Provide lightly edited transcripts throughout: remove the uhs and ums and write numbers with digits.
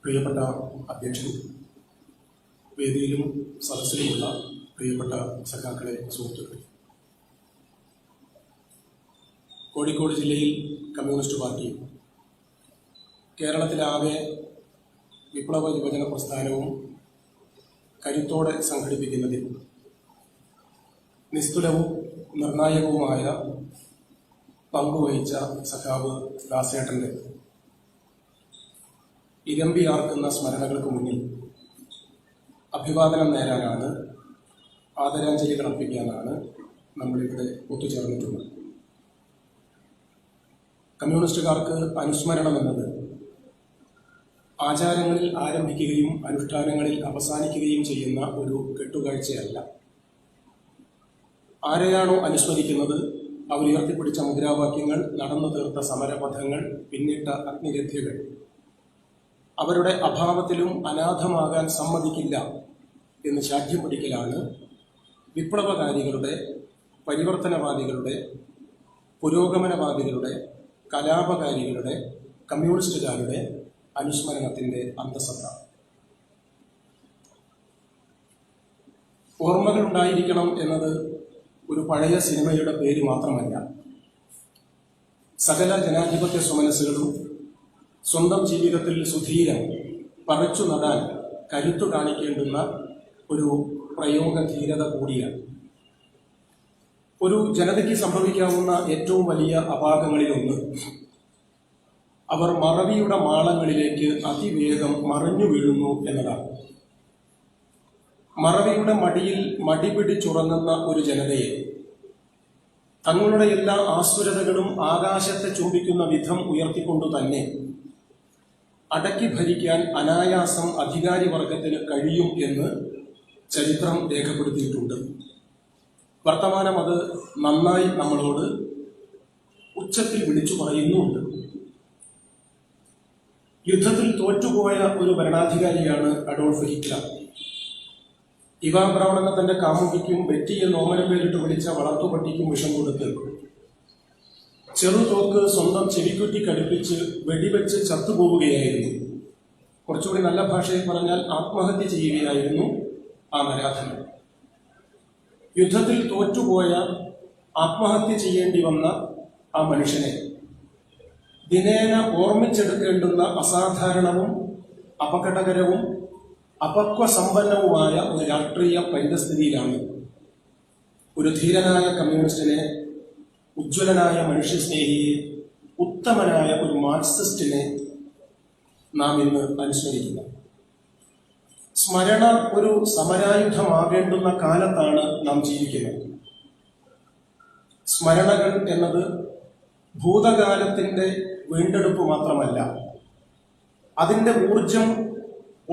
പ്രിയപ്പെട്ട അധ്യക്ഷൻ, വേദിയിലും സദസ്സിലുമുള്ള പ്രിയപ്പെട്ട സഖാക്കളെ, സുഹൃത്തുക്കളെ, കോഴിക്കോട് ജില്ലയിൽ കമ്മ്യൂണിസ്റ്റ് പാർട്ടി കേരളത്തിലാകെ വിപ്ലവ യുവജന പ്രസ്ഥാനവും കരുത്തോടെ സംഘടിപ്പിക്കുന്നതിൽ നിസ്തുലവും നിർണായകവുമായ പങ്കുവഹിച്ച സഖാവ് ദാസേട്ടൻ്റെ ഇരമ്പിയാർക്കുന്ന സ്മരണകൾക്ക് മുന്നിൽ അഭിവാദനം നേരാനാണ്, ആദരാഞ്ജലികൾ അർപ്പിക്കാനാണ് നമ്മളിവിടെ ഒത്തുചേർന്നിട്ടുള്ളത്. കമ്മ്യൂണിസ്റ്റുകാർക്ക് അനുസ്മരണം എന്നത് ആചാരങ്ങളിൽ ആരംഭിക്കുകയും അനുഷ്ഠാനങ്ങളിൽ അവസാനിക്കുകയും ചെയ്യുന്ന ഒരു കെട്ടുകാഴ്ചയല്ല. ആരെയാണോ അനുസ്മരിക്കുന്നത് അവരുയർത്തിപ്പിടിച്ച മുദ്രാവാക്യങ്ങൾ, നടന്നു തീർത്ത സമരപഥങ്ങൾ, പിന്നിട്ട അഗ്നിരഥ്യകൾ അവരുടെ അഭാവത്തിലും അനാഥമാകാൻ സമ്മതിക്കില്ല എന്ന് ശാഠ്യം പിടിക്കലാണ് വിപ്ലവകാരികളുടെ, പരിവർത്തനവാദികളുടെ, പുരോഗമനവാദികളുടെ, കലാപകാരികളുടെ, കമ്മ്യൂണിസ്റ്റുകാരുടെ അനുസ്മരണത്തിൻ്റെ അന്തസത്ത. ഓർമ്മകളുണ്ടായിരിക്കണം എന്നത് ഒരു പഴയ സിനിമയുടെ പേര് മാത്രമല്ല. സകല ജനാധിപത്യ സ്വമനസ്സുകളും സ്വന്തം ജീവിതത്തിൽ സുധീരം പറിച്ചു നടാൻ കരുത്തു കാണിക്കേണ്ടുന്ന ഒരു പ്രയോഗധീരത കൂടിയാണ്. ഒരു ജനതയ്ക്ക് സംഭവിക്കാവുന്ന ഏറ്റവും വലിയ അപാകങ്ങളിലൊന്ന് അവർ മറവിയുടെ മാളങ്ങളിലേക്ക് അതിവേഗം മറിഞ്ഞു വീഴുന്നു എന്നതാണ്. മറവിയുടെ മടിയിൽ മടിപിടിച്ചുറങ്ങുന്ന ഒരു ജനതയെ തങ്ങളുടെ എല്ലാ ആസുരതകളും ആകാശത്തെ ചുംബിക്കുന്ന വിധം ഉയർത്തിക്കൊണ്ടു തന്നെ അടക്കി ഭരിക്കാൻ അനായാസം അധികാരിവർഗത്തിന് കഴിയും എന്ന് ചരിത്രം രേഖപ്പെടുത്തിയിട്ടുണ്ട്. വർത്തമാനം അത് നന്നായി നമ്മളോട് ഉച്ചത്തിൽ വിളിച്ചു പറയുന്നുമുണ്ട്. യുദ്ധത്തിൽ തോറ്റുപോയ ഒരു ഭരണാധികാരിയാണ് അഡോൾഫ് ഹിറ്റ്ലർ. ഇവാ ബ്രൗൺ എന്ന തന്റെ കാമുകിക്കും ബെറ്റി എന്ന് ഓമന പേരിട്ട് വിളിച്ച വളർത്തുപട്ടിക്കും വിഷം കൊടുത്ത് ചെറുതോക്ക് സ്വന്തം ചെവിക്കുറ്റി കടുപ്പിച്ച് വെടിവെച്ച് ചത്തുപോവുകയായിരുന്നു. കുറച്ചുകൂടി നല്ല ഭാഷയിൽ പറഞ്ഞാൽ ആത്മഹത്യ ചെയ്യുകയായിരുന്നു ആ നരാധനൻ. യുദ്ധത്തിൽ തോറ്റുപോയ, ആത്മഹത്യ ചെയ്യേണ്ടി വന്ന ആ മനുഷ്യനെ ദിനേന ഓർമ്മിച്ചെടുക്കേണ്ടുന്ന അസാധാരണവും അപകടകരവും അപക്വസമ്പന്നവുമായ ഒരു രാഷ്ട്രീയ പരിതസ്ഥിതിയിലാണ് ഒരു ധീരനായ കമ്മ്യൂണിസ്റ്റിനെ, ഉജ്ജ്വലനായ മനുഷ്യസ്നേഹിയെ, ഉത്തമനായ ഒരു മാർക്സിസ്റ്റിനെ നാം ഇന്ന് അനുസ്മരിക്കുന്നത്. സ്മരണ ഒരു സമരായുധമാകേണ്ടുന്ന കാലത്താണ് നാം ജീവിക്കുന്നത്. സ്മരണകൾ എന്നത് ഭൂതകാലത്തിന്റെ വീണ്ടെടുപ്പ് മാത്രമല്ല, അതിന്റെ ഊർജം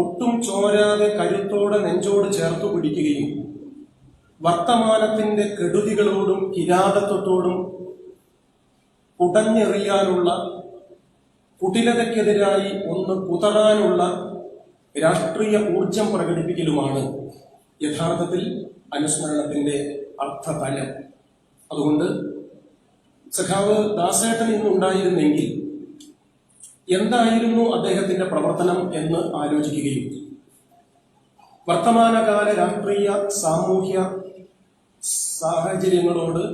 ഒട്ടും ചോരാതെ കരുത്തോടെ നെഞ്ചോട് ചേർത്തു പിടിക്കുകയും വർത്തമാനത്തിന്റെ കെടുതികളോടും കിരാതത്വത്തോടും കുടഞ്ഞെറിയാനുള്ള, കുടിലതയ്ക്കെതിരായി ഒന്ന് കുതറാനുള്ള രാഷ്ട്രീയ ഊർജം പ്രകടിപ്പിക്കലുമാണ് യഥാർത്ഥത്തിൽ അനുസ്മരണത്തിന്റെ അർത്ഥതലം. അതുകൊണ്ട് സഖാവ് ദാസേട്ടൻ ഇന്നുണ്ടായിരുന്നെങ്കിൽ എന്തായിരുന്നു അദ്ദേഹത്തിന്റെ പ്രവർത്തനം എന്ന് ആലോചിക്കുകയും വർത്തമാനകാല രാഷ്ട്രീയ സാമൂഹ്യ സാഹചര്യങ്ങളോട്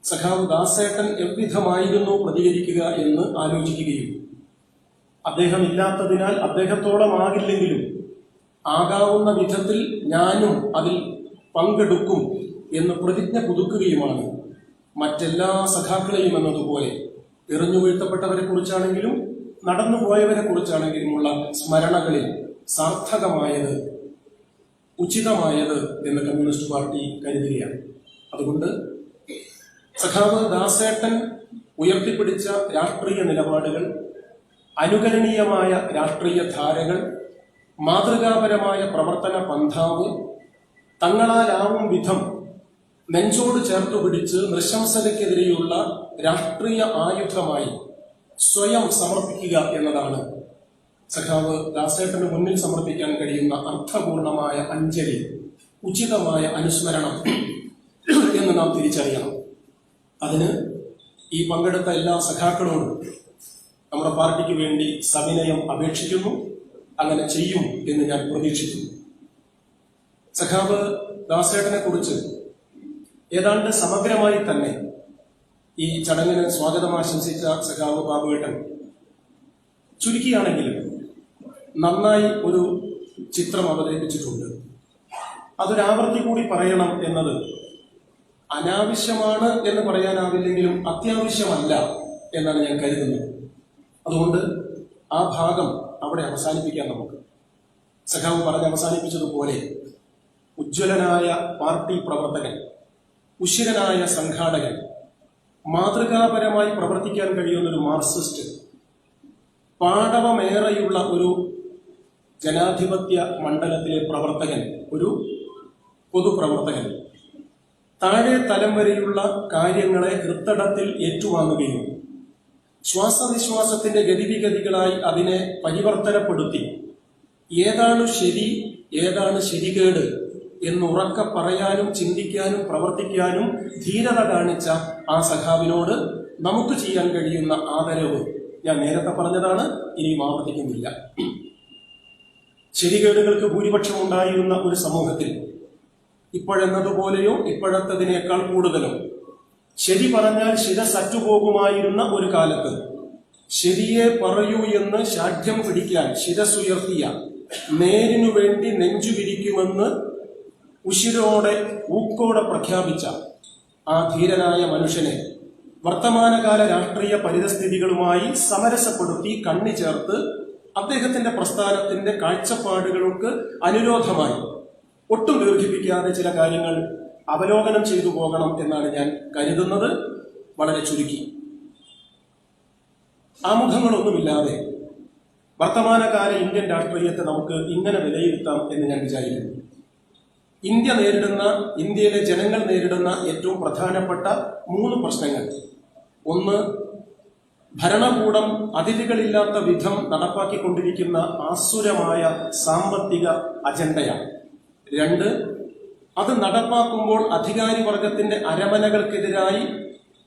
സഖാവ് ദാസേട്ടൻ എவ்விധമായിരുന്നു പ്രതികരിക്കുക എന്ന് ആലോചിക്കുകയും അദ്ദേഹം ഇല്ലാത്തതിനാൽ അദ്ദേഹത്തോളം ആകില്ലെങ്കിലും ആകാവുന്ന വിധത്തിൽ ഞാനും അതിൽ പങ്കെടുക്കും എന്ന് പ്രതിജ്ഞ പുതുക്കുകയുമാണ് മറ്റെല്ലാ സഖാക്കളെയും എന്നതുപോലെ എറിഞ്ഞു വീഴ്ത്തപ്പെട്ടവരെ കുറിച്ചാണെങ്കിലും നടന്നുപോയവരെ കുറിച്ചാണെങ്കിലുമുള്ള സ്മരണകളിൽ സാർത്ഥകമായത്, ഉചിതമായത് എന്ന് കമ്മ്യൂണിസ്റ്റ് പാർട്ടി കരുതുകയാണ്. അതുകൊണ്ട് സഖാവ് ദാസേട്ടൻ ഉയർത്തിപ്പിടിച്ച രാഷ്ട്രീയ നിലപാടുകൾ, അനുകരണീയമായ രാഷ്ട്രീയ ധാരകൾ, മാതൃകാപരമായ പ്രവർത്തന പന്ഥാവ് തങ്ങളാലാവും വിധം നെഞ്ചോട് ചേർത്തുപിടിച്ച് നൃശംസതയ്ക്കെതിരെയുള്ള രാഷ്ട്രീയ ആയുധമായി സ്വയം സമർപ്പിക്കുക എന്നതാണ് സഖാവ് ദാസേട്ടന് മുന്നിൽ സമർപ്പിക്കാൻ കഴിയുന്ന അർത്ഥപൂർണമായ അഞ്ജലി, ഉചിതമായ അനുസ്മരണം എന്ന് നാം തിരിച്ചറിയണം. അതിന് ഈ പങ്കെടുത്ത എല്ലാ സഖാക്കളോടും നമ്മുടെ പാർട്ടിക്ക് വേണ്ടി സവിനയം അപേക്ഷിക്കുന്നു. അങ്ങനെ ചെയ്യും എന്ന് ഞാൻ പ്രതീക്ഷിക്കുന്നു. സഖാവ് ദാസേട്ടനെ കുറിച്ച് ഏതാണ്ട് സമഗ്രമായി തന്നെ ഈ ചടങ്ങിന് സ്വാഗതം ആശംസിച്ച സഖാവ് ബാബുവേട്ടൻ ചുരുക്കിയാണെങ്കിലും നന്നായി ഒരു ചിത്രം അവതരിപ്പിച്ചിട്ടുണ്ട്. അതൊരാവർത്തി കൂടി പറയണം എന്നത് അനാവശ്യമാണ് എന്ന് പറയാനാവില്ലെങ്കിലും അത്യാവശ്യമല്ല എന്നാണ് ഞാൻ കരുതുന്നത്. അതുകൊണ്ട് ആ ഭാഗം അവിടെ അവസാനിപ്പിക്കാം. നമുക്ക് സഖാവ് പറഞ്ഞ് അവസാനിപ്പിച്ചതുപോലെ ഉജ്ജ്വലനായ പാർട്ടി പ്രവർത്തകൻ, ഉശിരനായ സംഘാടകൻ, മാതൃകാപരമായി പ്രവർത്തിക്കാൻ കഴിയുന്ന ഒരു മാർക്സിസ്റ്റ്, പാടവമേറെയുള്ള ഒരു ജനാധിപത്യ മണ്ഡലത്തിലെ പ്രവർത്തകൻ, ഒരു പൊതുപ്രവർത്തകൻ, താഴെ തലം വരെയുള്ള കാര്യങ്ങളെ ഹൃത്തടത്തിൽ ഏറ്റുവാങ്ങുകയും ശ്വാസനിശ്വാസത്തിന്റെ ഗതിവിഗതികളായി അതിനെ പരിവർത്തനപ്പെടുത്തി ഏതാണ് ശരി ഏതാണ് ശരികേട് എന്നുറക്കെ പറയാനും ചിന്തിക്കാനും പ്രവർത്തിക്കാനും ധീരത കാണിച്ച ആ സഖാവിനോട് നമുക്ക് ചെയ്യാൻ കഴിയുന്ന ആദരവ് ഞാൻ നേരത്തെ പറഞ്ഞതാണ്, ഇനിയും ആവർത്തിക്കുന്നില്ല. ശരികേടുകൾക്ക് ഭൂരിപക്ഷം ഉണ്ടായിരുന്ന ഒരു സമൂഹത്തിൽ ഇപ്പോഴെന്നതുപോലെയോ ഇപ്പോഴത്തതിനേക്കാൾ കൂടുതലോ ശരി പറഞ്ഞാൽ ശിരസറ്റുപോകുമായിരുന്ന ഒരു കാലത്ത് ശരിയെ പറയൂ എന്ന് ശാഠ്യം പിടിക്കാൻ ശിരസുയർത്തിയ, നേരിനു വേണ്ടി നെഞ്ചുവിരിക്കുമെന്ന് ഉശിരോടെ ഊക്കോടെ പ്രഖ്യാപിച്ച ആ ധീരനായ മനുഷ്യനെ വർത്തമാനകാല രാഷ്ട്രീയ പരിതസ്ഥിതികളുമായി സമരസപ്പെടുത്തി കണ്ണി ചേർത്ത് അദ്ദേഹത്തിന്റെ പ്രസ്ഥാനത്തിന്റെ കാഴ്ചപ്പാടുകൾക്ക് അനുരോധമായി ഒട്ടും ദീർഘിപ്പിക്കാതെ ചില കാര്യങ്ങൾ അവലോകനം ചെയ്തു പോകണം എന്നാണ് ഞാൻ കരുതുന്നത്. വളരെ ചുരുക്കി, ആമുഖങ്ങളൊന്നുമില്ലാതെ വർത്തമാനകാല ഇന്ത്യൻ രാഷ്ട്രീയത്തെ നമുക്ക് ഇങ്ങനെ വിലയിരുത്താം എന്ന് ഞാൻ വിചാരിക്കുന്നു. ഇന്ത്യയിലെ ജനങ്ങൾ നേരിടുന്ന ഏറ്റവും പ്രധാനപ്പെട്ട 3 പ്രശ്നങ്ങൾ: ഒന്ന്, ഭരണകൂടം അതിരുകളില്ലാത്ത വിധം നടപ്പാക്കിക്കൊണ്ടിരിക്കുന്ന ആസുരമായ സാമ്പത്തിക അജണ്ടയാണ്. 2, അത് നടപ്പാക്കുമ്പോൾ അധികാരി വർഗത്തിന്റെ അരമനകൾക്കെതിരായി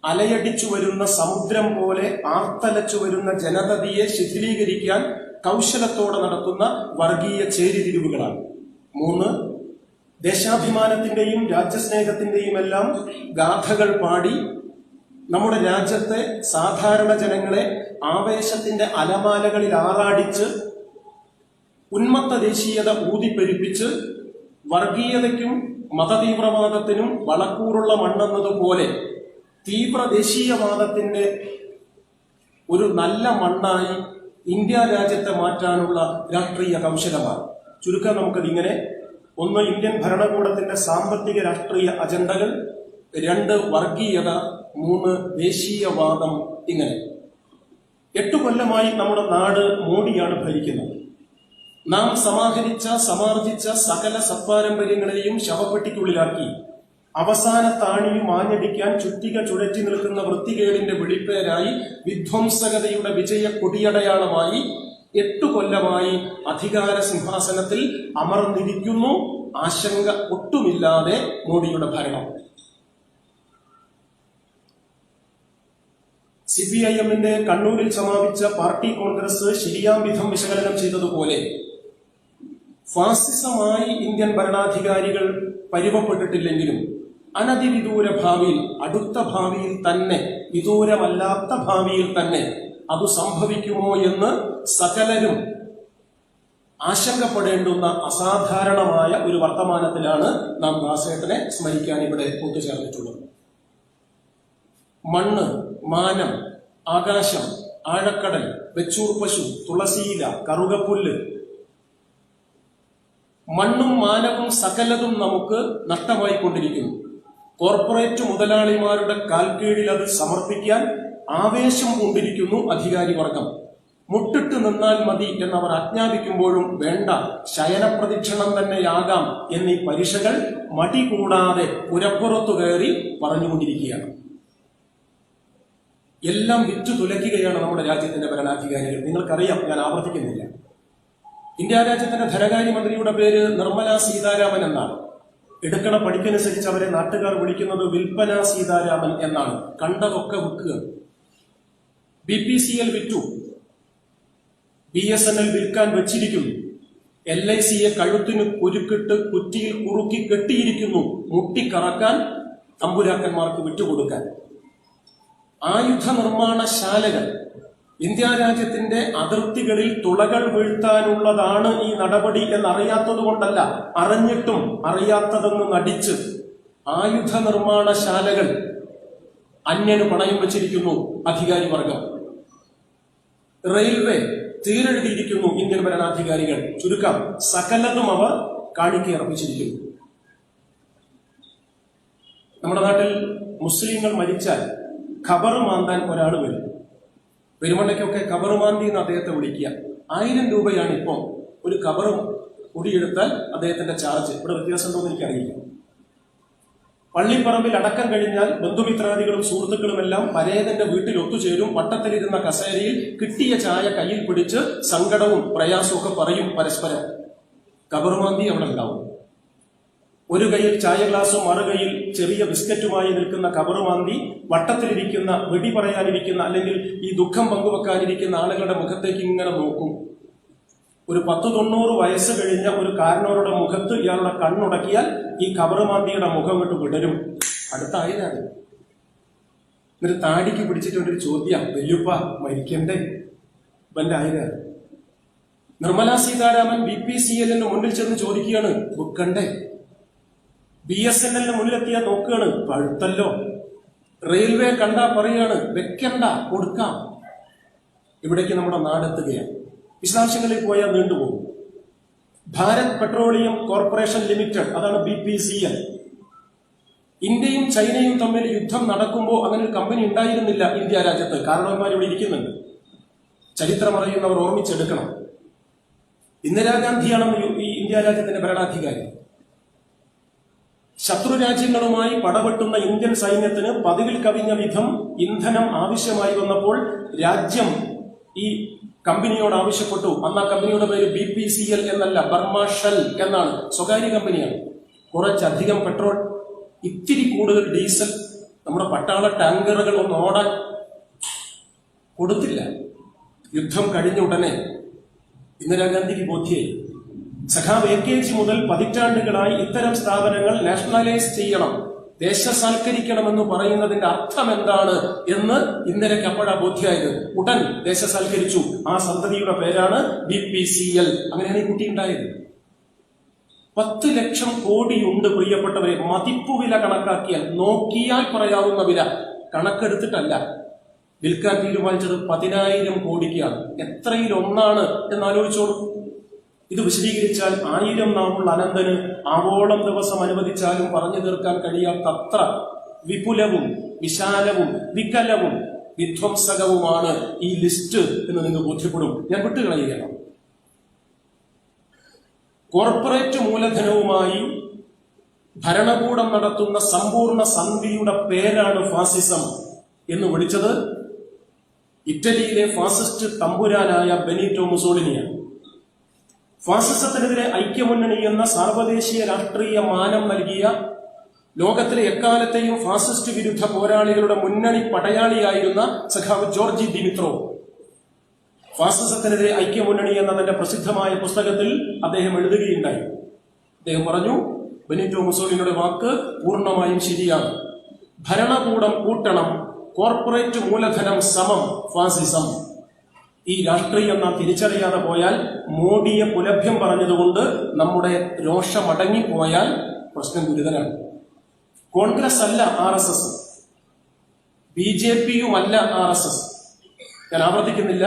അലയടിച്ചു വരുന്ന സമുദ്രം പോലെ ആർത്തലച്ചു വരുന്ന ജനതയെ ശിഥിലീകരിക്കാൻ കൗശലത്തോടെ നടത്തുന്ന വർഗീയ ചേരിതിരിവുകളാണ്. 3, ദേശാഭിമാനത്തിന്റെയും രാജ്യസ്നേഹത്തിന്റെയും എല്ലാം ഗാഥകൾ പാടി നമ്മുടെ രാജ്യത്തെ സാധാരണ ജനങ്ങളെ ആവേശത്തിന്റെ അലമാലകളിൽ ആറാടിച്ച് ഉന്മത്ത ദേശീയത ഊതിപ്പെരുപ്പിച്ച് വർഗീയതയ്ക്കും മതതീവ്രവാദത്തിനും വളക്കൂറുള്ള മണ്ണെന്നതുപോലെ തീവ്ര ദേശീയവാദത്തിന്റെ ഒരു നല്ല മണ്ണായി ഇന്ത്യ രാജ്യത്തെ മാറ്റാനുള്ള രാഷ്ട്രീയ കൗശലമാണ്. ചുരുക്കം നമുക്കതിങ്ങനെ: 1, ഇന്ത്യൻ ഭരണകൂടത്തിന്റെ സാമ്പത്തിക രാഷ്ട്രീയ അജണ്ടകൾ; 2, വർഗീയത; 3, ദേശീയവാദം. ഇങ്ങനെ 8 കൊല്ലമായി നമ്മുടെ നാട് മോഡിയാണ് ഭരിക്കുന്നത്. നാം സമാർജിച്ച സകല സത്പാരമ്പര്യങ്ങളെയും ശവപ്പെട്ടിക്കുള്ളിലാക്കി അവസാന താണിയും ആഞ്ഞടിക്കാൻ ചുറ്റിക ചുഴറ്റി നിൽക്കുന്ന വൃത്തികേടിന്റെ വെളിപ്പേരായി വിധ്വംസകതയുടെ വിജയ കൊടിയടയാളമായി 8 കൊല്ലമായി അധികാര സിംഹാസനത്തിൽ അമർന്നിരിക്കുന്നു. ആശങ്ക ഒട്ടുമില്ലാതെ മോഡിയുടെ ഭരണം. CPIMന്റെ കണ്ണൂരിൽ സമാപിച്ച പാർട്ടി കോൺഗ്രസ് ശരിയാം വിധം വിശകലനം ചെയ്തതുപോലെ ഫാസിസമായി ഇന്ത്യൻ ഭരണാധികാരികൾ പരുവപ്പെട്ടിട്ടില്ലെങ്കിലും അനതിവിദൂര ഭാവിയിൽ, അടുത്ത ഭാവിയിൽ തന്നെ, വിദൂരമല്ലാത്ത ഭാവിയിൽ തന്നെ അത് സംഭവിക്കുമോ എന്ന് സകലരും ആശങ്കപ്പെടേണ്ടുന്ന അസാധാരണമായ ഒരു വർത്തമാനത്തിലാണ് നാം ദാസേട്ടനെ സ്മരിക്കാൻ ഇവിടെ ഒത്തുചേർന്നിട്ടുള്ളത്. മണ്ണ്, മാനം, ആകാശം, ആഴക്കടൽ, വെച്ചൂർ പശു, തുളസിയില, കറുകപ്പുല്ല്, മണ്ണും മാനവും സകലതും നമുക്ക് നഷ്ടമായിക്കൊണ്ടിരിക്കുന്നു. കോർപ്പറേറ്റ് മുതലാളിമാരുടെ കാൽക്കീഴിൽ അത് സമർപ്പിക്കാൻ ആവേശം കൊണ്ടിരിക്കുന്നു അധികാരി വർഗം. മുട്ടിട്ട് നിന്നാൽ മതി എന്നവർ ആജ്ഞാപിക്കുമ്പോഴും വേണ്ട, ശയനപ്രദക്ഷിണം തന്നെയാകാം എന്നീ പരീക്ഷകൾ മടി കൂടാതെ പുരപ്പുറത്തു കയറി പറഞ്ഞുകൊണ്ടിരിക്കുകയാണ്. എല്ലാം വിറ്റു തുലയ്ക്കുകയാണ് നമ്മുടെ രാജ്യത്തിന്റെ ഭരണാധികാരികൾ. നിങ്ങൾക്കറിയാം, ഞാൻ ആവർത്തിക്കുന്നില്ല. ഇന്ത്യ രാജ്യത്തിന്റെ ധനകാര്യമന്ത്രിയുടെ പേര് നിർമ്മല സീതാരാമൻ എന്നാണ്. എടുക്കണ പഠിക്കനുസരിച്ച് അവരെ നാട്ടുകാർ വിളിക്കുന്നത് വിൽപ്പന സീതാരാമൻ എന്നാണ്. കണ്ടതൊക്കെ വിൽക്കുക. BPCL വിറ്റു, BSNL വിൽക്കാൻ വെച്ചിരിക്കുന്നു. LICയെ കഴുത്തിന് കുരുക്കിട്ട് കുറ്റിയിൽ കുറുക്കി കെട്ടിയിരിക്കുന്നു, മുട്ടിക്കറക്കാൻ, തമ്പുരാക്കന്മാർക്ക് വിട്ടുകൊടുക്കാൻ. ആയുധ നിർമ്മാണശാലകൾ ഇന്ത്യ രാജ്യത്തിന്റെ അതിർത്തികളിൽ തുളകൾ വീഴ്ത്താനുള്ളതാണ് ഈ നടപടി എന്നറിയാത്തത് കൊണ്ടല്ല, അറിഞ്ഞിട്ടും അറിയാത്തതെന്ന് നടിച്ച് ആയുധ നിർമ്മാണശാലകൾ അന്യന് പണയം വെച്ചിരിക്കുന്നു അധികാരി വർഗം. റെയിൽവേ തീരെഴുതിയിരിക്കുന്നു ഇന്ത്യൻ ഭരണാധികാരികൾ. ചുരുക്കം സകലതും അവർ കാണിക്കയർപ്പിച്ചിരിക്കുന്നു. നമ്മുടെ നാട്ടിൽ മുസ്ലിങ്ങൾ മരിച്ചാൽ ഖബർ മാന്താൻ ഒരാൾ വരും. പെരുമണ്ണയ്ക്കൊക്കെ ഖബർ മാന്തി എന്ന് അദ്ദേഹത്തെ വിളിക്കുക. 1000 രൂപയാണ് ഇപ്പോൾ ഒരു ഖബർ കുടിയെടുത്താൽ അദ്ദേഹത്തിന്റെ ചാർജ്. ഇവിടെ വ്യത്യാസം ഉണ്ടോ എന്ന് എനിക്കറിയില്ല. പള്ളിപ്പറമ്പിൽ അടക്കം കഴിഞ്ഞാൽ ബന്ധുമിത്രാദികളും സുഹൃത്തുക്കളും എല്ലാം പരേതന്റെ വീട്ടിൽ ഒത്തുചേരും. വട്ടത്തിലിരുന്ന കസേരയിൽ കിട്ടിയ ചായ കയ്യിൽ പിടിച്ച് സങ്കടവും പ്രയാസവും ഒക്കെ പറയും പരസ്പരം. ഖബർ മാന്തി അവിടെ ഉണ്ടാവും. ഒരു കൈയിൽ ചായ ഗ്ലാസും മറുകൈയിൽ ചെറിയ ബിസ്ക്കറ്റുമായി നിൽക്കുന്ന ഖബർ മാന്തി വട്ടത്തിലിരിക്കുന്ന, വെടി പറയാനിരിക്കുന്ന, അല്ലെങ്കിൽ ഈ ദുഃഖം പങ്കുവെക്കാനിരിക്കുന്ന ആളുകളുടെ മുഖത്തേക്ക് ഇങ്ങനെ നോക്കും. ഒരു 10-90 വയസ്സ് കഴിഞ്ഞ ഒരു കാരണവരുടെ മുഖത്ത് ഇയാളുടെ കണ്ണുടക്കിയാൽ ഈ ഖബർ മാന്തിയുടെ മുഖം വിട്ട് വിടരും. അടുത്ത ആയിരാണ്. എന്നിട്ട് താടിക്ക് പിടിച്ചിട്ടൊരു ചോദ്യം, വല്യുപ്പ മരിക്കണ്ടേ? ഇവന്റെ ആയിരാണ്. നിർമ്മലാ സീതാരാമൻ BPCLന് മുന്നിൽ ചെന്ന് ചോദിക്കുകയാണ്, ബുക്കണ്ടേ? BSNLന് മുന്നിലെത്തിയാ നോക്കുകയാണ്, പഴുത്തല്ലോ. റെയിൽവേ കണ്ടാ പറയാണ്, വെക്കണ്ട, കൊടുക്കാം. ഇവിടേക്ക് നമ്മുടെ നാടെത്തുകയാണ്. വിശദാംശങ്ങളിൽ പോയാൽ നീണ്ടുപോകും. ഭാരത് പെട്രോളിയം കോർപ്പറേഷൻ ലിമിറ്റഡ്, അതാണ് BPCL. ഇന്ത്യയും ചൈനയും തമ്മിൽ യുദ്ധം നടക്കുമ്പോൾ അങ്ങനെ ഒരു കമ്പനി ഉണ്ടായിരുന്നില്ല ഇന്ത്യ രാജ്യത്ത്. കാരണവന്മാർ ഇവിടെ ഇരിക്കുന്നുണ്ട്. ചരിത്രം അറിയുന്നവർ ഓർമ്മിച്ചെടുക്കണം. ഇന്ദിരാഗാന്ധിയാണ് ഈ ഇന്ത്യ രാജ്യത്തിന്റെ ഭരണാധികാരി. ശത്രു രാജ്യങ്ങളുമായി പടവെട്ടുന്ന ഇന്ത്യൻ സൈന്യത്തിന് പതിവിൽ കവിഞ്ഞ വിധം ഇന്ധനം ആവശ്യമായി വന്നപ്പോൾ രാജ്യം ഈ കമ്പനിയോട് ആവശ്യപ്പെട്ടു. അന്ന് ആ കമ്പനിയുടെ പേര് BPCL എന്നല്ല, ബർമ ഷെൽ എന്നാണ്. സ്വകാര്യ കമ്പനിയാണ്. കുറച്ചധികം പെട്രോൾ, ഇത്തിരി കൂടുതൽ ഡീസൽ നമ്മുടെ പട്ടാള ടാങ്കറുകൾ ഒന്ന് ഓടാൻ കൊടുത്തില്ല. യുദ്ധം കഴിഞ്ഞ ഉടനെ ഇന്ദിരാഗാന്ധിക്ക് ബോധ്യമായി, സഖാവ് AKG മുതൽ പതിറ്റാണ്ടുകളായി ഇത്തരം സ്ഥാപനങ്ങൾ നാഷണലൈസ് ചെയ്യണം, ദേശസാൽക്കരിക്കണമെന്ന് പറയുന്നതിന്റെ അർത്ഥം എന്താണ് എന്ന് ഇന്ദിരയ്ക്ക് അപ്പോഴാ ബോധ്യമായത്. ഉടൻ ദേശസാൽക്കരിച്ചു. ആ സന്തതിയുടെ പേരാണ് BPCL. അങ്ങനെയാണ് ഈ കുട്ടി ഉണ്ടായത്. 10 ലക്ഷം കോടിയുണ്ട് പ്രിയപ്പെട്ടവരെ. മതിപ്പു വില കണക്കാക്കിയാൽ, നോക്കിയാൽ പറയാവുന്ന വില, കണക്കെടുത്തിട്ടല്ല വിൽക്കാൻ തീരുമാനിച്ചത് 10,000 കോടിക്കാണ്. എത്രയിലൊന്നാണ് എന്നാലോചിച്ചോളൂ. ഇത് വിശദീകരിച്ചാൽ 1000 നാമുള്ള അനന്തന് ആവോളം ദിവസം അനുവദിച്ചാലും പറഞ്ഞു തീർക്കാൻ കഴിയാത്തത്ര വിപുലവും വിശാലവും വികലവും വിധ്വംസകവുമാണ് ഈ ലിസ്റ്റ് എന്ന് നിങ്ങൾ ബോധ്യപ്പെടും. ഞാൻ വിട്ടുകളയുകയാണ്. കോർപ്പറേറ്റ് മൂലധനവുമായി ഭരണകൂടം നടത്തുന്ന സമ്പൂർണ്ണ സന്ധിയുടെ പേരാണ് ഫാസിസം എന്ന് വിളിച്ചത് ഇറ്റലിയിലെ ഫാസിസ്റ്റ് തമ്പുരാനായ ബെനീറ്റോ മുസോളിനിയാണ്. ഫാസിസത്തിനെതിരെ ഐക്യമുന്നണി എന്ന സാർവദേശീയ രാഷ്ട്രീയ മാനം നൽകിയ, ലോകത്തിലെ എക്കാലത്തെയും ഫാസിസ്റ്റ് വിരുദ്ധ പോരാളികളുടെ മുന്നണി പടയാളിയായിരുന്ന സഖാവ് ജോർജി ദിമിത്രോ ഫാസിസത്തിനെതിരെ ഐക്യമുന്നണി എന്ന തന്റെ പ്രസിദ്ധമായ പുസ്തകത്തിൽ അദ്ദേഹം എഴുതുകയുണ്ടായി. അദ്ദേഹം പറഞ്ഞു, ബെനിറ്റോ മുസോളിനിയുടെ വാക്ക് പൂർണ്ണമായും ശരിയാണ്. ഭരണകൂടം കൂട്ടണം, കോർപ്പറേറ്റ് മൂലധനം സമം ഫാസിസം. ഈ രാഷ്ട്രീയം നാം തിരിച്ചറിയാതെ പോയാൽ, മോഡിയെ പുലഭ്യം പറഞ്ഞതുകൊണ്ട് നമ്മുടെ രോഷമടങ്ങിപ്പോയാൽ പ്രശ്നം ഗുരുതരാണ്. കോൺഗ്രസ് അല്ല RSS, BJPയുമല്ല RSS. ഞാൻ ആവർത്തിക്കുന്നില്ല.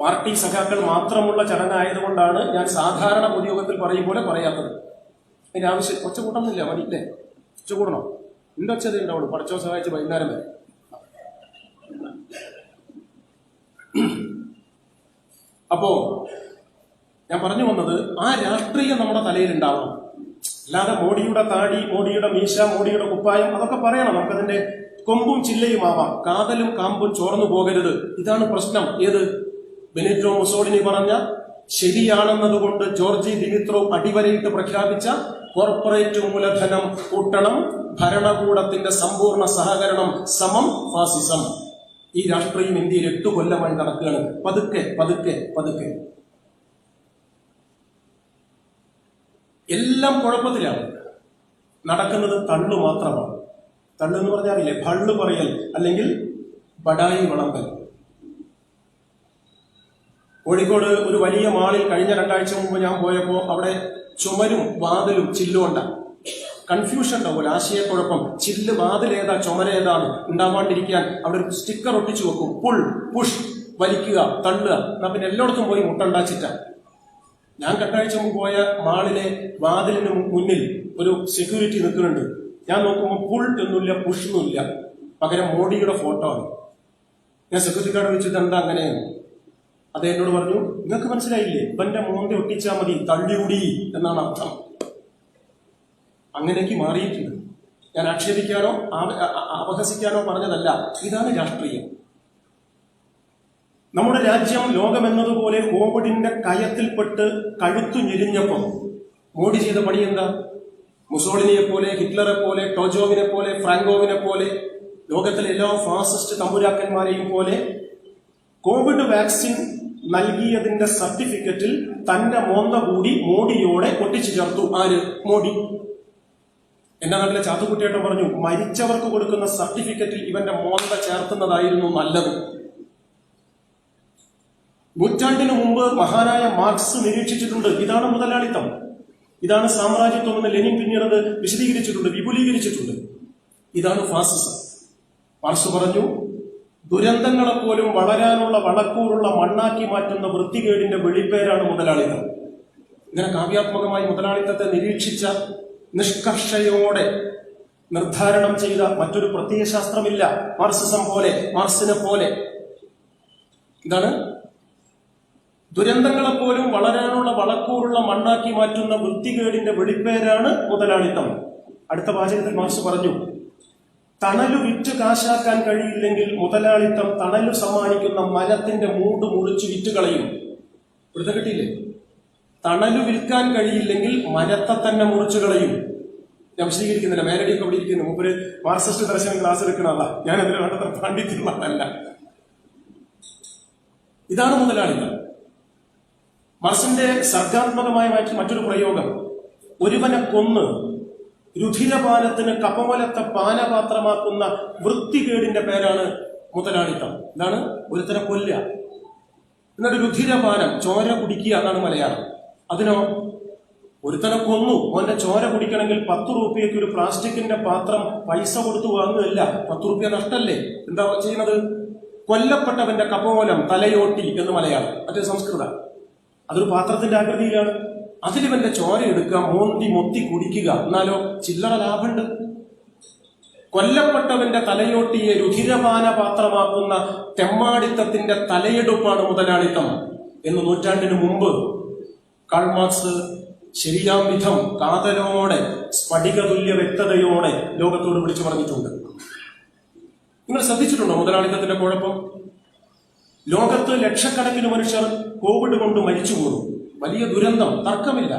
പാർട്ടി സഖാക്കൾ മാത്രമുള്ള ചടങ്ങായതുകൊണ്ടാണ് ഞാൻ സാധാരണ പൊതുയോഗത്തിൽ പറയും പോലെ പറയാത്തത്. അതിന് ആവശ്യം ഒച്ച കൂട്ടണമെന്നില്ല, മതിയില്ലേ? ഒച്ച കൂടണോ? എന്റെ ഒച്ചത് ഉണ്ടാവുള്ളൂ. പഠിച്ചോ സഹായിച്ച് വൈകുന്നേരം വരെ. അപ്പോ ഞാൻ പറഞ്ഞു വന്നത്, ആ രാഷ്ട്രീയം നമ്മുടെ തലയിൽ ഉണ്ടാവണം. അല്ലാതെ മോഡിയുടെ താടി, മോഡിയുടെ മീശ, മോഡിയുടെ കുപ്പായം അതൊക്കെ പറയണം. നമുക്കതിന്റെ കൊമ്പും ചില്ലയുമാവാം. കാതലും കാമ്പും ചോർന്നു പോകരുത്. ഇതാണ് പ്രശ്നം. ഏത്? ബെനിറ്റോ മുസോളിനി പറഞ്ഞ, ശരിയാണെന്നതുകൊണ്ട് ജോർജി ദിമിത്രോ അടിവരയിട്ട് പ്രഖ്യാപിച്ച കോർപ്പറേറ്റ് മൂലധനം കൂട്ടണം, ഭരണകൂടത്തിന്റെ സമ്പൂർണ്ണ സഹകരണം സമം ഫാസിസം. ഈ രാഷ്ട്രീയം ഇന്ത്യയിൽ 8 കൊല്ലമായി നടക്കുകയാണ്. പതുക്കെ പതുക്കെ പതുക്കെ എല്ലാം കുഴപ്പത്തിലാണ്. നടക്കുന്നത് തള്ളു മാത്രമാണ്. തള്ളെന്ന് പറഞ്ഞാറില്ലേ, ഭള്ളു പറയൽ അല്ലെങ്കിൽ ബഡായി വിളമ്പൽ. കോഴിക്കോട് ഒരു വലിയ മാളിൽ കഴിഞ്ഞ 2 ആഴ്ച മുമ്പ് ഞാൻ പോയപ്പോൾ അവിടെ ചുമരും വാതിലും ചില്ലുകൊണ്ട കൺഫ്യൂഷൻ ഉണ്ടാവും, ആശയക്കുഴപ്പം. ചില്ല് വാതിലേതാ ചുമരേതാണ് ഉണ്ടാവാണ്ടിരിക്കാൻ അവിടെ ഒരു സ്റ്റിക്കർ ഒട്ടിച്ചു വെക്കും. പുൾ, പുഷ്, വലിക്കുക, തള്ളുക. എന്നാ പിന്നെ എല്ലായിടത്തും പോയി മുട്ടുണ്ടാച്ചിട്ട. ഞാൻ 2 ആഴ്ച മുമ്പ് പോയ മാളിലെ വാതിലിന് മുന്നിൽ ഒരു സെക്യൂരിറ്റി നിൽക്കുന്നുണ്ട്. ഞാൻ നോക്കുമ്പോൾ പുൾ എന്നില്ല, പുഷ് എന്നില്ല, പകരം മോഡിയുടെ ഫോട്ടോ ആണ്. ഞാൻ സെക്യൂരിറ്റിക്കാരെ വിളിച്ചിട്ട് എന്താ അങ്ങനെയാണ്? അത് എന്നോട് പറഞ്ഞു, നിങ്ങൾക്ക് മനസ്സിലായില്ലേ, ഇവന്റെ മോന്തെ ഒട്ടിച്ചാൽ മതി, തള്ളിയൂടി എന്നാണ് അർത്ഥം. അങ്ങനെയൊക്കെ മാറിയിട്ടുണ്ട്. ഞാൻ ആക്ഷേപിക്കാനോ അപഹസിക്കാനോ പറഞ്ഞതല്ല. ഇതാണ് രാഷ്ട്രീയം. നമ്മുടെ രാജ്യം ലോകമെന്നതുപോലെ കോവിഡിന്റെ കയത്തിൽപ്പെട്ട് കഴുത്തു ഞെരിഞ്ഞപ്പം മോഡി ചെയ്ത പണി എന്താ? മുസോളിനിയെ പോലെ, ഹിറ്റ്ലറെ പോലെ, ടോജോവിനെ പോലെ, ഫ്രാങ്കോവിനെ പോലെ, ലോകത്തിലെ എല്ലാ ഫാസിസ്റ്റ് തമ്പുരാക്കന്മാരെയും പോലെ കോവിഡ് വാക്സിൻ നൽകിയതിന്റെ സർട്ടിഫിക്കറ്റിൽ തന്റെ മോന്ത കൂടി മോഡിയോടെ ഒട്ടിച്ചു ചേർത്തു. ആര്? മോഡി. എന്റെ നാട്ടിലെ ചാത്തുക്കുട്ടിയേട്ടൻ പറഞ്ഞു, മരിച്ചവർക്ക് കൊടുക്കുന്ന സർട്ടിഫിക്കറ്റിൽ ഇവന്റെ മോന്ത ചേർക്കുന്നതായിരുന്നു നല്ലത്. നൂറ്റാണ്ടിനു മുമ്പ് മഹാനായ മാർക്സ് നിരീക്ഷിച്ചിട്ടുണ്ട്, ഇതാണ് മുതലാളിത്തം, ഇതാണ് സാമ്രാജ്യത്വം എന്ന് ലെനിൻ പിന്നീട് അത് വിശദീകരിച്ചിട്ടുണ്ട്, വിപുലീകരിച്ചിട്ടുണ്ട്. ഇതാണ് ഫാസിസം. മാർക്സ് പറഞ്ഞു, ദുരന്തങ്ങളെപ്പോലും വളരാനുള്ള വളക്കൂറുള്ള മണ്ണാക്കി മാറ്റുന്ന വൃത്തികേടിന്റെ വെളിപ്പേരാണ് മുതലാളിത്തം. ഇങ്ങനെ കാവ്യാത്മകമായി മുതലാളിത്തത്തെ നിരീക്ഷിച്ച, നിഷ്കർഷയോടെ നിർദ്ധാരണം ചെയ്ത മറ്റൊരു പ്രത്യയശാസ്ത്രമില്ല മാർക്സിസം പോലെ, മാർക്സിനെ പോലെ. ഇതാണ് ദുരന്തങ്ങളെപ്പോലും വളരാനുള്ള വളക്കൂറുള്ള മണ്ണാക്കി മാറ്റുന്ന വൃത്തികേടിന്റെ വെളിപ്പേരാണ് മുതലാളിത്തം. അടുത്ത വാചകത്തിൽ മാർക്സ് പറഞ്ഞു, തണലു വിറ്റ് കാശാക്കാൻ കഴിയില്ലെങ്കിൽ മുതലാളിത്തം തണലു സമ്മാനിക്കുന്ന മരത്തിന്റെ മൂട് മുറിച്ച് വിറ്റുകളയും. വൃത്തം കിട്ടിയില്ലേ? തണലു വിൽക്കാൻ കഴിയില്ലെങ്കിൽ മരത്തെ തന്നെ മുറിച്ചു കളയും. ഞാൻ വിശദീകരിക്കുന്നില്ല, മേലടിയൊക്കെ ഇവിടെ ഇരിക്കുന്നു. മുമ്പ് മാർക്സിസ്റ്റ് ദർശനം ക്ലാസ് എടുക്കണമല്ല, ഞാൻ അതിന് വേണ്ടത്ര പാണ്ഡിത്യമുള്ളതല്ല. ഇതാണ് മുതലാളിത്തം. മാർക്സിന്റെ സർഗാത്മകമായ മറ്റൊരു പ്രയോഗം, ഒരുവനെ കൊന്ന് രുധിരപാനത്തിന് കപമലത്തെ പാനപാത്രമാക്കുന്ന വൃത്തികേടിന്റെ പേരാണ് മുതലാളിത്തം. ഇതാണ് ഒരുത്തനെ കൊല്ലുക, എന്നിട്ട് രുധിരപാനം, ചോര കുടിക്കുക എന്നാണ് മലയാളം. അതിനോ ഒരുത്തനെ കൊന്നു, അവന്റെ ചോര കുടിക്കണമെങ്കിൽ 10 രൂപയ്ക്ക് ഒരു പ്ലാസ്റ്റിക്കിന്റെ പാത്രം പൈസ കൊടുത്തു വാങ്ങുകയല്ല, 10 രൂപ നഷ്ടല്ലേ. എന്താ ചെയ്യുന്നത്? കൊല്ലപ്പെട്ടവന്റെ കപോലം, തലയോട്ടി എന്ന് മലയാളം, മറ്റൊരു സംസ്കൃതം. അതൊരു പാത്രത്തിന്റെ ആകൃതിയിലാണ്. അതിലിവന്റെ ചോര എടുക്കുക, മോന്തി മൊത്തി കുടിക്കുക. എന്നാലോ ചില്ലറ ലാഭമുണ്ട്. കൊല്ലപ്പെട്ടവന്റെ തലയോട്ടിയെ രുധിരപാന പാത്രമാക്കുന്ന തെമ്മാടിത്തത്തിന്റെ തലയെടുപ്പാണ് മുതലാളിത്തം എന്ന് നൂറ്റാണ്ടിന് മുമ്പ് കാൾ മാർക്സ് ശരിയാം വിധം കാതലോടെ സ്ഫടികതുല്യ വ്യക്തതയോടെ ലോകത്തോട് വിളിച്ചു പറഞ്ഞിട്ടുണ്ട്. നിങ്ങൾ ശ്രദ്ധിച്ചിട്ടുണ്ടോ മുതലാളിത്തത്തിന്റെ കുഴപ്പം? ലോകത്ത് ലക്ഷക്കണക്കിന് മനുഷ്യർ കോവിഡ് കൊണ്ട് മരിച്ചു പോകുന്നു. വലിയ ദുരന്തം, തർക്കമില്ല.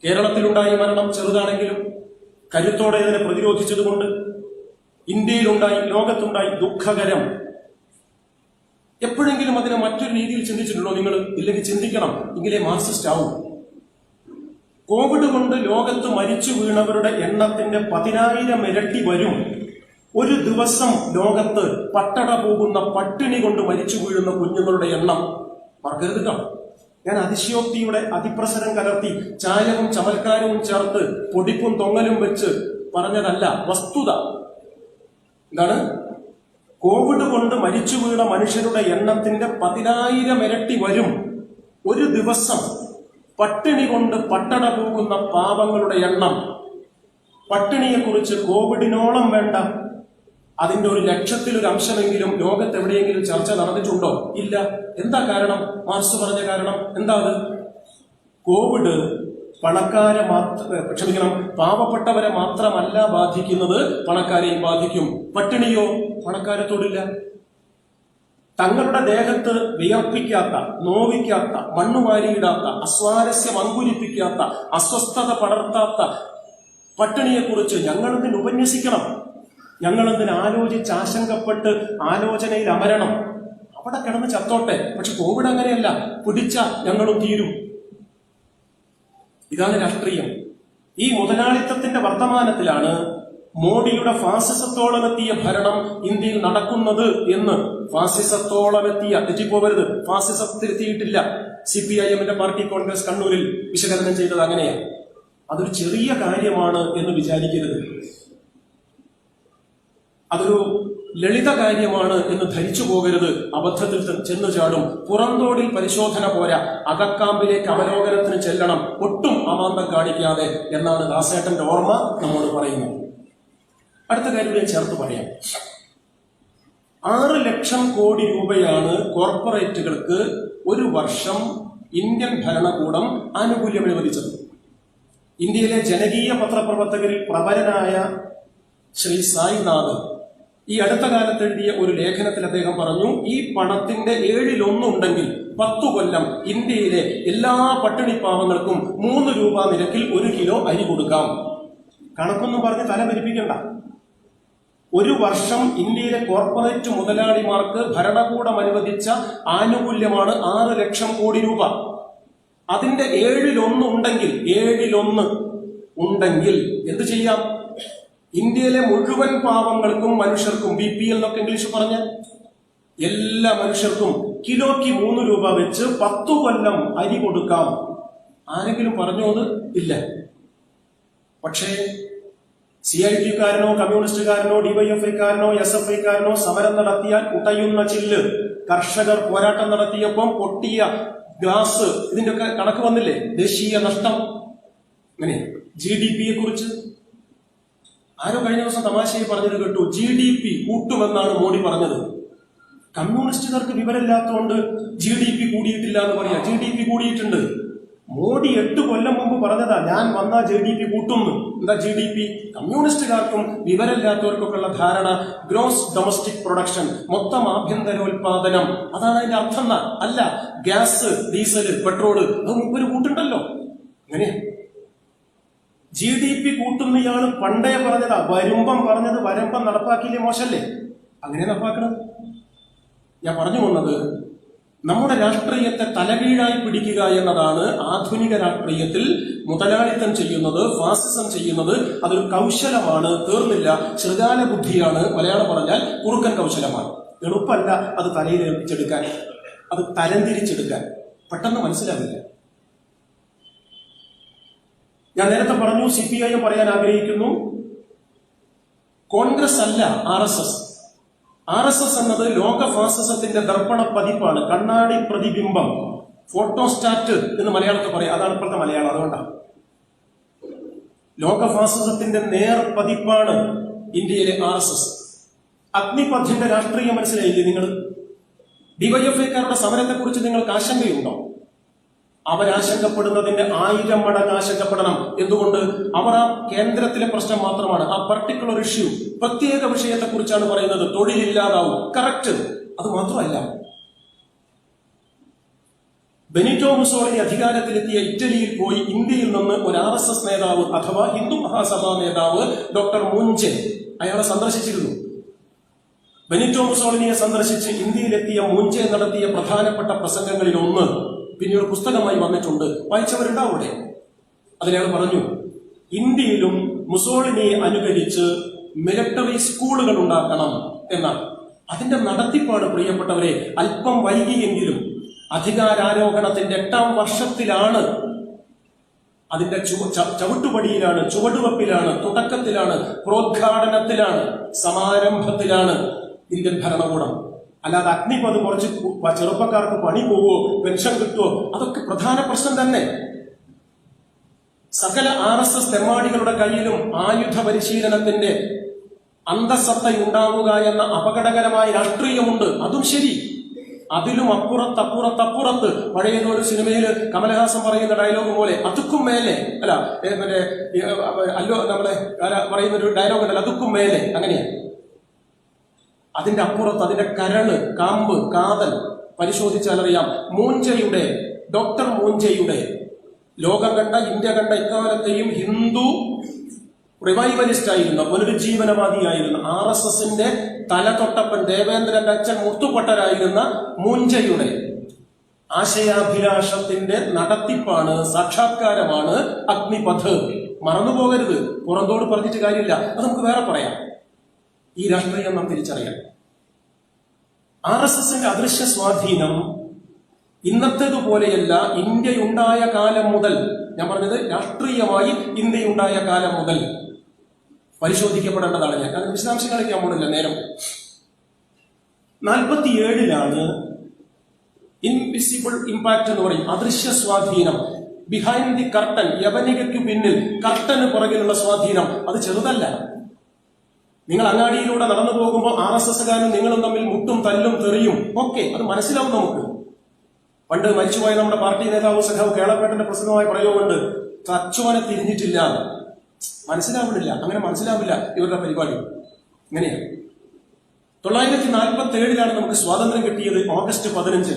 കേരളത്തിലുണ്ടായ മരണം ചെറുതാണെങ്കിലും കരുത്തോടെ ഇതിനെ പ്രതിരോധിച്ചതുകൊണ്ട് ഇന്ത്യയിലുണ്ടായി, ലോകത്തുണ്ടായി, ദുഃഖകരം. എപ്പോഴെങ്കിലും അതിനെ മറ്റൊരു രീതിയിൽ ചിന്തിച്ചിട്ടുണ്ടോ നിങ്ങൾ? ഇല്ലെങ്കിൽ ചിന്തിക്കണം, എങ്കിലേ മാർക്സിസ്റ്റ് ആവും. കോവിഡ് കൊണ്ട് ലോകത്ത് മരിച്ചു വീണവരുടെ എണ്ണത്തിന്റെ 10,000 ഇരട്ടി വരും. ഒരു ദിവസം ലോകത്ത് പട്ടട പോകുന്ന, പട്ടിണി കൊണ്ട് മരിച്ചു വീഴുന്ന കുഞ്ഞുങ്ങളുടെ എണ്ണം മറക്കരുത്. ഞാൻ അതിശയോക്തിയുടെ അതിപ്രസരം കലർത്തി ചായവും ചമൽക്കാരവും ചേർത്ത് പൊടിപ്പും തൊങ്ങലും വെച്ച് പറഞ്ഞതല്ല, വസ്തുത. എന്താണ്? കോവിഡ് കൊണ്ട് മരിച്ചു വീണ മനുഷ്യരുടെ എണ്ണത്തിന്റെ 10,000 ഇരട്ടി വരും. ഒരു ദിവസം പട്ടിണി കൊണ്ട് പട്ടട പോകുന്ന പാവങ്ങളുടെ എണ്ണം. പട്ടിണിയെക്കുറിച്ച് കോവിഡിനോളം വേണ്ട അതിന്റെ 1,00,000 അംശമെങ്കിലും ലോകത്ത് എവിടെയെങ്കിലും ചർച്ച നടന്നിട്ടുണ്ടോ? ഇല്ല. എന്താ കാരണം? മാർക്സ് പറഞ്ഞ കാരണം എന്താ? അത് കോവിഡ് പാവപ്പെട്ടവരെ മാത്രമല്ല ബാധിക്കുന്നത്, പണക്കാരെയും ബാധിക്കും. പട്ടിണിയോ പണക്കാരെ തൊടില്ല. തങ്ങളുടെ ദേഹത്ത് വിയർപ്പിക്കാത്ത, നോവിക്കാത്ത, മണ്ണുമാരിയിടാത്ത, അസ്വാരസ്യം അങ്കുരിപ്പിക്കാത്ത, അസ്വസ്ഥത പടർത്താത്ത പട്ടിണിയെക്കുറിച്ച് ഞങ്ങളതിന് ഉപന്യസിക്കണം. ഞങ്ങളെന്തിന് ആലോചിച്ച് ആശങ്കപ്പെട്ട് ആലോചനയിൽ അമരണം? അവിടെ കിടന്ന് ചത്തോട്ടെ. പക്ഷെ കോവിഡ് അങ്ങനെയല്ല, പിടിച്ച ഞങ്ങളും തീരും. ഇതാണ് രാഷ്ട്രീയം. ഈ മുതലാളിത്തത്തിന്റെ വർത്തമാനത്തിലാണ് മോഡിയുടെ ഫാസിസത്തോളമെത്തിയ ഭരണം ഇന്ത്യയിൽ നടക്കുന്നത് എന്ന്. ഫാസിസത്തോളമെത്തിയ, തെറ്റിപ്പോവരുത്, ഫാസിസത്തിലെത്തിയിട്ടില്ല. CPIM പാർട്ടി കോൺഗ്രസ് കണ്ണൂരിൽ വിശകലനം ചെയ്തത് അങ്ങനെയാണ്. അതൊരു ചെറിയ കാര്യമാണ് എന്ന് വിചാരിക്കരുത്. അതൊരു ലളിത കാര്യമാണ് എന്ന് ധരിച്ചു പോകരുത്. അബദ്ധത്തിൽ ചെന്നു ചാടും. പുറന്തോടിൽ പരിശോധന പോരാ, അകക്കാമ്പിലേക്ക് അവലോകനത്തിന് ചെല്ലണം, ഒട്ടും അമാന്തം കാണിക്കാതെ എന്നാണ് ദാസേട്ടന്റെ ഓർമ്മ നമ്മോട് പറയുന്നത്. അടുത്ത കാര്യം ഞാൻ ചേർത്ത് പറയാം. 6 ലക്ഷം കോടി രൂപയാണ് കോർപ്പറേറ്റുകൾക്ക് ഒരു വർഷം ഇന്ത്യൻ ഭരണകൂടം ആനുകൂല്യം അനുവദിച്ചത്. ഇന്ത്യയിലെ ജനകീയ പത്രപ്രവർത്തകരിൽ പ്രബലനായ ശ്രീ സായിനാഥ് ഈ അടുത്ത കാലത്ത് എഴുതിയ ഒരു ലേഖനത്തിൽ അദ്ദേഹം പറഞ്ഞു, ഈ പണത്തിന്റെ 1/7 ഉണ്ടെങ്കിൽ 10 കൊല്ലം ഇന്ത്യയിലെ എല്ലാ പട്ടിണിപ്പാവങ്ങൾക്കും 3 രൂപ നിരക്കിൽ 1 കിലോ അരി കൊടുക്കാം. കണക്കൊന്നും പറഞ്ഞ് തല പെരിപ്പിക്കണ്ട. ഒരു വർഷം ഇന്ത്യയിലെ കോർപ്പറേറ്റ് മുതലാളിമാർക്ക് ഭരണകൂടം അനുവദിച്ച ആനുകൂല്യമാണ് 6 ലക്ഷം കോടി രൂപ. അതിന്റെ 1/7 ഉണ്ടെങ്കിൽ 1/7 ഉണ്ടെങ്കിൽ എന്ത് ചെയ്യാം? ഇന്ത്യയിലെ മുഴുവൻ പാവങ്ങൾക്കും മനുഷ്യർക്കും, BPL എന്നൊക്കെ ഇംഗ്ലീഷ് പറഞ്ഞ എല്ലാ മനുഷ്യർക്കും കിലോയ്ക്ക് 3 രൂപ വെച്ച് 10 കൊല്ലം അരി കൊടുക്കാം. ആരെങ്കിലും പറഞ്ഞോന്ന് ഇല്ല. പക്ഷേ CIT-കാരനോ കമ്മ്യൂണിസ്റ്റുകാരനോ DYFI-കാരനോ SFI-കാരനോ സമരം നടത്തിയാൽ ഉടയുന്ന ചില്ല്, കർഷകർ പോരാട്ടം നടത്തിയപ്പോൾ പൊട്ടിയ ഗ്ലാസ്, ഇതിന്റെയൊക്കെ കണക്ക് വന്നില്ലേ? ദേശീയ നഷ്ടം. അങ്ങനെ GDP-യെ കുറിച്ച് ആരോ കഴിഞ്ഞ ദിവസം തമാശയായി പറഞ്ഞത് കേട്ടു. GDP കൂട്ടുമെന്നാണ് മോഡി പറഞ്ഞത്. കമ്മ്യൂണിസ്റ്റുകാർക്ക് വിവരമില്ലാത്തതുകൊണ്ട് GDP കൂടിയിട്ടില്ല എന്ന് പറയാം. GDP കൂടിയിട്ടുണ്ട്. മോഡി 8 കൊല്ലം മുമ്പ് പറഞ്ഞതാ, ഞാൻ വന്ന GDP കൂട്ടുന്നു. എന്താ GDP? കമ്മ്യൂണിസ്റ്റുകാർക്കും വിവരമില്ലാത്തവർക്കൊക്കെ ഉള്ള ധാരണ ഗ്രോസ് ഡൊമസ്റ്റിക് പ്രൊഡക്ഷൻ, മൊത്തം ആഭ്യന്തരോൽപാദനം, അതാണ് അതിന്റെ അർത്ഥം. അല്ല, ഗ്യാസ്, ഡീസല്, പെട്രോള് അത് മുമ്പ് കൂട്ടുണ്ടല്ലോ. അങ്ങനെ GDP കൂട്ടുന്നയാള് പണ്ടേ പറഞ്ഞതാ. വരുമ്പം പറഞ്ഞത് വരുമ്പം നടപ്പാക്കിയില്ലേ? മോശല്ലേ? അങ്ങനെ നടപ്പാക്കണം. ഞാൻ പറഞ്ഞു വന്നത്, നമ്മുടെ രാഷ്ട്രീയത്തെ തലകീഴായി പിടിക്കുക എന്നതാണ് ആധുനിക രാഷ്ട്രീയത്തിൽ മുതലാളിത്തം ചെയ്യുന്നത്, ഫാസിസം ചെയ്യുന്നത്. അതൊരു കൗശലമാണ്, തീർന്നില്ല. ശൃഗാല ബുദ്ധിയാണ്, മലയാളം പറഞ്ഞാൽ കുറുക്കൻ കൗശലമാണ്. എളുപ്പമല്ല അത് തലയിൽ ഏൽപ്പിച്ചെടുക്കാൻ, അത് തരംതിരിച്ചെടുക്കാൻ. പെട്ടെന്ന് മനസ്സിലാവില്ല. ഞാൻ നേരത്തെ പറഞ്ഞു, CPIM പറയാൻ ആഗ്രഹിക്കുന്നു, കോൺഗ്രസ് അല്ല RSS. RSS എന്നത് ലോക ഫാസിസത്തിന്റെ ദർപ്പണ പതിപ്പാണ്, കണ്ണാടി പ്രതിബിംബം, ഫോട്ടോസ്റ്റാറ്റ് എന്ന് മലയാളത്തിൽ പറയാം. അതാണ് ഇപ്പോഴത്തെ മലയാളം. അതുകൊണ്ടാണ് ലോക ഫാസിസത്തിന്റെ നേർ പതിപ്പാണ് ഇന്ത്യയിലെ RSS. അഗ്നിപഥിന്റെ രാഷ്ട്രീയം മനസ്സിലായില്ലേ നിങ്ങൾ? DYFI-കാരുടെ സമരത്തെക്കുറിച്ച് നിങ്ങൾക്ക് ആശങ്കയുണ്ടോ? അവരാശങ്കപ്പെടുന്നതിന്റെ 1000 മടങ്ങ് ആശങ്കപ്പെടണം. എന്തുകൊണ്ട്? അവർ ആ കേന്ദ്രത്തിലെ പ്രശ്നം മാത്രമാണ്, ആ പർട്ടിക്കുലർ ഇഷ്യൂ, പ്രത്യേക വിഷയത്തെക്കുറിച്ചാണ് പറയുന്നത്. തൊഴിലില്ലാതാവും, കറക്റ്റ്. അത് മാത്രമല്ല, ബെനിറ്റോ മുസോളിനി അധികാരത്തിലെത്തിയ ഇറ്റലിയിൽ പോയി ഇന്ത്യയിൽ നിന്ന് ഒരു RSS നേതാവ് അഥവാ ഹിന്ദു മഹാസഭാ നേതാവ് ഡോക്ടർ മുഞ്ചെ അയാളെ സന്ദർശിച്ചിരുന്നു. ബെനിറ്റോ മുസോളിനിയെ സന്ദർശിച്ച് ഇന്ത്യയിലെത്തിയ മുഞ്ചെ നടത്തിയ പ്രധാനപ്പെട്ട പ്രസംഗങ്ങളിൽ ഒന്ന് പിന്നീട് പുസ്തകമായി വന്നിട്ടുണ്ട്. വായിച്ചവരുണ്ടാവും അവിടെ. അതിനയാൾ പറഞ്ഞു, ഇന്ത്യയിലും മുസോളിനിയെ അനുകരിച്ച് മിലിറ്ററി സ്കൂളുകൾ ഉണ്ടാക്കണം എന്നാണ്. അതിന്റെ നടത്തിപ്പാണ് പ്രിയപ്പെട്ടവരെ അല്പം വൈകിയെങ്കിലും അധികാരാരോഹണത്തിന്റെ 8ാം വർഷത്തിലാണ്, അതിന്റെ ചവിട്ടുപടിയിലാണ്, ചുവടുവെപ്പിലാണ്, തുടക്കത്തിലാണ്, പ്രോദ്ഘാടനത്തിലാണ്, സമാരംഭത്തിലാണ് ഇന്ത്യൻ ഭരണകൂടം. അല്ലാതെ അഗ്നിപഥ് കുറച്ച് ചെറുപ്പക്കാർക്ക് പണി പോവോ, പെൻഷൻ കിട്ടുമോ, അതൊക്കെ പ്രധാന പ്രശ്നം തന്നെ. സകല RSS തെമ്മാടികളുടെ കയ്യിലും ആയുധ പരിശീലനത്തിന്റെ അന്തസത്തയുണ്ടാവുക എന്ന അപകടകരമായ രാഷ്ട്രീയമുണ്ട്. അതും ശരി. അതിലും അപ്പുറത്ത് പഴയതൊരു സിനിമയില് കമലഹാസൻ പറയുന്ന ഡയലോഗ് പോലെ അതുക്കും മേലെ, അല്ല മറ്റേ അല്ലോ നമ്മളെ പറയുന്നൊരു ഡയലോഗ് ഉണ്ടല്ലോ, അതുക്കും മേലെ. അങ്ങനെയാണ്. അതിന്റെ അപ്പുറത്ത്, അതിന്റെ കരള്, കാമ്പ്, കാതൽ പരിശോധിച്ചാൽ അറിയാം. ഡോക്ടർ മൂഞ്ചയുടെ ലോകം കണ്ട, ഇന്ത്യ കണ്ട ഇക്കാലത്തെയും ഹിന്ദു റിവൈവലിസ്റ്റ് ആയിരുന്ന, പുനരുജ്ജീവനവാദിയായിരുന്ന, RSSന്റെ തലതൊട്ടപ്പൻ ദേവേന്ദ്രന്റെ അച്ഛൻ മുത്തുപൊട്ടരായിരുന്ന മൂഞ്ചയുടെ ആശയാഭിലാഷത്തിന്റെ നടത്തിപ്പാണ്, സാക്ഷാത്കാരമാണ് അഗ്നിപഥ്. മറന്നുപോകരുത്. പുറന്തോട് പറഞ്ഞിട്ട് കാര്യമില്ല, അത് നമുക്ക് വേറെ പറയാം. ഈ രാഷ്ട്രീയം നാം തിരിച്ചറിയാം. RSSന്റെ അദൃശ്യ സ്വാധീനം ഇന്നത്തേതുപോലെയല്ല. ഇന്ത്യയുണ്ടായ കാലം മുതൽ, ഞാൻ പറഞ്ഞത് രാഷ്ട്രീയമായി ഇന്ത്യയുണ്ടായ കാലം മുതൽ പരിശോധിക്കപ്പെടേണ്ടതാണ്. ഞാൻ അത് വിശദാംശങ്ങളിലേക്ക് ഞാൻ പോണില്ല, നേരം. 47-ലാണ് ഇൻവിസിബിൾ ഇമ്പാക്ട് എന്ന് പറയും, അദൃശ്യ സ്വാധീനം, ബിഹൈൻഡ് ദി കർട്ടൻ, യവനികയ്ക്കു പിന്നിൽ, കർട്ടന് പുറകിലുള്ള സ്വാധീനം. അത് ചെറുതല്ല. നിങ്ങൾ അങ്ങാടിയിലൂടെ നടന്നു പോകുമ്പോൾ RSSകാരും നിങ്ങളും തമ്മിൽ മുട്ടും തല്ലും തെറിയും ഒക്കെ അത് മനസ്സിലാവും നമുക്ക്. പണ്ട് മരിച്ചുപോയ നമ്മുടെ പാർട്ടി നേതാവ് സഖാവ് കേളപ്പേട്ടന്റെ പ്രസിദ്ധമായ പ്രയോഗമുണ്ട്, തച്ചോനെ തിരിഞ്ഞിട്ടില്ല. മനസ്സിലാവുന്നില്ല, അങ്ങനെ മനസ്സിലാവില്ല ഇവരുടെ പരിപാടി. ഇങ്ങനെയാണ്. 1947-ലാണ് നമുക്ക് സ്വാതന്ത്ര്യം കിട്ടിയത്, ഓഗസ്റ്റ് 15.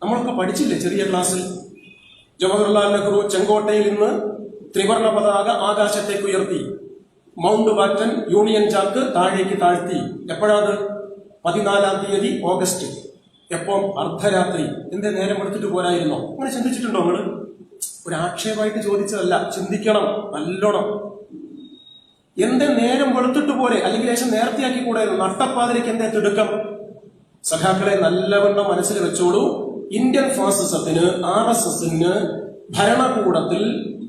നമ്മളൊക്കെ പഠിച്ചില്ലേ ചെറിയ ക്ലാസ്സിൽ? ജവഹർലാൽ നെഹ്റു ചെങ്കോട്ടയിൽ നിന്ന് ത്രിവർണ പതാക ആകാശത്തേക്ക് ഉയർത്തി, മൗണ്ട് ബാറ്റൻ യൂണിയൻ ജാക്ക് താഴേക്ക് താഴ്ത്തി. എപ്പോഴാണ്? 14-ാം തീയതി ഓഗസ്റ്റ്. എപ്പം? അർദ്ധരാത്രി. എന്തേ നേരം എടുത്തിട്ട് പോരായിരുന്നോ? അങ്ങനെ ചിന്തിച്ചിട്ടുണ്ടോ നിങ്ങൾ? ഒരു ആക്ഷേപമായിട്ട് ചോദിച്ചതല്ല, ചിന്തിക്കണം നല്ലോണം. എന്തേ നേരം വെളുത്തിട്ട് പോരെ, അല്ലെങ്കിൽ ലേശം നേരത്തെയാക്കി കൂടായിരുന്നു? നട്ടപ്പാതിലേക്ക് എന്തേ തിടുക്കം? സഖാക്കളെ നല്ലവണ്ണം മനസ്സിൽ വെച്ചോളൂ. ഇന്ത്യൻ ഫാസിസത്തിന്, RSSന് ഭരണകൂടത്തിൽ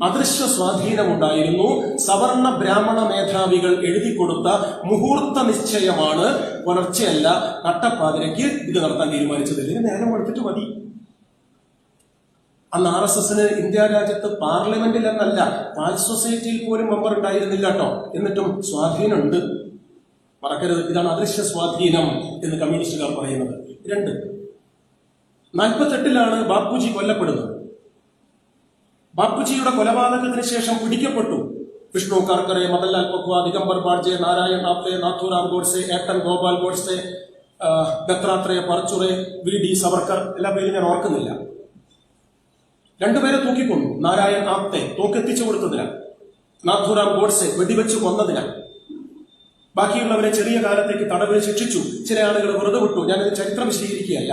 അദൃശ്യ സ്വാധീനമുണ്ടായിരുന്നു. സവർണ ബ്രാഹ്മണ മേധാവികൾ എഴുതി കൊടുത്ത മുഹൂർത്ത നിശ്ചയമാണ്, പുലർച്ചെയല്ല നട്ടപ്പാതിരയ്ക്ക് ഇത് നടത്താൻ തീരുമാനിച്ചത്. ഇതിന് നേരം എടുത്തിട്ട് മതി. അന്ന് RSSന് ഇന്ത്യ രാജ്യത്ത് പാർലമെന്റിൽ എന്നല്ല, പാൽ സൊസൈറ്റിയിൽ പോലും മെമ്പർ ഉണ്ടായിരുന്നില്ല കേട്ടോ. എന്നിട്ടും സ്വാധീനമുണ്ട്, മറക്കരുത്. ഇതാണ് അദൃശ്യ സ്വാധീനം എന്ന് കമ്മ്യൂണിസ്റ്റുകാർ പറയുന്നത്. 2, 48-ലാണ് ബാപ്പുജി കൊല്ലപ്പെടുന്നത്. ബാപ്പുജിയുടെ കൊലപാതകത്തിന് ശേഷം പിടിക്കപ്പെട്ടു വിഷ്ണു കാർക്കറെ, മദൻലാൽ പക്വ, ദിഗംബർ ബാഡ്ജെ, നാരായൺ ആപ്തെ, നാഥുറാം ഗോഡ്സെ, ഏട്ടൻ ഗോപാൽ ഗോഡ്സെ, ദത്താത്രേയ പർച്ചുറെ, VD സവർക്കർ. എല്ലാ പേരും ഞാൻ ഓർക്കുന്നില്ല. 2 പേരെ തൂക്കിക്കൊന്നു. നാരായൺ ആപ്തെ തൂക്കെത്തിച്ചു കൊടുത്തതിനാണ്, നാഥുറാം ഗോഡ്സെ വെടിവെച്ച് കൊന്നതിനാണ്. ബാക്കിയുള്ളവരെ ചെറിയ കാലത്തേക്ക് തടവിൽ ശിക്ഷിച്ചു. ചില ആളുകൾ വെറുതെ വിട്ടു. ഞാനിത് ചരിത്രം വിശദീകരിക്കുകയല്ല.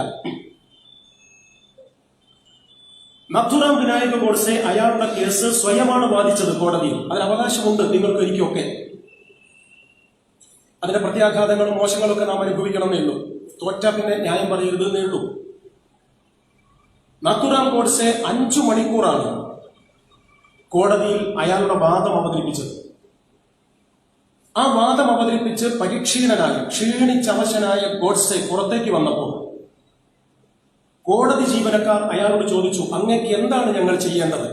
നാഥുറാം വിനായക ഗോഡ്സെ അയാളുടെ കേസ് സ്വയമാണ് വാദിച്ചത് കോടതിയിൽ. അതിന് അവകാശമുണ്ട് നിങ്ങൾക്ക്, എനിക്കൊക്കെ. അതിന്റെ പ്രത്യാഘാതങ്ങളും മോശങ്ങളൊക്കെ നാം അനുഭവിക്കണമെന്നേ ഉള്ളൂ. തോറ്റ പിന്നെ ന്യായം പറയരുത് എന്നേ ഉള്ളൂ. നാഥുറാം ഗോഡ്സെ 5 മണിക്കൂറാണ് കോടതിയിൽ അയാളുടെ വാദം അവതരിപ്പിച്ചത്. ആ വാദം അവതരിപ്പിച്ച് പരീക്ഷീണനായി ക്ഷീണിച്ചവശനായ ഗോഡ്സെ പുറത്തേക്ക് വന്നപ്പോൾ കോടതി ജീവനക്കാർ അയാളോട് ചോദിച്ചു, അങ്ങേക്ക് എന്താണ് ഞങ്ങൾ ചെയ്യേണ്ടത്?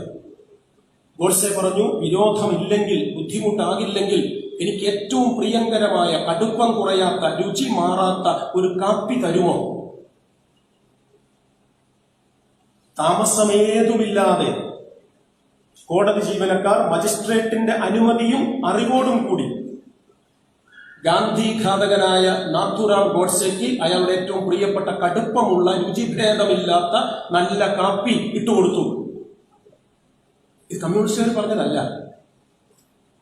ഗോഡ്സെ പറഞ്ഞു, വിരോധമില്ലെങ്കിൽ, ബുദ്ധിമുട്ടാകില്ലെങ്കിൽ എനിക്ക് ഏറ്റവും പ്രിയങ്കരമായ, കടുപ്പം കുറയാത്ത, രുചി മാറാത്ത ഒരു കാപ്പി തരുമോ? താമസമേതുമില്ലാതെ കോടതി ജീവനക്കാർ മജിസ്ട്രേറ്റിന്റെ അനുമതിയും അറിവോടും കൂടി ഗാന്ധി ഘാതകനായ നാഥുറാം ഗോഡ്സെക്ക് അയാളുടെ ഏറ്റവും പ്രിയപ്പെട്ട, കടുപ്പമുള്ള, രുചിഭേദമില്ലാത്ത നല്ല കാപ്പി ഇട്ടുകൊടുത്തു. ഇത് കമ്മ്യൂണിസ്റ്റുകാർ പറഞ്ഞതല്ല.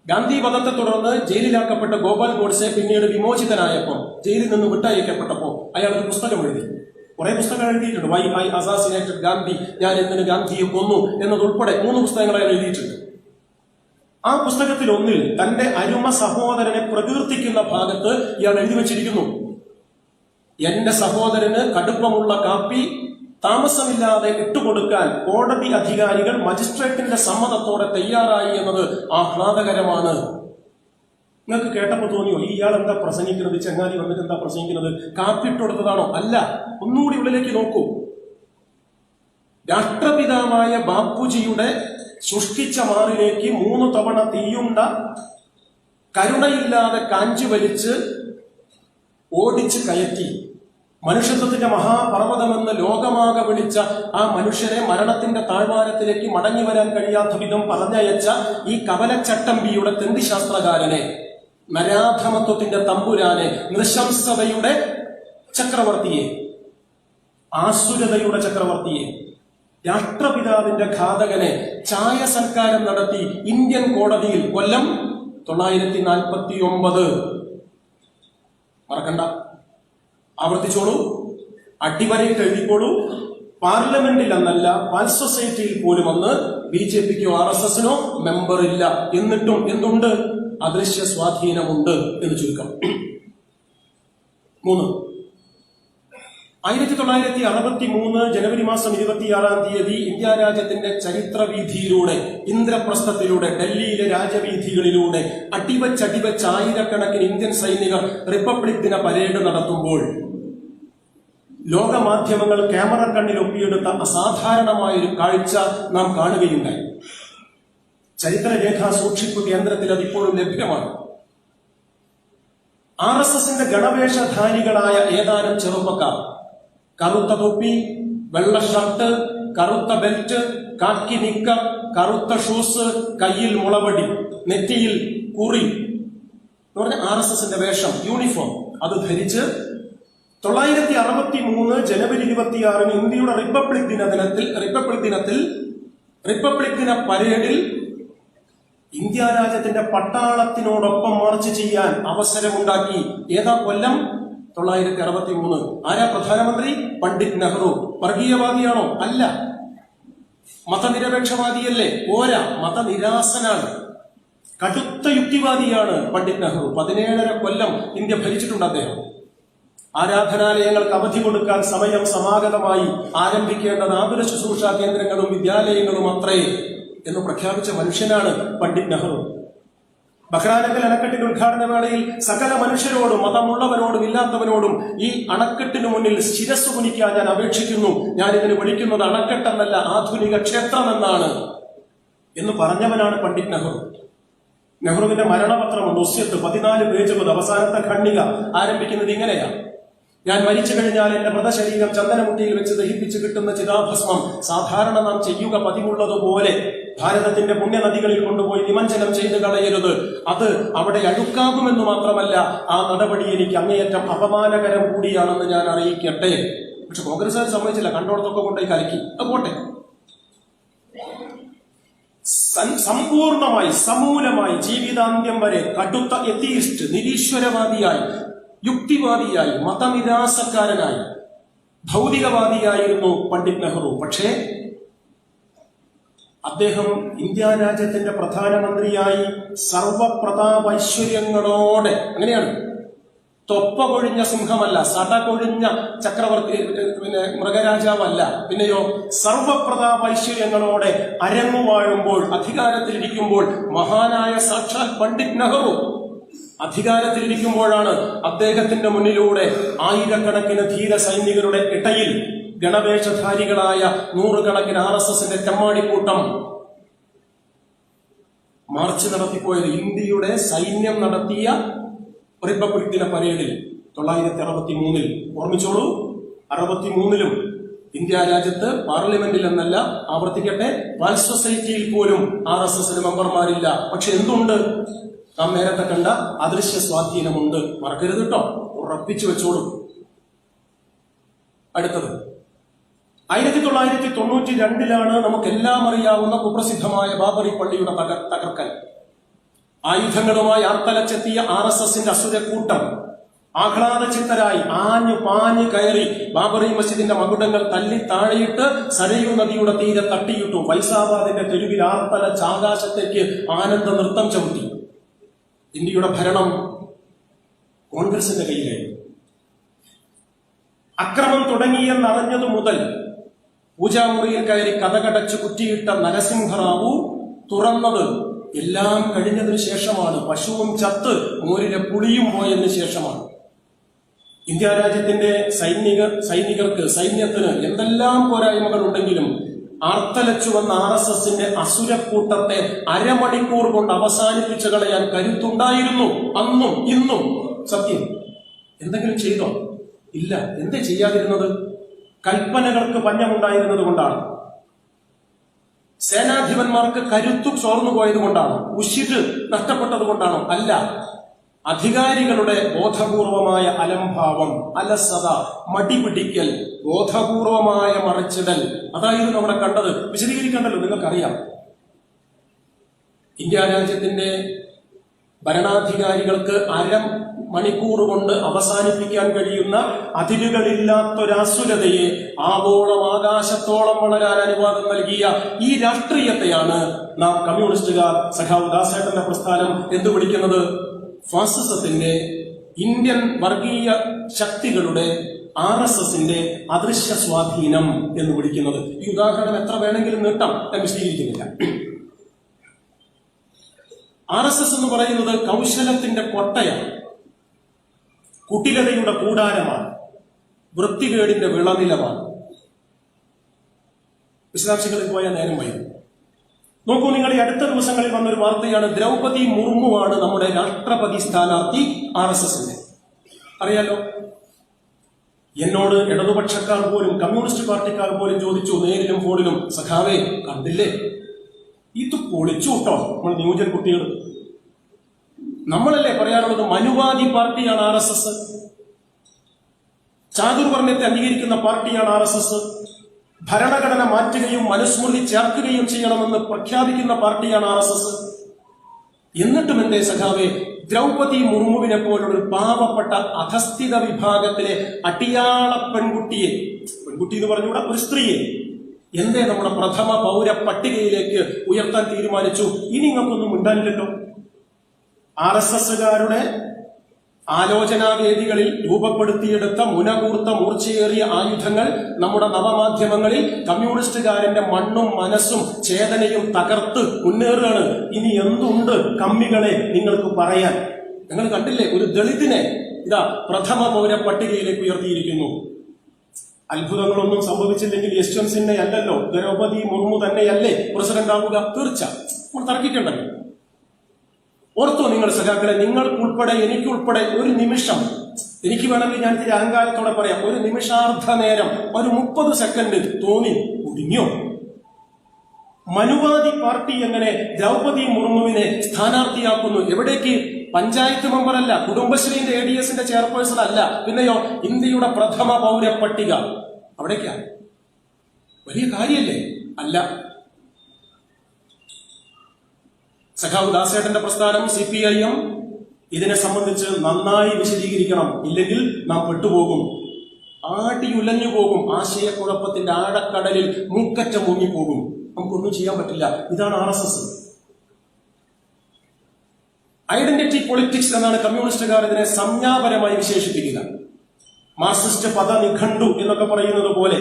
ഗാന്ധി വധത്തെ തുടർന്ന് ജയിലിലാക്കപ്പെട്ട ഗോപാൽ ഗോഡ്സെ പിന്നീട് വിമോചിതനായപ്പോൾ, ജയിലിൽ നിന്ന് വിട്ടയക്കപ്പെട്ടപ്പോൾ അയാൾ ഒരു പുസ്തകം എഴുതി. കുറെ പുസ്തകങ്ങൾ എഴുതിയിട്ടുണ്ട്. വൈ ഐ അസാസിനേറ്റഡ് ഗാന്ധി, ഞാൻ എന്തിന് ഗാന്ധിയെ കൊന്നു എന്നതുൾപ്പെടെ 3 പുസ്തകങ്ങൾ അയാൾ എഴുതിയിട്ടുണ്ട്. ആ പുസ്തകത്തിൽ ഒന്നിൽ തന്റെ അരുമ സഹോദരനെ പ്രകീർത്തിക്കുന്ന ഭാഗത്ത് ഇയാൾ എഴുതി വച്ചിരിക്കുന്നു, എന്റെ സഹോദരന് കടുപ്പമുള്ള കാപ്പി താമസമില്ലാതെ ഇട്ടുകൊടുക്കാൻ കോടതി അധികാരികൾ മജിസ്ട്രേറ്റിന്റെ സമ്മതത്തോടെ തയ്യാറായി എന്നത് ആഹ്ലാദകരമാണ്. നിങ്ങൾക്ക് കേട്ടപ്പോൾ തോന്നിയോ ഇയാൾ എന്താ പ്രസംഗിക്കുന്നത്, ചങ്ങാതി വന്നിട്ട് എന്താ പ്രസംഗിക്കുന്നത്? കാപ്പിട്ടുകൊടുത്തതാണോ? അല്ല. ഒന്നുകൂടി ഉള്ളിലേക്ക് നോക്കൂ. രാഷ്ട്രപിതാവായ ബാപ്പുജിയുടെ സൃഷ്ടിച്ച മാറിലേക്ക് 3 തവണ തീയുണ്ട, കരുണയില്ലാതെ കാഞ്ചി വലിച്ച് ഓടിച്ച് കയറ്റി, മനുഷ്യത്വത്തിന്റെ മഹാപർവ്വതമെന്ന് ലോകമാകെ വിളിച്ച ആ മനുഷ്യരെ മരണത്തിന്റെ താഴ്വാരത്തിലേക്ക് മടങ്ങി വരാൻ കഴിയാത്ത വിധം പറഞ്ഞയച്ച ഈ കവലച്ചട്ടമ്പിയുടെ തെണ്ടിശാസ്ത്രകാരനെ, നരാധമത്വത്തിന്റെ തമ്പുരാനെ, നൃശംസതയുടെ ചക്രവർത്തിയെ, ആസുരതയുടെ ചക്രവർത്തിയെ, രാഷ്ട്രപിതാവിന്റെ ഘാതകനെ ചായ സൽക്കാരം നടത്തി ഇന്ത്യൻ കോടതിയിൽ കൊല്ലം 1949. മറക്കണ്ട, ആവർത്തിച്ചോളൂ, അടിവരയിട്ട് എഴുതിക്കോളൂ. പാർലമെന്റിൽ എന്നല്ല, പാൽ സൊസൈറ്റിയിൽ പോലും അന്ന് BJPക്കോ RSSനോ മെമ്പർ ഇല്ല. എന്നിട്ടും എന്തുണ്ട്? അദൃശ്യ സ്വാധീനമുണ്ട് എന്ന് ചുരുക്കം. 3. 1963 ജനുവരി മാസം 26-ാം തീയതി ഇന്ത്യ രാജ്യത്തിന്റെ ചരിത്രവീഥിയിലൂടെ, ഇന്ദ്രപ്രസ്ഥത്തിലൂടെ, ഡൽഹിയിലെ രാജവീഥികളിലൂടെ അടിവച്ച് ആയിരക്കണക്കിന് ഇന്ത്യൻ സൈനികർ റിപ്പബ്ലിക് ദിന പരേഡ് നടത്തുമ്പോൾ ലോകമാധ്യമങ്ങൾ ക്യാമറ കണ്ണിൽ ഒപ്പിയെടുത്ത അസാധാരണമായൊരു കാഴ്ച നാം കാണുകയുണ്ടായി. ചരിത്രരേഖാ സൂക്ഷിപ്പ് കേന്ദ്രത്തിൽ അതിപ്പോഴും ലഭ്യമാണ്. RSSന്റെ ഗണവേഷധാരികളായ ഏതാനും ചെറുപ്പക്കാർ, കറുത്ത തൊപ്പി, വെള്ള ഷർട്ട്, കറുത്ത ബെൽറ്റ്, കാക്കി നിക്കർ, കറുത്ത ഷൂസ്, കയ്യിൽ മുളവടി, നെറ്റിയിൽ കുറി എന്ന് പറഞ്ഞ RSSന്റെ വേഷം, യൂണിഫോം, അത് ധരിച്ച് 1963 ജനുവരി 26 ഇന്ത്യയുടെ റിപ്പബ്ലിക് ദിന പരേഡിൽ ഇന്ത്യ രാജ്യത്തിന്റെ പട്ടാളത്തിനോടൊപ്പം മാർച്ച് ചെയ്യാൻ അവസരമുണ്ടാക്കി. ഏതാ കൊല്ലം? 1963. ആരാ പ്രധാനമന്ത്രി? പണ്ഡിറ്റ് നെഹ്റു. വർഗീയവാദിയാണോ? അല്ല. മതനിരപേക്ഷവാദിയല്ലേ? പോരാ, മതനിരാസനാണ്. കടുത്ത യുക്തിവാദിയാണ് പണ്ഡിറ്റ് നെഹ്റു. 17.5 കൊല്ലം ഇന്ത്യ ഭരിച്ചിട്ടുണ്ട് അദ്ദേഹം. ആരാധനാലയങ്ങൾക്ക് അവധി കൊടുക്കാൻ സമയം സമാഗതമായി, ആരംഭിക്കേണ്ടത് ആതുര ശുശ്രൂഷാ കേന്ദ്രങ്ങളും വിദ്യാലയങ്ങളും അത്രേ എന്ന് പ്രഖ്യാപിച്ച മനുഷ്യനാണ് പണ്ഡിറ്റ് നെഹ്റു. ബഹ്റാനക്കൽ അണക്കെട്ടിന്റെ ഉദ്ഘാടന വേളയിൽ സകല മനുഷ്യരോടും, മതമുള്ളവരോടും ഇല്ലാത്തവരോടും, ഈ അണക്കെട്ടിനു മുന്നിൽ ശിരസ്സു കുനിക്കാൻ ഞാൻ അപേക്ഷിക്കുന്നു. ഞാൻ ഇതിന് വിളിക്കുന്നത് അണക്കെട്ടെന്നല്ല, ആധുനിക ക്ഷേത്രമെന്നാണ് എന്ന് പറഞ്ഞവനാണ് പണ്ഡിറ്റ് നെഹ്റു. നെഹ്റുവിന്റെ മരണപത്രം ഒസ്യത്ത് 14 പേജ്, അവസാനത്തെ ഖണ്ഡിക ആരംഭിക്കുന്നത് ഇങ്ങനെയാണ്: ഞാൻ മരിച്ചു കഴിഞ്ഞാൽ എന്റെ മൃതശരീരം ചന്ദനമുട്ടിയിൽ വെച്ച് ദഹിപ്പിച്ച് കിട്ടുന്ന ചിതാഭസ്മം സാധാരണ നാം ചെയ്യുക പതിവുള്ളതുപോലെ ഭാരതത്തിന്റെ പുണ്യനദികളിൽ കൊണ്ടുപോയി നിമഞ്ജനം ചെയ്ത് കളയരുത്. അത് അവിടെ അഴുക്കാകുമെന്ന് മാത്രമല്ല, ആ നടപടി എനിക്ക് അങ്ങേയറ്റം അപമാനകരം കൂടിയാണെന്ന് ഞാൻ അറിയിക്കട്ടെ. പക്ഷെ കോൺഗ്രസ്സുകാർ സമ്മതിച്ചില്ല, കണ്ടോടത്തൊക്കെ കൊണ്ടുപോയി കലക്കി. അത് പോട്ടെ. സമ്പൂർണമായി, സമൂലമായി, ജീവിതാന്ത്യം വരെ കടുത്ത എത്തിയിസ്റ്റ്, നിരീശ്വരവാദിയായി, യുക്തിവാദിയായി, മതനിരാസക്കാരനായി, ഭൗതികവാദിയായിരുന്നു പണ്ഡിറ്റ് നെഹ്റു. പക്ഷേ അദ്ദേഹം ഇന്ത്യ രാജ്യത്തിന്റെ പ്രധാനമന്ത്രിയായി സർവപ്രതാപൈശ്വര്യങ്ങളോടെ, അങ്ങനെയാണ്, തൊപ്പ കൊഴിഞ്ഞ സിംഹമല്ല, സട കൊഴിഞ്ഞ ചക്രവർത്തി, മൃഗരാജാവല്ല, പിന്നെയോ സർവപ്രതാപൈശ്വര്യങ്ങളോടെ അരങ്ങുവാഴുമ്പോൾ, അധികാരത്തിലിരിക്കുമ്പോൾ, മഹാനായ സാക്ഷാൽ പണ്ഡിറ്റ് നെഹ്റു അധികാരത്തിലിരിക്കുമ്പോഴാണ് അദ്ദേഹത്തിന്റെ മുന്നിലൂടെ ആയിരക്കണക്കിന് ധീര സൈനികരുടെ ഇടയിൽ ഗണവേഷധാരികളായ 100 കണക്കിന് RSSന്റെ തെമ്മാടിക്കൂട്ടം മാർച്ച് നടത്തിപ്പോയത്. ഇന്ത്യയുടെ സൈന്യം നടത്തിയ റിപ്പബ്ലിക് ദിന പരേഡിൽ 1963. ഓർമ്മിച്ചോളൂ, 63-ലും ഇന്ത്യ രാജ്യത്ത് പാർലമെന്റിൽ എന്നല്ല, ആവർത്തിക്കട്ടെ, പാൽ സൊസൈറ്റിയിൽ പോലും RSSന് മെമ്പർമാരില്ല. പക്ഷെ എന്തുണ്ട്? നാം നേരത്തെ കണ്ട അദൃശ്യ സ്വാധീനമുണ്ട്. മറക്കരുത് കേട്ടോ, ഉറപ്പിച്ചു വെച്ചോളൂ. അടുത്തത് 1992 നമുക്കെല്ലാം അറിയാവുന്ന കുപ്രസിദ്ധമായ ബാബറി പള്ളിയുടെ തകർക്കൽ. ആയുധങ്ങളുമായി ആർത്തലച്ചെത്തിയ RSSന്റെ അസുരക്കൂട്ടം ആഹ്ലാദചിത്തരായി ആഞ്ഞു പാഞ്ഞു കയറി ബാബറി മസ്ജിദിന്റെ മകുടങ്ങൾ തല്ലി താഴെയിട്ട് സരയൂ നദിയുടെ തീരെ തട്ടിയിട്ടു. ഫൈസാബാദിന്റെ തെരുവിൽ ആർത്തലച്ച് ആകാശത്തേക്ക് ആനന്ദ നൃത്തം ചവിട്ടി. ഇന്ത്യയുടെ ഭരണം കോൺഗ്രസിന്റെ കയ്യിലായിരുന്നു. അക്രമം തുടങ്ങിയെന്നറിഞ്ഞതു മുതൽ പൂജാമുറിയിൽ കയറി കഥകടച്ച് കുറ്റിയിട്ട നരസിംഹറാവു തുറന്നത് എല്ലാം കഴിഞ്ഞതിന് ശേഷമാണ്. പശുവും ചത്ത് മോരിലെ പുളിയും പോയതിനു ശേഷമാണ്. ഇന്ത്യ രാജ്യത്തിന്റെ സൈന്യത്തിന് എന്തെല്ലാം പോരായ്മകൾ ഉണ്ടെങ്കിലും ആർത്തലച്ചു വന്ന RSSന്റെ അസുരക്കൂട്ടത്തെ അരമണിക്കൂർ കൊണ്ട് അവസാനിപ്പിച്ചു കളയാൻ കരുത്തുണ്ടായിരുന്നു. അന്നും ഇന്നും. സത്യം, എന്തെങ്കിലും ചെയ്തോ? ഇല്ല. എന്തേ ചെയ്യാതിരുന്നത്? കൽപ്പനകൾക്ക് പഞ്ഞമുണ്ടായിരുന്നത് കൊണ്ടാണ്. സേനാധിപന്മാർക്ക് കരുത്തു ചോർന്നു പോയത് കൊണ്ടാണോ? ഉശിര് നഷ്ടപ്പെട്ടത് കൊണ്ടാണോ? അല്ല. അധികാരികളുടെ ബോധപൂർവമായ അലംഭാവം, അലസത, മടിപിടിക്കൽ, ബോധപൂർവമായ മറിച്ചിടൽ, അതായിരുന്നു അവിടെ കണ്ടത്. വിശദീകരിക്കണ്ടല്ലോ, നിങ്ങൾക്കറിയാം. ഇന്ത്യ രാജ്യത്തിന്റെ ഭരണാധികാരികൾക്ക് മണിക്കൂർ കൊണ്ട് അവസാനിപ്പിക്കാൻ കഴിയുന്ന അതിരുകളില്ലാത്തൊരാസുരതയെ ആവോളം ആകാശത്തോളം വളരാൻ അനുവാദം നൽകിയ ഈ രാഷ്ട്രീയത്തെയാണ് നാം കമ്മ്യൂണിസ്റ്റുകാർ, സഖാവ് ദാസേട്ടന്റെ പ്രസ്ഥാനം എന്തു വിളിക്കുന്നത്? ഫാസിസത്തിന്റെ, ഇന്ത്യൻ വർഗീയ ശക്തികളുടെ, RSSന്റെ അദൃശ്യ സ്വാധീനം എന്ന് വിളിക്കുന്നത്. ഈ ഉദാഹരണം എത്ര വേണമെങ്കിലും നീട്ടാം, ഞാൻ വിശദീകരിക്കുന്നില്ല. RSS എന്ന് പറയുന്നത് കൗശലത്തിന്റെ കൊട്ടയാണ്, കുട്ടിലതയുടെ കൂടാരമാണ്, വൃത്തികേടിന്റെ വിളനിലമാണ്. വിശദാംശങ്ങളിൽ പോയാൽ നേരം വൈകും. നോക്കൂ, നിങ്ങൾ ഈ അടുത്ത ദിവസങ്ങളിൽ വന്നൊരു വാർത്തയാണ്, ദ്രൗപദി മുർമുവാണ് നമ്മുടെ രാഷ്ട്രപതി സ്ഥാനാർത്ഥി RSSന്റെ. അറിയാലോ, എന്നോട് ഇടതുപക്ഷക്കാർ പോലും കമ്മ്യൂണിസ്റ്റ് പാർട്ടിക്കാർ പോലും ചോദിച്ചു നേരിലും ഫോണിലും, സഖാവേ കണ്ടില്ലേ, ഇത് പൊളിച്ചു കേട്ടോ നമ്മൾ ന്യൂജൻ കുട്ടികൾ. നമ്മളല്ലേ പറയാറുള്ളത് മനുവാദി പാർട്ടിയാണ് RSS, ചാതുർവർണ്ണത്തെ അംഗീകരിക്കുന്ന പാർട്ടിയാണ് RSS, ഭരണഘടന മാറ്റുകയും മനുസ്മൃതി ചേർക്കുകയും ചെയ്യണമെന്ന് പ്രഖ്യാപിക്കുന്ന പാർട്ടിയാണ് RSS. എന്നിട്ടും എന്റെ സഖാവെ, ദ്രൗപദി മുർമുവിനെ പോലുള്ള ഒരു പാവപ്പെട്ട അധസ്ഥിത വിഭാഗത്തിലെ അടിയാള പെൺകുട്ടി എന്ന് പറഞ്ഞുകൂടാ, ഒരു സ്ത്രീയെ എന്തേ നമ്മുടെ പ്രഥമ പൗര പട്ടികയിലേക്ക് ഉയർത്താൻ തീരുമാനിച്ചു? ഇനി നിങ്ങൾക്കൊന്നും ഉണ്ടായില്ലല്ലോ. RSSകാരുടെ ആലോചനാവേദികളിൽ രൂപപ്പെടുത്തിയെടുത്ത മുനകൂർത്ത മൂർച്ചയേറിയ ആയുധങ്ങൾ നമ്മുടെ നവമാധ്യമങ്ങളിൽ കമ്മ്യൂണിസ്റ്റുകാരന്റെ മണ്ണും മനസ്സും ചേതനയും തകർത്ത് മുന്നേറുകയാണ്. ഇനി എന്തുണ്ട് കമ്മികളെ നിങ്ങൾക്ക് പറയാൻ? നിങ്ങൾ കണ്ടില്ലേ, ഒരു ദളിതിനെ ഇതാ പ്രഥമ പൗര പട്ടികയിലേക്ക് ഉയർത്തിയിരിക്കുന്നു. അത്ഭുതങ്ങളൊന്നും സംഭവിച്ചില്ലെങ്കിൽ യശ്വന്ത് അല്ലല്ലോ, ദ്രൗപദി മുർമു തന്നെയല്ലേ പ്രസിഡന്റ് ആവുക? തീർച്ച, നമ്മൾ തർക്കിക്കണ്ടല്ലോ. ഓർത്തോ നിങ്ങൾ സഖാക്കളെ, നിങ്ങൾക്കുൾപ്പെടെ എനിക്കുൾപ്പെടെ ഒരു നിമിഷം, എനിക്ക് വേണമെങ്കിൽ ഞാൻ ഇത്തിരി അഹങ്കാരത്തോടെ പറയാം, ഒരു നിമിഷാർദ്ധ നേരം, ഒരു 30 സെക്കൻഡ് തോന്നി ഒതുങ്ങിയോ? മനുവാദി പാർട്ടി എങ്ങനെ ദ്രൗപദി മുർമുവിനെ സ്ഥാനാർത്ഥിയാക്കുന്നു? എവിടേക്ക്? പഞ്ചായത്ത് മെമ്പറല്ല, കുടുംബശ്രീന്റെ ADSന്റെ ചെയർപേഴ്സൺ അല്ല, പിന്നെയോ ഇന്ത്യയുടെ പ്രഥമ പൗര പട്ടിക. അവിടേക്കാ? വലിയ കാര്യല്ലേ? അല്ല. സഖാവ് ദാസേട്ടന്റെ പ്രസ്ഥാനം CPIM ഇതിനെ സംബന്ധിച്ച് നന്നായി വിശദീകരിക്കണം, ഇല്ലെങ്കിൽ നാം പെട്ടുപോകും, ആടിയുലഞ്ഞു പോകും, ആശയക്കുഴപ്പത്തിന്റെ ആഴക്കടലിൽ മൂക്കറ്റം മുങ്ങിപ്പോകും, നമുക്കൊന്നും ചെയ്യാൻ പറ്റില്ല. ഇതാണ് RSS. ഐഡന്റിറ്റി പൊളിറ്റിക്സ് എന്നാണ് കമ്മ്യൂണിസ്റ്റുകാർ ഇതിനെ സംജ്ഞാപരമായി വിശേഷിപ്പിക്കുക. മാർക്സിസ്റ്റ് പദനിഘണ്ടു എന്നൊക്കെ പറയുന്നത് പോലെ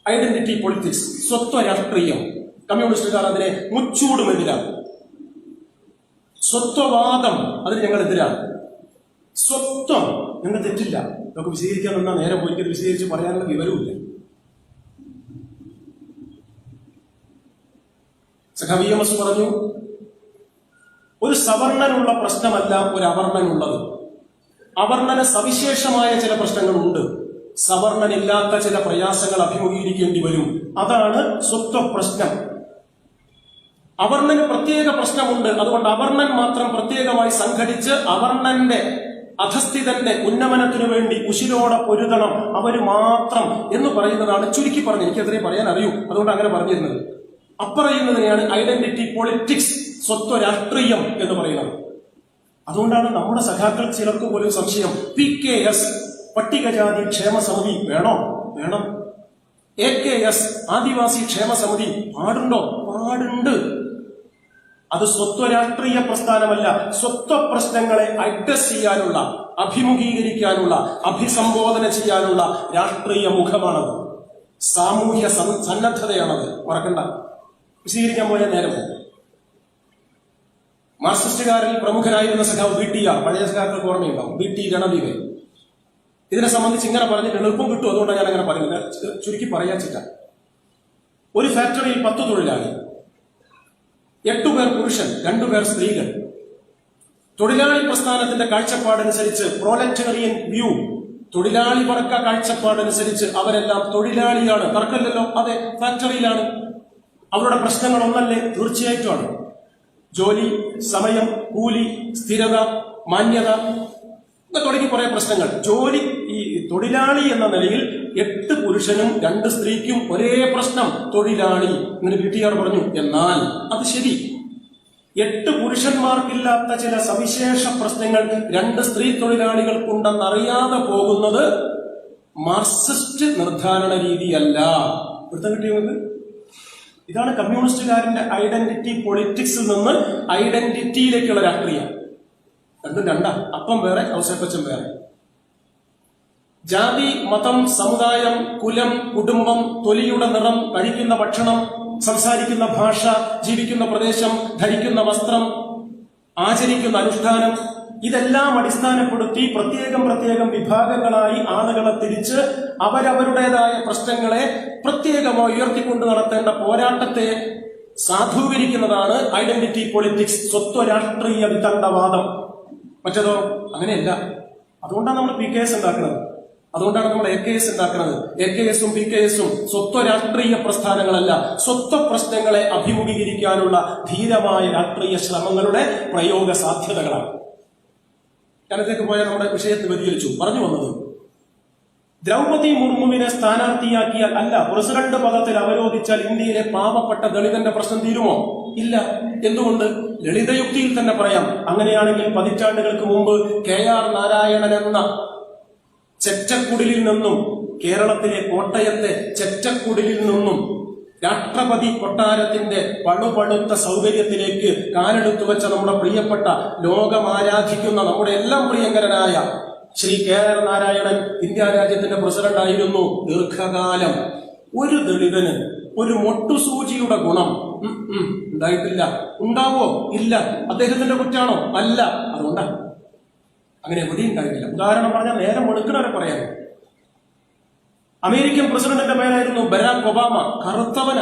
ഐഡന്റിറ്റി പൊളിറ്റിക്സ്, സ്വത്വ രാഷ്ട്രീയം, കമ്മ്യൂണിസ്റ്റുകാർ അതിനെ മുച്ചൂടുമെതിരാണ്. സ്വത്വവാദം, അതിന് ഞങ്ങൾ എതിരാണ്. സ്വത്വം ഞങ്ങൾ തെറ്റില്ല, നമുക്ക് വിശദീകരിക്കാൻ നിന്നാൽ നേരെ പോയി വിശദീകരിച്ച് പറയാനുള്ള വിവരമില്ല. സഖാവ് EMS പറഞ്ഞു, ഒരു സവർണനുള്ള പ്രശ്നമല്ല ഒരു അവർണനുള്ളത്. അവർണന് സവിശേഷമായ ചില പ്രശ്നങ്ങളുണ്ട്, സവർണനില്ലാത്ത ചില പ്രയാസങ്ങൾ അഭിമുഖീകരിക്കേണ്ടി വരും. അതാണ് സ്വത്വ പ്രശ്നം. അവർണന് പ്രത്യേക പ്രശ്നമുണ്ട്, അതുകൊണ്ട് അവർണൻ മാത്രം പ്രത്യേകമായി സംഘടിച്ച് അവർണന്റെ അധസ്ഥിതന്റെ ഉന്നമനത്തിനു വേണ്ടി ഉശിരോടെ പൊരുതണം, അവര് മാത്രം എന്ന് പറയുന്നതാണ് ചുരുക്കി പറഞ്ഞ്. എനിക്കതിനെ പറയാൻ അറിയൂ, അതുകൊണ്ട് അങ്ങനെ പറഞ്ഞിരുന്നത്. അപ്പറയുന്നതിനെയാണ് ഐഡന്റിറ്റി പൊളിറ്റിക്സ്, സ്വത്വ രാഷ്ട്രീയം എന്ന് പറയുന്നത്. അതുകൊണ്ടാണ് നമ്മുടെ സഖാക്കൾ ചിലർക്ക് പോലും സംശയം, PKS പട്ടികജാതി ക്ഷേമ സമിതി വേണോ? വേണം. AKS ആദിവാസി ക്ഷേമ സമിതി പാടുണ്ടോ? പാടുണ്ട്. അത് സ്വത്വ രാഷ്ട്രീയ പ്രസ്ഥാനമല്ല, സ്വത്വ പ്രശ്നങ്ങളെ അഡ്രസ് ചെയ്യാനുള്ള, അഭിമുഖീകരിക്കാനുള്ള, അഭിസംബോധന ചെയ്യാനുള്ള രാഷ്ട്രീയ മുഖമാണത്, സാമൂഹ്യ സന്നദ്ധതയാണത്. മറക്കണ്ട, വിശദീകരിക്കാൻ പോയ നേരം. മാർക്സിസ്റ്റുകാരിൽ പ്രമുഖനായിരുന്ന സഖാവ് BTR, പഴയ സഖാക്കൾക്ക് ഓർമ്മയുണ്ടാവും, BT രണദീപ് ഇതിനെ സംബന്ധിച്ച് ഇങ്ങനെ പറഞ്ഞിട്ട് എളുപ്പം കിട്ടും, അതുകൊണ്ടാണ് ഞാൻ അങ്ങനെ പറയുന്നത്. ചുരുക്കി പറയാച്ചിട്ട, ഒരു ഫാക്ടറിയിൽ 10 തൊഴിലാളി, 8 പേർ പുരുഷൻ, 2 പേർ സ്ത്രീകൾ. തൊഴിലാളി പ്രസ്ഥാനത്തിന്റെ കാഴ്ചപ്പാടനുസരിച്ച്, പ്രോലറ്റേറിയൻ വ്യൂ, തൊഴിലാളി വർഗ കാഴ്ചപ്പാടനുസരിച്ച് അവരെല്ലാം തൊഴിലാളിയാണ്. തർക്കമില്ലല്ലോ, അതെ, ഫാക്ടറിയിലാണ്. അവരുടെ പ്രശ്നങ്ങൾ ഒന്നല്ലേ? തീർച്ചയായിട്ടുമാണ്. ജോലി, സമയം, കൂലി, സ്ഥിരത, മാന്യത, തുടങ്ങി കുറെ പ്രശ്നങ്ങൾ. ജോലി, ഈ തൊഴിലാളി എന്ന നിലയിൽ 8 പുരുഷനും 2 സ്ത്രീക്കും ഒരേ പ്രശ്നം, തൊഴിലാളി. ഇങ്ങനെ BTR പറഞ്ഞു. എന്നാൽ അത് ശരി, 8 പുരുഷന്മാർക്കില്ലാത്ത ചില സവിശേഷ പ്രശ്നങ്ങൾ 2 സ്ത്രീ തൊഴിലാളികൾക്കുണ്ടെന്നറിയാതെ പോകുന്നത് മാർക്സിസ്റ്റ് നിർദ്ധാരണ രീതിയല്ല. വൃത്തം കിട്ടിയത് ഇതാണ് കമ്മ്യൂണിസ്റ്റുകാരന്റെ ഐഡന്റിറ്റി പൊളിറ്റിക്സിൽ നിന്ന് ഐഡന്റിറ്റിയിലേക്കുള്ള രാഷ്ട്രീയം. രണ്ടും രണ്ടാ. അപ്പം വേറെ, ഔസേപ്പച്ചൻ വേറെ. ജാതി, മതം, സമുദായം, കുലം, കുടുംബം, തൊലിയുടെ നിറം, കഴിക്കുന്ന ഭക്ഷണം, സംസാരിക്കുന്ന ഭാഷ, ജീവിക്കുന്ന പ്രദേശം, ധരിക്കുന്ന വസ്ത്രം, ആചരിക്കുന്ന അനുഷ്ഠാനം, ഇതെല്ലാം അടിസ്ഥാനപ്പെടുത്തി പ്രത്യേകം വിഭാഗങ്ങളായി ആളുകളെ തിരിച്ച് അവരവരുടേതായ പ്രശ്നങ്ങളെ പ്രത്യേകമായി ഉയർത്തിക്കൊണ്ട് നടത്തേണ്ട പോരാട്ടത്തെ സാധൂകരിക്കുന്നതാണ് ഐഡന്റിറ്റി പൊളിറ്റിക്സ്, സ്വത്വ രാഷ്ട്രീയ വിതണ്ഡവാദം. മറ്റേതോ അങ്ങനെയല്ല. അതുകൊണ്ടാണ് നമ്മൾ PKS ഉണ്ടാക്കുന്നത്, അതുകൊണ്ടാണ് നമ്മൾ AKS ഉണ്ടാക്കുന്നത്. AKSഉം PKSഉം സ്വത്വ രാഷ്ട്രീയ പ്രസ്ഥാനങ്ങളല്ല, സ്വത്വ പ്രശ്നങ്ങളെ അഭിമുഖീകരിക്കാനുള്ള ധീരമായ രാഷ്ട്രീയ ശ്രമങ്ങളുടെ പ്രയോഗ സാധ്യതകളാണ്. ഞാനത്തേക്ക് പോയ നമ്മുടെ വിഷയത്തിൽ വ്യതിചലിച്ചു. പറഞ്ഞു വന്നത്, ദ്രൗപദി മുർമുവിനെ സ്ഥാനാർത്ഥിയാക്കിയാൽ, അല്ല പ്രസിഡന്റ് പദത്തിൽ അവരോധിച്ചാൽ ഇന്ത്യയിലെ പാവപ്പെട്ട ദളിതന്റെ പ്രശ്നം തീരുമോ? ഇല്ല. എന്തുകൊണ്ട്? ലളിതയുക്തിയിൽ തന്നെ പറയാം. അങ്ങനെയാണെങ്കിൽ പതിറ്റാണ്ടുകൾക്ക് മുമ്പ് KR നാരായണൻ എന്ന ചെറ്റക്കുടിലിൽ നിന്നും, കേരളത്തിലെ കോട്ടയത്തെ ചെറ്റക്കുടിലിൽ നിന്നും രാഷ്ട്രപതി കൊട്ടാരത്തിന്റെ പളുപഴുത്ത സൗകര്യത്തിലേക്ക് കാലെടുത്തു വെച്ച നമ്മുടെ പ്രിയപ്പെട്ട, ലോകമാരാധിക്കുന്ന, നമ്മുടെ എല്ലാം പ്രിയങ്കരനായ ശ്രീ KR നാരായണൻ ഇന്ത്യ രാജ്യത്തിന്റെ പ്രസിഡന്റ് ആയിരുന്നു ദീർഘകാലം. ഒരു ദളിതന് ഒരു മൊട്ടുസൂചിയുടെ ഗുണം ഉണ്ടായിട്ടില്ല. ഉണ്ടാവോ? ഇല്ല. അദ്ദേഹത്തിന്റെ കുറ്റാണോ? അല്ല. അതുകൊണ്ടാണ് അങ്ങനെ എവിടെയും ഉണ്ടായിട്ടില്ല. ഉദാഹരണം പറഞ്ഞാൽ നേരം വെളുക്കുന്നവരെ പറയാൻ, അമേരിക്കൻ പ്രസിഡന്റിന്റെ പേരായിരുന്നു ബരാക് ഒബാമ. കറുത്തവന.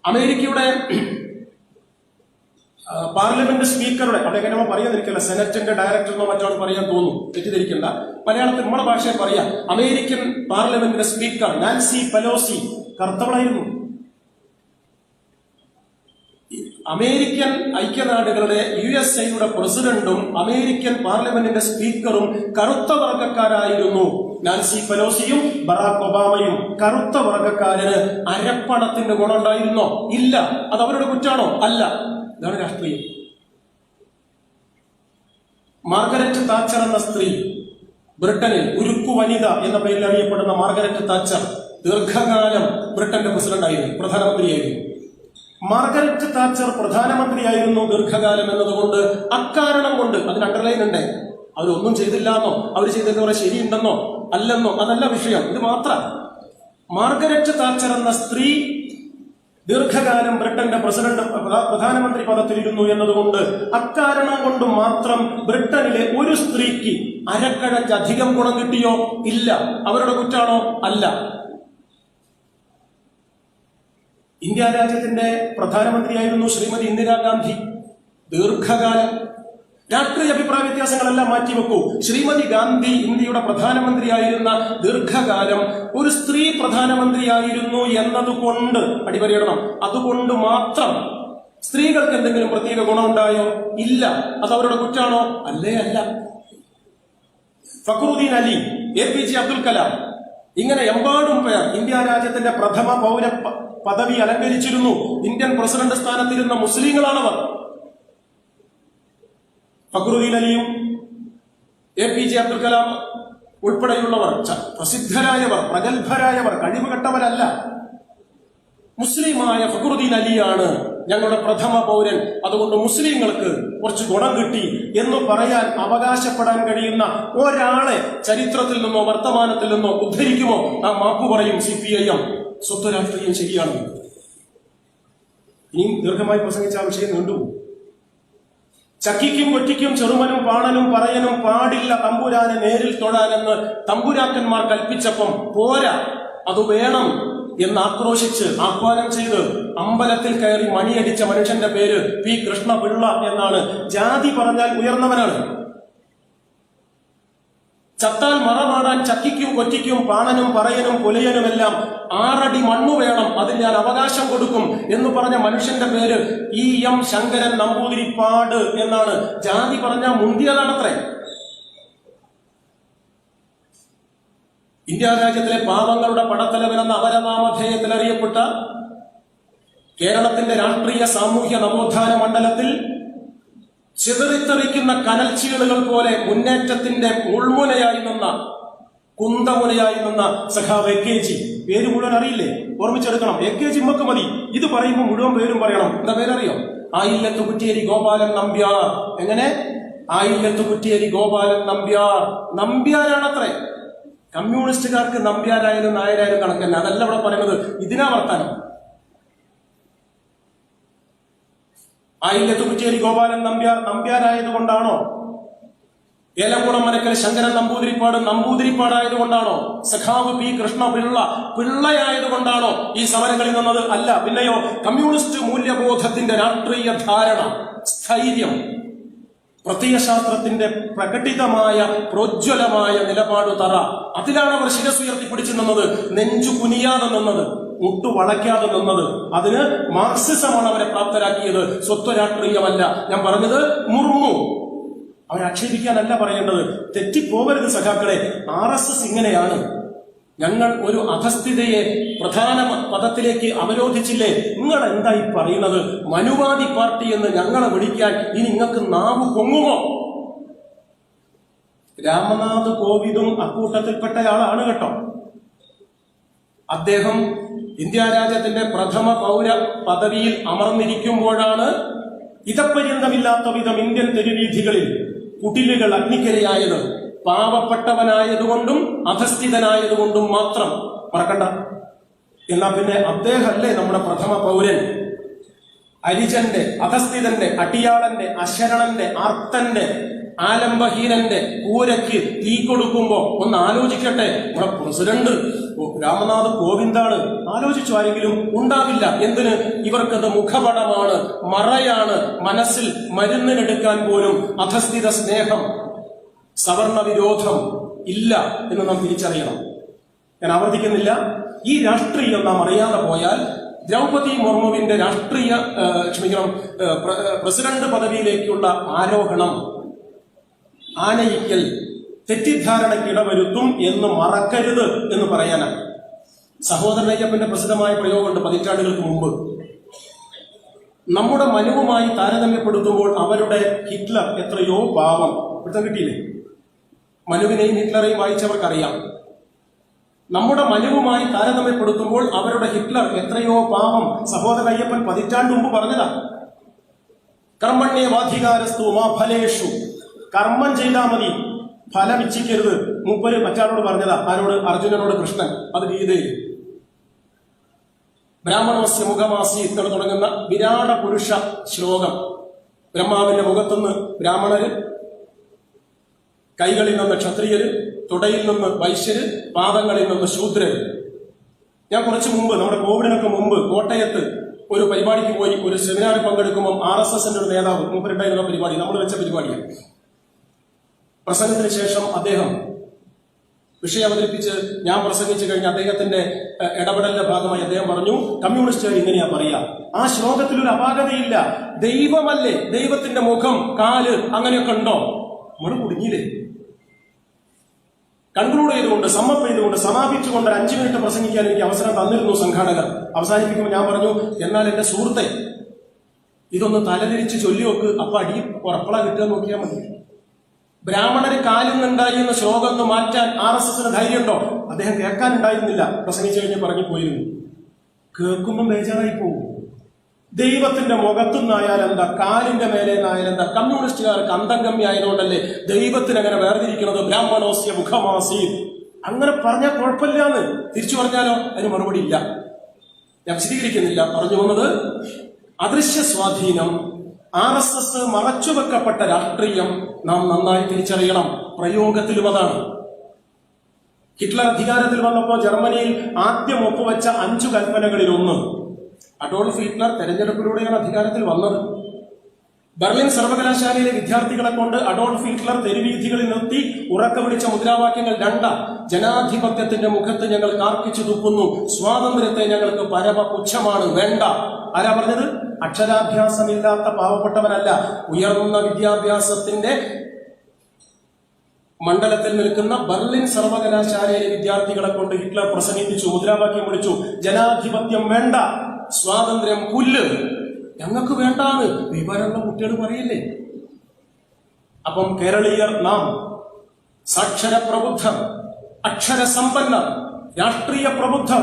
അമേരിക്കയുടെ പാർലമെന്റ് സ്പീക്കറുടെ, അദ്ദേഹം നമ്മൾ പറയാതിരിക്കില്ല, സെനറ്റിന്റെ ഡയറക്ടറിനോ മറ്റാണ് പറയാൻ തോന്നും, തെറ്റിദ്ധരിക്കണ്ട. മലയാളത്തിൽ നമ്മുടെ ഭാഷയിൽ പറയാം. അമേരിക്കൻ പാർലമെന്റിന്റെ സ്പീക്കർ നാൻസി പെലോസി കറുത്തവളായിരുന്നു. അമേരിക്കൻ ഐക്യനാടുകളുടെ USA പ്രസിഡന്റും അമേരിക്കൻ പാർലമെന്റിന്റെ സ്പീക്കറും കറുത്ത വർഗക്കാരായിരുന്നു. Nancy പെലോസിയും Barack ഒബാമയും. കറുത്ത വർഗക്കാരന് അരപ്പണത്തിന്റെ ഗുണം ഉണ്ടായിരുന്നോ? ഇല്ല. അത് അവരുടെ കുറ്റാണോ? അല്ല. ഇതാണ് രാഷ്ട്രീയം. മാർഗരറ്റ് താച്ചർ എന്ന സ്ത്രീ, ബ്രിട്ടനിൽ ഉരുക്കു വനിത എന്ന പേരിൽ അറിയപ്പെടുന്ന മാർഗരറ്റ് താച്ചർ ദീർഘകാലം ബ്രിട്ടന്റെ പ്രസിഡന്റായിരുന്നു, പ്രധാനമന്ത്രിയായിരുന്നു. മാർഗരറ്റ് താച്ചർ പ്രധാനമന്ത്രിയായിരുന്നു ദീർഘകാലം എന്നതുകൊണ്ട്, അക്കാരണം കൊണ്ട്, അതിന് അണ്ടർലൈൻ ഉണ്ട്, അവരൊന്നും ചെയ്തില്ല എന്നോ അവർ ചെയ്തത് കുറെ ശരിയുണ്ടെന്നോ അല്ലെന്നോ, അതല്ല വിഷയം. ഇത് മാത്രം. മാർഗരറ്റ് താച്ചർ എന്ന സ്ത്രീ ദീർഘകാലം ബ്രിട്ടന്റെ പ്രധാനമന്ത്രി പദത്തിലിരുന്നു എന്നതുകൊണ്ട്, അക്കാരണം കൊണ്ട് മാത്രം ബ്രിട്ടനിലെ ഒരു സ്ത്രീക്ക് അരക്കഴഞ്ച് അധികം ഗുണം കിട്ടിയോ? ഇല്ല. അവരുടെ കുറ്റാണോ? അല്ല. ഇന്ത്യ രാജ്യത്തിന്റെ പ്രധാനമന്ത്രിയായിരുന്നു ശ്രീമതി ഇന്ദിരാഗാന്ധി ദീർഘകാലം. രാഷ്ട്രീയ അഭിപ്രായ വ്യത്യാസങ്ങളെല്ലാം മാറ്റിവെക്കൂ. ശ്രീമതി ഗാന്ധി ഇന്ത്യയുടെ പ്രധാനമന്ത്രിയായിരുന്ന ദീർഘകാലം ഒരു സ്ത്രീ പ്രധാനമന്ത്രിയായിരുന്നു എന്നതുകൊണ്ട്, അടിവരയിടണം, അതുകൊണ്ട് മാത്രം സ്ത്രീകൾക്ക് എന്തെങ്കിലും പ്രത്യേക ഗുണമുണ്ടായോ? ഇല്ല. അത് അവരുടെ കുറ്റാണോ? അല്ലേ? അല്ല. ഫക്രുദ്ദീൻ അലി, APJ അബ്ദുൽ കലാം, ഇങ്ങനെ എമ്പാടും പേർ ഇന്ത്യ രാജ്യത്തിന്റെ പ്രഥമ പൗര പദവി അലങ്കരിച്ചിരുന്നു. ഇന്ത്യൻ പ്രസിഡന്റ് സ്ഥാനത്തിരുന്ന മുസ്ലിങ്ങളാണവർ. ഫക്രുദ്ദീൻ അലിയും APJ അബ്ദുൽ കലാം ഉൾപ്പെടെയുള്ളവർ പ്രസിദ്ധരായവർ, പ്രഗത്ഭരായവർ, കഴിവുകെട്ടവരല്ല. മുസ്ലിമായ ഫക്രുദ്ദീൻ അലിയാണ് ഞങ്ങളുടെ പ്രഥമ പൗരൻ, അതുകൊണ്ട് മുസ്ലിങ്ങൾക്ക് കുറച്ച് ഗുണം കിട്ടി എന്ന് പറയാൻ അവകാശപ്പെടാൻ കഴിയുന്ന ഒരാളെ ചരിത്രത്തിൽ നിന്നോ വർത്തമാനത്തിൽ നിന്നോ ഉദ്ധരിക്കുമോ? ആ മാപ്പു പറയും CPIM. സ്വത്വ രാഷ്ട്രീയം ശരിയാണ്. ഇനിയും ദീർഘമായി പ്രസംഗിച്ച ആ വിഷയം നീണ്ടുപോകും. ചക്കിക്കും കൊറ്റിക്കും ചെറുമനും പാണനും പറയനും പാടില്ല തമ്പുരാനെ നേരിൽ തൊഴാനെന്ന് തമ്പുരാക്കന്മാർ കൽപ്പിച്ചപ്പം പോരാ, അത് വേണം എന്ന് ആക്രോശിച്ച് ആഹ്വാനം ചെയ്ത് അമ്പലത്തിൽ കയറി മണിയടിച്ച മനുഷ്യന്റെ പേര് P. കൃഷ്ണപിള്ള എന്നാണ്. ജാതി പറഞ്ഞാൽ ഉയർന്നവനാണ്. ചത്താൽ മറമാടാൻ ചക്കിക്കും കൊറ്റിക്കും പാണനും പറയനും പുലയനുമെല്ലാം 6 അടി മണ്ണു വേണം, അതിൽ ഞാൻ അവകാശം കൊടുക്കും എന്ന് പറഞ്ഞ മനുഷ്യന്റെ പേര് EM ശങ്കരൻ നമ്പൂതിരിപ്പാട് എന്നാണ്. ജാതി പറഞ്ഞ മുന്തിയതാണത്രേ. ഇന്ത്യ രാജ്യത്തിലെ പാവങ്ങളുടെ പടത്തലവൻ എന്ന അപരനാമധേയത്തിൽ അറിയപ്പെട്ട കേരളത്തിന്റെ രാഷ്ട്രീയ സാമൂഹ്യ നവോത്ഥാന മണ്ഡലത്തിൽ ചിതറിത്തെറിക്കുന്ന കനൽച്ചീളുകൾ പോലെ മുന്നേറ്റത്തിന്റെ ഉൾമുനയായി നിന്ന, കുന്തമുനയായി നിന്ന സഖാവ് AKG. പേര് മുഴുവൻ അറിയില്ലേ? ഓർമ്മിച്ചെടുക്കണം. AKG മക്ക് മതി. ഇത് പറയുമ്പോൾ മുഴുവൻ പേരും പറയണം. എന്താ പേരറിയോ? ആയില്ലത്ത് കുറ്റിയേരി ഗോപാലൻ നമ്പ്യാർ. എങ്ങനെ? ആയില്ലത്ത് കുറ്റിയേരി ഗോപാലൻ നമ്പ്യാർ. നമ്പ്യാരാണത്രേ. കമ്മ്യൂണിസ്റ്റുകാർക്ക് നമ്പ്യാരായാലും നായരായാലും കണക്കന്നെ. അതല്ല ഇവിടെ പറയുന്നത്. ഇതിനാ വർത്താനം. ആയില്ലത്ത് കുറ്റിയേരി ഗോപാലൻ നമ്പ്യാരായതുകൊണ്ടാണോ? ഏലംകുളം മനക്കൽ ശങ്കരൻ നമ്പൂതിരിപ്പാടായതുകൊണ്ടാണോ? സഖാവ് P. കൃഷ്ണപിള്ള പിള്ളയായതുകൊണ്ടാണോ ഈ സമരങ്ങളിൽ നിന്നത്? അല്ല. പിന്നെയോ? കമ്മ്യൂണിസ്റ്റ് മൂല്യബോധത്തിന്റെ രാഷ്ട്രീയ ധാരണ, സ്ഥൈര്യം, പ്രത്യയശാസ്ത്രത്തിന്റെ പ്രകടിതമായ പ്രോജ്വലമായ നിലപാടു തറ, അതിലാണ് അവർ ശിരസുയർത്തിപ്പിടിച്ചു നിന്നത്. നെഞ്ചു കുനിയാതെ നിന്നത്, മുട്ടു വളയ്ക്കാതെ നിന്നത്. അതിന് മാർക്സിസമാണ് അവരെ പ്രാപ്തരാക്കിയത്, സ്വത്വരാഷ്ട്രീയമല്ല. ഞാൻ പറഞ്ഞത് മുർമു. അവരാക്ഷേപിക്കാനല്ല പറയേണ്ടത്. തെറ്റിപ്പോവരുത് സഖാക്കളെ. RSS ഇങ്ങനെയാണ്. ഞങ്ങൾ ഒരു അധസ്ഥിതയെ പ്രധാന പദത്തിലേക്ക് അവരോധിച്ചില്ലേ? നിങ്ങൾ എന്തായി പറയുന്നത്? മനുവാദി പാർട്ടി എന്ന് ഞങ്ങളെ വിളിക്കാൻ ഇനി നിങ്ങൾക്ക് നാവ് പൊങ്ങുമോ? രാമനാഥ് കോവിന്ദും അക്കൂട്ടത്തിൽപ്പെട്ടയാളാണ് കേട്ടോ. അദ്ദേഹം ഇന്ത്യ രാജ്യത്തിന്റെ പ്രഥമ പൗര പദവിയിൽ അമർന്നിരിക്കുമ്പോഴാണ് ഇതപര്യന്തമില്ലാത്ത വിധം ഇന്ത്യൻ തെരുവീഥികളിൽ കുടിലുകൾ അഗ്നിക്കരയായത്. പാവപ്പെട്ടവനായതുകൊണ്ടും അധസ്ഥിതനായതുകൊണ്ടും മാത്രം. മറക്കണ്ട. എന്നാ പിന്നെ അദ്ദേഹമല്ലേ നമ്മുടെ പ്രഥമ പൗരൻ? അരിജന്റെ, അധസ്ഥിതന്റെ, അടിയാളന്റെ, അശരണന്റെ, ആർത്തന്റെ, ആലംബഹീനന്റെ കൂരയ്ക്ക് തീ കൊടുക്കുമ്പോ ഒന്ന് ആലോചിക്കട്ടെ. നമ്മുടെ പ്രസിഡന്റ് രാമനാഥ് കോവിന്ദാണ്. ആലോചിച്ചു ആരെങ്കിലും? ഉണ്ടാവില്ല. എന്തിന്? ഇവർക്കത് മുഖപടമാണ്, മറയാണ്. മനസ്സിൽ മരുന്നിനെടുക്കാൻ പോലും അധസ്ഥിത സ്നേഹം, സവർണ വിരോധം ഇല്ല എന്ന് നാം തിരിച്ചറിയണം. ഞാൻ ആവർത്തിക്കുന്നില്ല. ഈ രാഷ്ട്രീയം നാം അറിയാതെ പോയാൽ ദ്രൗപദി മുർമുവിന്റെ പ്രസിഡന്റ് പദവിയിലേക്കുള്ള ആരോഹണം, ആനയിക്കൽ തെറ്റിദ്ധാരണയ്ക്കിടവരുത്തും എന്ന് മറക്കരുത് എന്ന് പറയാനാണ്. സഹോദരൻ അയ്യപ്പന്റെ പ്രസിദ്ധമായ പ്രയോഗമുണ്ട് പതിറ്റാണ്ടുകൾക്ക് മുമ്പ്. നമ്മുടെ മനുവുമായി താരതമ്യപ്പെടുത്തുമ്പോൾ അവരുടെ ഹിറ്റ്ലർ എത്രയോ പാവം. പിടുത്തം കിട്ടിയില്ലേ? മനുവിനെയും ഹിറ്റ്ലറെയും വായിച്ചവർക്കറിയാം. നമ്മുടെ മനുവുമായി താരതമ്യപ്പെടുത്തുമ്പോൾ അവരുടെ ഹിറ്റ്ലർ എത്രയോ പാവം. സഹോദരൻ അയ്യപ്പൻ പതിറ്റാണ്ട് മുമ്പ് പറഞ്ഞതാ. കർമ്മണ്യേവാധികാരസ്തു മാ ഫലേഷു. കർമ്മം ചെയ്താൽ മതി, ഫലം ഇച്ഛിക്കരുത്. മൂപ്പര് മറ്റാളോട് പറഞ്ഞതാ. ആരോട്? അർജുനനോട് കൃഷ്ണൻ. അത് ഗീതയിൽ. ബ്രാഹ്മണോസ്യ മുഖമാസി എന്ന് തുടങ്ങുന്ന വിരാട പുരുഷ ശ്ലോകം. ബ്രഹ്മാവിന്റെ മുഖത്തുനിന്ന് ബ്രാഹ്മണര്, കൈകളിൽ നിന്ന് ക്ഷത്രിയര്, തുടയിൽ നിന്ന് വൈശ്യര്, പാദങ്ങളിൽ നിന്ന് ശൂദ്രര്. ഞാൻ കുറച്ചു മുമ്പ്, നമ്മുടെ കോവിഡിനൊക്കെ മുമ്പ് കോട്ടയത്ത് ഒരു പരിപാടിക്ക് പോയി. ഒരു സെമിനാറിൽ പങ്കെടുക്കുമ്പോൾ RSSന്റെ ഒരു നേതാവ് മൂപ്പരുണ്ടായിരുന്ന പരിപാടി, നമ്മൾ വെച്ച പരിപാടിയാണ്. പ്രസംഗത്തിന് ശേഷം അദ്ദേഹം വിഷയം അവതരിപ്പിച്ച് ഞാൻ പ്രസംഗിച്ചു കഴിഞ്ഞ അദ്ദേഹത്തിന്റെ ഇടപെടലിന്റെ ഭാഗമായി അദ്ദേഹം പറഞ്ഞു, കമ്മ്യൂണിസ്റ്റുകാർ ഇങ്ങനെയാ പറയാ. ആ ശ്ലോകത്തിൽ ഒരു അപാകതയില്ല. ദൈവമല്ലേ? ദൈവത്തിന്റെ മുഖം, കാല് അങ്ങനെയൊക്കെ ഉണ്ടോ? നമ്മൾ കുടുങ്ങിയില്ലേ? കൺക്ലൂഡ് ചെയ്തുകൊണ്ട്, സമ്മപ്പ് ചെയ്തുകൊണ്ട്, സമാപിച്ചുകൊണ്ട് 5 മിനിറ്റ് പ്രസംഗിക്കാൻ എനിക്ക് അവസരം തന്നിരുന്നു സംഘാടകർ. അവസാനിപ്പിക്കുമ്പോൾ ഞാൻ പറഞ്ഞു, എന്നാൽ എന്റെ സുഹൃത്തെ, ഇതൊന്ന് തലതിരിച്ച് ചൊല്ലി നോക്ക്. അപ്പൊ അടി ഉറപ്പള കിട്ടുക നോക്കിയാൽ മതി. ബ്രാഹ്മണര് കാലുന്നുണ്ടായി എന്ന ശ്ലോകം ഒന്ന് മാറ്റാൻ RSSന് ധൈര്യമുണ്ടോ? അദ്ദേഹം കേൾക്കാനുണ്ടായിരുന്നില്ല. പ്രസംഗിച്ചു കഴിഞ്ഞ് പറഞ്ഞു പോയിരുന്നു. കേൾക്കുമ്പോൾ ബേജാറായി പോകും. ദൈവത്തിന്റെ മുഖത്തുനിന്നായാൽ എന്താ, കാലിന്റെ മേലെ നിന്നായാലെന്താ? കമ്മ്യൂണിസ്റ്റുകാർക്ക് അന്തംഗമ്യ ആയതുകൊണ്ടല്ലേ ദൈവത്തിന് അങ്ങനെ വേർതിരിക്കുന്നത്? ബ്രാഹ്മണോസ്യ മുഖമാസി. അങ്ങനെ പറഞ്ഞാൽ കുഴപ്പമില്ലാന്ന്. തിരിച്ചു പറഞ്ഞാലോ? അതിന് മറുപടി ഇല്ല. ഞാൻ വിശദീകരിക്കുന്നില്ല. പറഞ്ഞു വന്നത്, അദൃശ്യ സ്വാധീനം, RSS മറച്ചുവെക്കപ്പെട്ട രാഷ്ട്രീയം നാം നന്നായി തിരിച്ചറിയണം. പ്രയോഗത്തിലും അതാണ്. ഹിറ്റ്ലർ അധികാരത്തിൽ വന്നപ്പോൾ ജർമ്മനിയിൽ ആദ്യം ഒപ്പുവെച്ച 5 കൽപ്പനകളിൽ ഒന്ന്, അഡോൾഫ് ഹിറ്റ്ലർ തെരഞ്ഞെടുപ്പിലൂടെയാണ് അധികാരത്തിൽ വന്നത്. ബെർലിൻ സർവകലാശാലയിലെ വിദ്യാർത്ഥികളെ കൊണ്ട് അഡോൾഫ് ഹിറ്റ്ലർ തെരുവീഥികളിൽ നിർത്തി ഉറക്ക വിളിച്ച മുദ്രാവാക്യങ്ങൾ 2. ജനാധിപത്യത്തിന്റെ മുഖത്ത് ഞങ്ങൾ കാർക്കിച്ചു തുപ്പുന്നു, സ്വാതന്ത്ര്യത്തെ ഞങ്ങൾക്ക് പരമപുച്ഛമാണ്, വേണ്ട. ആരാ പറഞ്ഞത്? അക്ഷരാഭ്യാസമില്ലാത്ത പാവപ്പെട്ടവനല്ല, ഉയർന്ന വിദ്യാഭ്യാസത്തിന്റെ മണ്ഡലത്തിൽ നിൽക്കുന്ന ബെർലിൻ സർവകലാശാലയിലെ വിദ്യാർത്ഥികളെ കൊണ്ട് ഹിറ്റ്ലർ പ്രസംഗിപ്പിച്ചു, മുദ്രാവാക്യം വിളിച്ചു, ജനാധിപത്യം വേണ്ട, സ്വാതന്ത്ര്യം പുല്ല്, ഞങ്ങൾക്ക് വേണ്ടാന്ന് വിവരമുള്ള കുട്ടികൾ പറയില്ലേ? അപ്പം കേരളീയർ നാം സാക്ഷര പ്രബുദ്ധർ, അക്ഷരസമ്പന്നർ, രാഷ്ട്രീയ പ്രബുദ്ധർ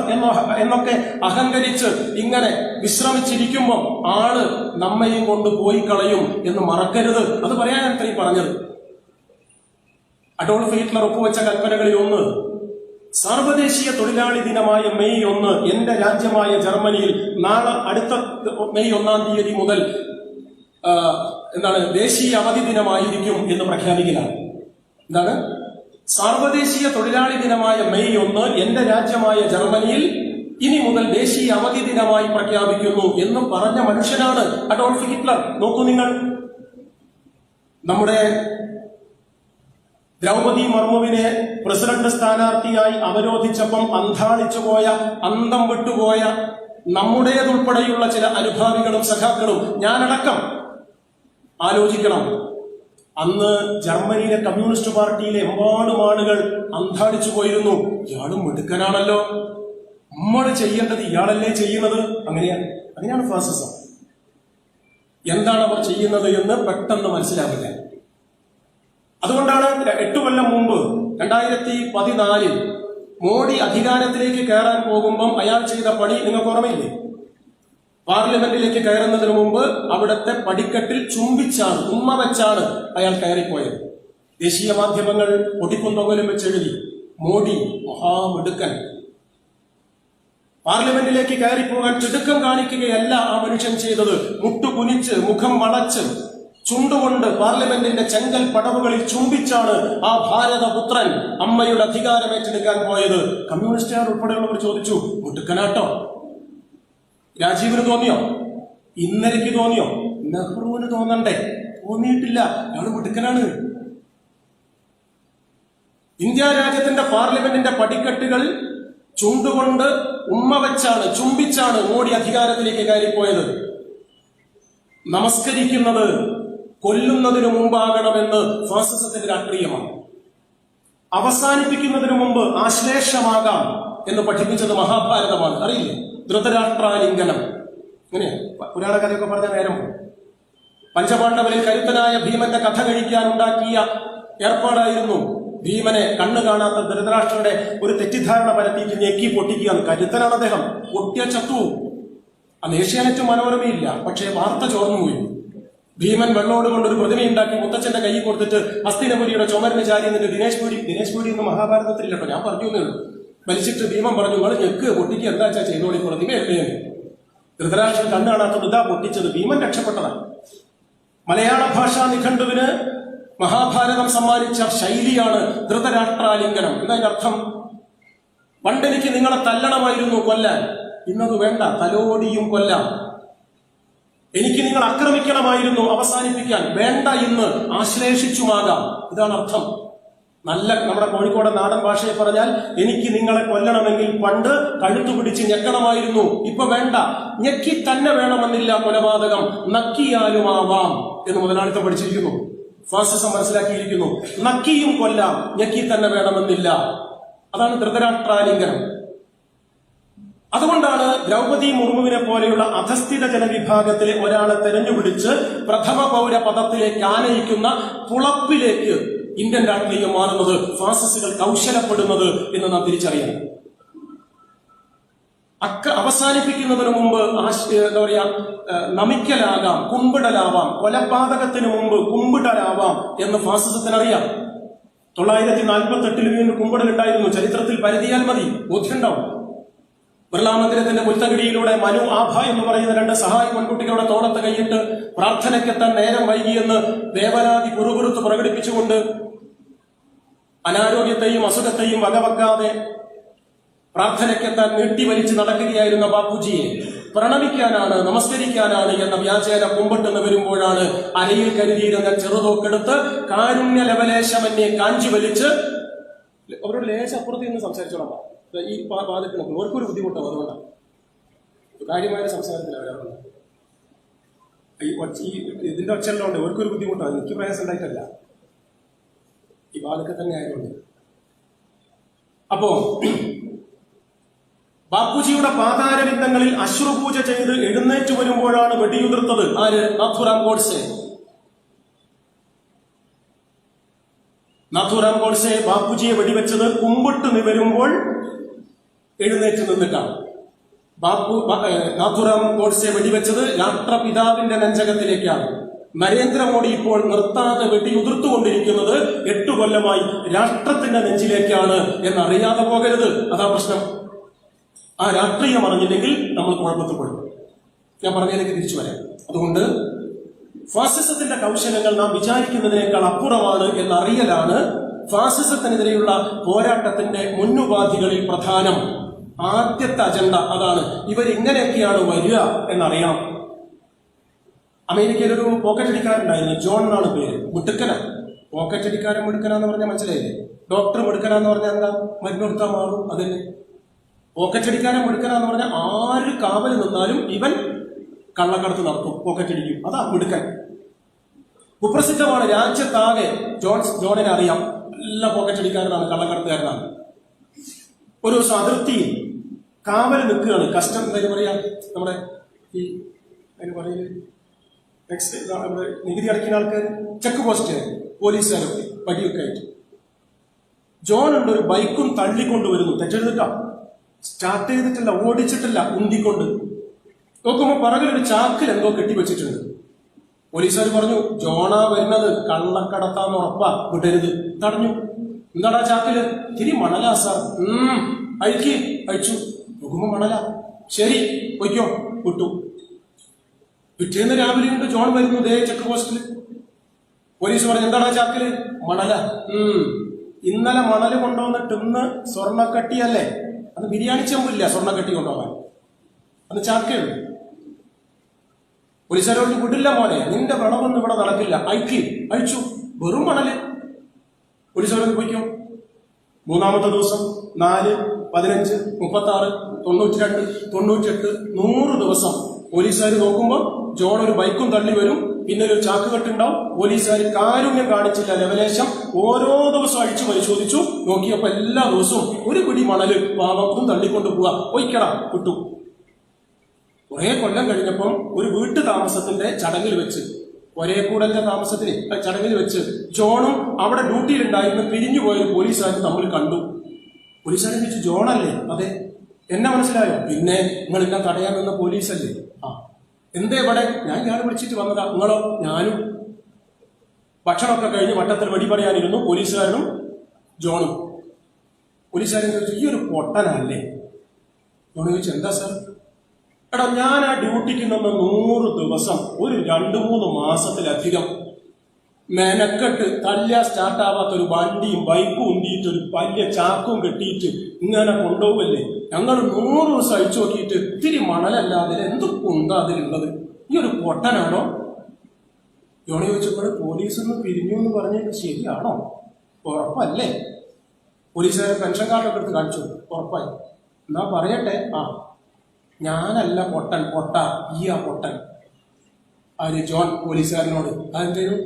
എന്നൊക്കെ അഹങ്കരിച്ച് ഇങ്ങനെ വിശ്രമിച്ചിരിക്കുമ്പോൾ ആള് നമ്മയും കൊണ്ട് പോയി കളയും എന്ന് മറക്കരുത്. അത് പറയാനാണ് ഇത്രയും പറഞ്ഞത്. അഡോൾഫ് ഹിറ്റ്ലർ ഒപ്പുവെച്ച കൽപ്പനകളിൽ ഒന്ന്, സാർവദേശീയ തൊഴിലാളി ദിനമായ മെയ് 1 എന്റെ രാജ്യമായ ജർമ്മനിയിൽ നാളെ അടുത്ത മെയ് 1 തീയതി മുതൽ ദേശീയ അവധി ദിനമായിരിക്കും എന്ന് പ്രഖ്യാപിക്കലാണ്. എന്താണ്? സാർവദേശീയ തൊഴിലാളി ദിനമായ മെയ് 1 എന്റെ രാജ്യമായ ജർമ്മനിയിൽ ഇനി മുതൽ ദേശീയ അവധി ദിനമായി പ്രഖ്യാപിക്കുന്നു എന്ന് പറഞ്ഞ മനുഷ്യനാണ് അഡോൾഫ് ഹിറ്റ്ലർ. നോക്കൂ നിങ്ങൾ, നമ്മുടെ ദ്രൗപദി മുർമുവിനെ പ്രസിഡന്റ് സ്ഥാനാർത്ഥിയായി അവരോധിച്ചപ്പം അന്താളിച്ചുപോയ, അന്തം വിട്ടുപോയ നമ്മുടേതുൾപ്പെടെയുള്ള ചില അനുഭാവികളും സഖാക്കളും ഞാനടക്കം ആലോചിക്കണം. അന്ന് ജർമ്മനിയിലെ കമ്മ്യൂണിസ്റ്റ് പാർട്ടിയിലെ എമ്പാടും ആളുകൾ അന്താളിച്ചു പോയിരുന്നു. ഇയാളും മിടുക്കനാണല്ലോ, നമ്മൾ ചെയ്യേണ്ടത് ഇയാളല്ലേ ചെയ്യുന്നത്. അങ്ങനെയാണ് ഫാസിസം. എന്താണ് അവർ ചെയ്യുന്നത് എന്ന് പെട്ടെന്ന് മനസ്സിലാവില്ല. അതുകൊണ്ടാണ് 8 കൊല്ലം മുമ്പ് 2014 മോഡി അധികാരത്തിലേക്ക് കയറാൻ പോകുമ്പം അയാൾ ചെയ്ത പണി നിങ്ങൾക്ക് ഓർമ്മയില്ലേ? പാർലമെന്റിലേക്ക് കയറുന്നതിന് മുമ്പ് അവിടുത്തെ പടിക്കെട്ടിൽ ചുംബിച്ചാണ്, ഉമ്മ വെച്ചാണ് അയാൾ കയറിപ്പോയത്. ദേശീയ മാധ്യമങ്ങൾ പൊടിപ്പും തൊങ്ങലും വെച്ചെഴുതി, മോഡി മഹാമിടുക്കൻ. പാർലമെന്റിലേക്ക് കയറിപ്പോകാൻ തിടുക്കം കാണിക്കുകയല്ല ആ മനുഷ്യൻ ചെയ്തത്. മുട്ടുകുനിച്ച്, മുഖം വളച്ച്, ചുണ്ടുകൊണ്ട് പാർലമെന്റിന്റെ ചെങ്കൽ പടവുകളിൽ ചുംബിച്ചാണ് ആ ഭാരതപുത്രൻ അമ്മയുടെ അധികാരം ഏറ്റെടുക്കാൻ പോയത്. കമ്മ്യൂണിസ്റ്റുകാർ ഉൾപ്പെടെയുള്ളവർ ചോദിച്ചു, മുട്ടുക്കനാട്ടോ? രാജീവിന് തോന്നിയോ? ഇന്ദിരയ്ക്ക് തോന്നിയോ? നെഹ്റുവിന് തോന്നണ്ടേ? തോന്നിയിട്ടില്ല. അയാൾ മുട്ടുക്കനാണ്. ഇന്ത്യ രാജ്യത്തിന്റെ പാർലമെന്റിന്റെ പടിക്കെട്ടുകൾ ചുണ്ടുകൊണ്ട് ഉമ്മ വെച്ചാണ്, ചുംബിച്ചാണ് മോഡി അധികാരത്തിലേക്ക് കയറിപ്പോയത്. നമസ്കരിക്കുന്നത് കൊല്ലുന്നതിനു മുമ്പാകണമെന്ന് ഫാസിസത്തിന്റെ രാഷ്ട്രീയമാണ്. അവസാനിപ്പിക്കുന്നതിനു മുമ്പ് ആശ്ലേഷമാകാം എന്ന് പഠിപ്പിച്ചത് മഹാഭാരതമാണ്. അറിയില്ലേ? ധൃതരാഷ്ട്രാലിംഗനം. ഇങ്ങനെ പുരാണ കഥയൊക്കെ പറഞ്ഞ നേരം പഞ്ചപാണ്ഡവരിൽ കരുത്തനായ ഭീമന്റെ കഥ കഴിക്കാനുണ്ടാക്കിയ ഏർപ്പാടായിരുന്നു ഭീമനെ കണ്ണു കാണാത്ത ധൃതരാഷ്ട്രയുടെ ഒരു തെറ്റിദ്ധാരണ പരത്തിയിട്ട് ഞെക്കി പൊട്ടിക്കുകയാണ്. കരുത്തനാണ് അദ്ദേഹം, പൊട്ടിയ ചത്തു. അന്ന് ഏഷ്യാനെറ്റ് മനോരമയില്ല, പക്ഷേ വാർത്ത ചോർന്നുപോയി. ഭീമൻ വെള്ളോട് കൊണ്ട് ഒരു പ്രതിമയുണ്ടാക്കി മുത്തച്ഛന്റെ കൈ കൊടുത്തിട്ട് ഹസ്തിനപുരിയുടെ ചുമരിന് ചാരി എന്നിട്ട് ദിനേശ് പൂരി എന്ന് മഹാഭാരതത്തിലില്ല, ഞാൻ പറഞ്ഞു എന്നേ ഉള്ളൂ. വലിച്ചിട്ട് ഭീമൻ പറഞ്ഞു, നിങ്ങൾ ഞെക്ക് പൊട്ടിക്ക്, എന്താ വെച്ചാൽ ചെയ്തോളി, പ്രതിമയല്ലേ. ധൃതരാഷ്ട്രൻ കണ്ണു കാണാത്തത് ഇതാ പൊട്ടിച്ചത്. ഭീമൻ രക്ഷപ്പെട്ടതാണ്. മലയാള ഭാഷാ നിഘണ്ടുവിന് മഹാഭാരതം സമ്മാനിച്ച ശൈലിയാണ് ധൃതരാഷ്ട്രാലിംഗനം. എന്നതിന്റെ അർത്ഥം, പണ്ടെനിക്ക് നിങ്ങളെ തല്ലണമായിരുന്നു, കൊല്ലാൻ. ഇന്നത് വേണ്ട, തലോടിയും കൊല്ലാം. എനിക്ക് നിങ്ങൾ ആക്രമിക്കണമായിരുന്നു, അവസാനിപ്പിക്കാൻ. വേണ്ട, ഇന്ന് ആശ്ലേഷിച്ചുമാകാം. ഇതാണ് അർത്ഥം. നമ്മുടെ കോഴിക്കോട് നാടൻ ഭാഷയെ പറഞ്ഞാൽ, എനിക്ക് നിങ്ങളെ കൊല്ലണമെങ്കിൽ പണ്ട് കഴുത്തു പിടിച്ച് ഞെക്കണമായിരുന്നു, ഇപ്പൊ വേണ്ട, ഞെക്കി തന്നെ വേണമെന്നില്ല കൊലപാതകം, നക്കിയാലുമാവാം എന്ന് മുതലാളിത്തം പഠിച്ചിരിക്കുന്നു. ഫാസിസം മനസ്സിലാക്കിയിരിക്കുന്നു. നക്കിയും കൊല്ലാം, ഞെക്കി തന്നെ വേണമെന്നില്ല. അതാണ് ധൃതരാഷ്ട്രാലിംഗനം. അതുകൊണ്ടാണ് ദ്രൗപദി മുർമുവിനെ പോലെയുള്ള അധസ്ഥിത ജനവിഭാഗത്തിലെ ഒരാളെ തെരഞ്ഞുപിടിച്ച് പ്രഥമ പൗര പദത്തിലേക്ക് ആനയിക്കുന്ന പുളപ്പിലേക്ക് ഇന്ത്യൻ രാഷ്ട്രീയം മാറുന്നത്, ഫാസിസ്റ്റുകൾ കൗശലപ്പെടുന്നത് എന്ന് നാം തിരിച്ചറിയണം. അവസാനിപ്പിക്കുന്നതിന് മുമ്പ് എന്താ പറയാ, നമിക്കലാകാം, കുമ്പിടലാവാം. കൊലപാതകത്തിന് മുമ്പ് കുമ്പിടലാവാം എന്ന് ഫാസിസത്തിനറിയാം. 948 വീണ്ടും കുമ്പിടലുണ്ടായിരുന്നു. ചരിത്രത്തിൽ പരിധിയാൽ മതി, ബോധ്യമുണ്ടാവും. ബിർളാ മന്ദിരത്തിന്റെ മുത്തകിടിയിലൂടെ മനു ആഭ എന്ന് പറയുന്ന 2 സഹായി പെൺകുട്ടികളുടെ തോളത്ത് കൈയിട്ട് പ്രാർത്ഥനയ്ക്കെത്താൻ നേരം വൈകിയെന്ന് വേവലാതി പുറകുറുത്ത് പ്രകടിപ്പിച്ചുകൊണ്ട് അനാരോഗ്യത്തെയും അസുഖത്തെയും വകവെക്കാതെ പ്രാർത്ഥനയ്ക്കെത്താൻ നീട്ടിവലിച്ച് നടക്കുകയായിരുന്ന ബാപ്പുജിയെ പ്രണമിക്കാനാണ്, നമസ്കരിക്കാനാണ് എന്ന വ്യാജേന കുമ്പിട്ടെന്ന് വരുമ്പോഴാണ് അരയിൽ കരുതിയിരുന്ന ചെറുതോക്കെടുത്ത് കാരുണ്യ ലവലേശമന്യെ കാഞ്ചി വലിച്ച് അവരോട് ലേശപ്പുറത്ത് നിന്ന് സംസാരിച്ചോളാം. ഈ വാദത്തിന് അവർക്കൊരു ബുദ്ധിമുട്ടാവും. അതുകൊണ്ടാണ് കാര്യമായ സംസാരത്തിലാണ് ഇതിന്റെ ഒച്ചലുണ്ട്. അവർക്കൊരു ബുദ്ധിമുട്ടാണ്. എനിക്ക് പ്രയാസം ഉണ്ടായിട്ടല്ല, ഈ വാദൊക്കെ തന്നെ ആയതുകൊണ്ട്. അപ്പോ ബാപ്പുജിയുടെ പാതാരവിന്ദങ്ങളിൽ അശ്രുപൂജ ചെയ്ത് എഴുന്നേറ്റ് വരുമ്പോഴാണ് വെടിയുതിർത്തത്. ആര്? നാഥുറാം ഗോഡ്സെ. നാഥുറാം ഗോഡ്സെ ബാപ്പുജിയെ വെടിവെച്ചത് കുമ്പിട്ട് നിവരുമ്പോൾ എഴുന്നേറ്റ് നിന്നിട്ടാണ്. നാഥുറാം ഗോഡ്സെ വെടിവെച്ചത് രാഷ്ട്രപിതാവിന്റെ നെഞ്ചകത്തിലേക്കാണ്. നരേന്ദ്രമോദി ഇപ്പോൾ നിർത്താതെ വെടിയുതിർത്തുകൊണ്ടിരിക്കുന്നത് 8 കൊല്ലമായി രാഷ്ട്രത്തിന്റെ നെഞ്ചിലേക്കാണ് എന്നറിയാതെ പോകരുത്. അതാ പ്രശ്നം. ആ രാഷ്ട്രീയം അറിഞ്ഞില്ലെങ്കിൽ നമ്മൾ കുഴപ്പത്തിൽ പെടും. ഞാൻ പറഞ്ഞതിലേക്ക് തിരിച്ചു വരാം. അതുകൊണ്ട് ഫാസിസത്തിന്റെ കൗശലങ്ങൾ നാം വിചാരിക്കുന്നതിനേക്കാൾ അപ്പുറമാണ് എന്നറിയലാണ് ഫാസിസത്തിനെതിരെയുള്ള പോരാട്ടത്തിന്റെ മുന്നുപാധികളിൽ പ്രധാനം. ആദ്യത്തെ അജണ്ട അതാണ്. ഇവരിങ്ങനെയൊക്കെയാണ് വരിക എന്നറിയണം. അമേരിക്കയിൽ ഒരു പോക്കറ്റ് അടിക്കാരുണ്ടായിരുന്നു, ജോൺ എന്നാണ് പേര്. മിടുക്കനാ. പോക്കറ്റ് അടിക്കാരൻ മിടുക്കനാന്ന് പറഞ്ഞാൽ മനസ്സിലായില്ലേ? ഡോക്ടർ മിടുക്കനാന്ന് പറഞ്ഞാൽ എന്താ? മരുന്ന് കൊടുത്താൽ മാറും. അതന്നെ. പോക്കറ്റ് അടിക്കാരൻ മിടുക്കനാന്ന് പറഞ്ഞാൽ ആര് കാവൽ നിന്നാലും ഇവൻ കള്ളക്കടത്ത് നടത്തും, പോക്കറ്റ് അടിക്കും. അതാ മിടുക്കൻ. കുപ്രസിദ്ധമാണ് രാജ്യത്താകെ. ജോണിനെ അറിയാം. എല്ലാ പോക്കറ്റ് അടിക്കാരനാണ്, കള്ളക്കടത്തുകാരനാണ്. ഒരു ദിവസം അതിർത്തിയിൽ കാവൽ നിൽക്കുകയാണ്. കസ്റ്റം എന്തായാലും പറയാ, നമ്മുടെ ഈ അതിന് പറയുന്നത് നികുതി അടയ്ക്കുന്ന ആൾക്കാർ, ചെക്ക് പോസ്റ്റ് പോലീസുകാരൊക്കെ പടിയൊക്കെ ആയിട്ട്. ജോൺ ഉണ്ട്, ഒരു ബൈക്കും തള്ളിക്കൊണ്ടുവരുന്നു. തെറ്റെഴുതിട്ടാ, സ്റ്റാർട്ട് ചെയ്തിട്ടില്ല, ഓടിച്ചിട്ടില്ല, ഉന്തിക്കൊണ്ട്. നോക്കുമ്പോൾ പിറകിലൊരു ചാക്കിൽ എന്തോ കെട്ടിവെച്ചിട്ടുണ്ട്. പോലീസുകാർ പറഞ്ഞു, ജോണാ വരുന്നത് കള്ളക്കടത്താന്ന് ഉറപ്പാ, വിടരുത്. തടഞ്ഞു. എന്താടാ ചാക്കില്? തിരി മണലാ സാർ. അഴിച്ചു. നോക്കുമ്പോ മണല. ശരി പൊയ്ക്കോ, വിട്ടു. പിറ്റേന്ന് രാവിലെ ഉണ്ട് ജോൺ വരുന്നു ദേ ചെക്ക് പോസ്റ്റില്. പോലീസ് പറഞ്ഞു, എന്താടാ ചാക്കില്? മണല. ഇന്നലെ മണല് കൊണ്ടുവന്നിട്ട് ഇന്ന് സ്വർണ്ണക്കട്ടിയല്ലേ? അത് ബിരിയാണി ചെമ്പില്ല സ്വർണ്ണക്കട്ടി കൊണ്ടുപോകാൻ, അന്ന് ചാക്കയുള്ളൂ. പോലീസുകാരോട് വിടില്ല മോനെ, നിന്റെ വിളവൊന്നും ഇവിടെ നടക്കില്ല. അഴിച്ചു. വെറും മണല്. പോലീസുകാരോട് പോയിക്കോ. മൂന്നാമത്തെ ദിവസം 4, 15, 36, 92, 98, 100 ദിവസം പോലീസുകാർ നോക്കുമ്പോൾ ജോൺ ഒരു ബൈക്കും തള്ളി വരും. പിന്നെ ഒരു ചാക്കുകെട്ടുണ്ടാവും. പോലീസുകാർ കാരുണ്യം കാണിച്ചില്ല ലെവലേശം. ഓരോ ദിവസവും അഴിച്ചു പരിശോധിച്ചു. നോക്കിയപ്പോ എല്ലാ ദിവസവും ഒരു പിടി മണല് പാവക്കും തള്ളിക്കൊണ്ട് പോവാ. ഒയ്ക്കടാ, വിട്ടു. കുറെ കൊല്ലം കഴിഞ്ഞപ്പം ഒരു വീട്ടു താമസത്തിന്റെ ചടങ്ങിൽ വെച്ച്, ഒരേ കൂടലിന്റെ താമസത്തിന് ചടങ്ങിൽ വെച്ച് ജോണും അവിടെ ഡ്യൂട്ടിയിലുണ്ടായിരുന്നു പിരിഞ്ഞു പോയൊരു പോലീസുകാരും തമ്മിൽ കണ്ടു. പോലീസുകാരൻ ചോദിച്ചു, ജോണല്ലേ? അതെ. എന്നെ മനസ്സിലായോ? പിന്നെ നിങ്ങൾ എന്നെ തടയാൻ നിന്ന പോലീസല്ലേ? എന്തേ ഇവിടെ? ഞാൻ ഇയാളെ വിളിച്ചിട്ട് വന്നതാ. നിങ്ങളോ? ഞാനും. ഭക്ഷണമൊക്കെ കഴിഞ്ഞ് വട്ടത്തിൽ വെടി പറയാനിരുന്നു പോലീസുകാരനും ജോണും. പോലീസുകാരൻ ചോദിച്ചു, ഈ ഒരു പൊട്ടനല്ലേ? ജോൺ ചോദിച്ചു, എന്താ സാർ? എടാ, ഞാൻ ആ ഡ്യൂട്ടിക്ക് നിന്ന് 100 ദിവസം, ഒരു 2-3 മാസത്തിലധികം മെനക്കെട്ട് തല്ലിയാ സ്റ്റാർട്ടാവാത്ത ഒരു വണ്ടിയും ബൈക്കും ഉന്തിയിട്ട് ഒരു വലിയ ചാക്കും കെട്ടിയിട്ട് ഇങ്ങനെ കൊണ്ടുപോകല്ലേ. ഞങ്ങൾ 100 ദിവസം അഴിച്ചു നോക്കിയിട്ട് ഇത്തിരി മണലല്ലാതെ എന്ത് കുന്താ അതിലുള്ളത്? ഈ ഒരു പൊട്ടനാണോ? ജോണി ചോദിച്ചപ്പോൾ പോലീസിൽ നിന്ന് പിരിഞ്ഞു എന്ന് പറഞ്ഞത് ശരിയാണോ? ഉറപ്പല്ലേ? പോലീസുകാരെ പെൻഷൻ കാർഡൊക്കെ എടുത്ത് കാണിച്ചു. ഉറപ്പായി. എന്നാ പറയട്ടെ. ഞാനല്ല പൊട്ടൻ, ഈ പൊട്ടൻ. ആര്? ജോൺ പോലീസുകാരനോട്. അതെന്തേലും?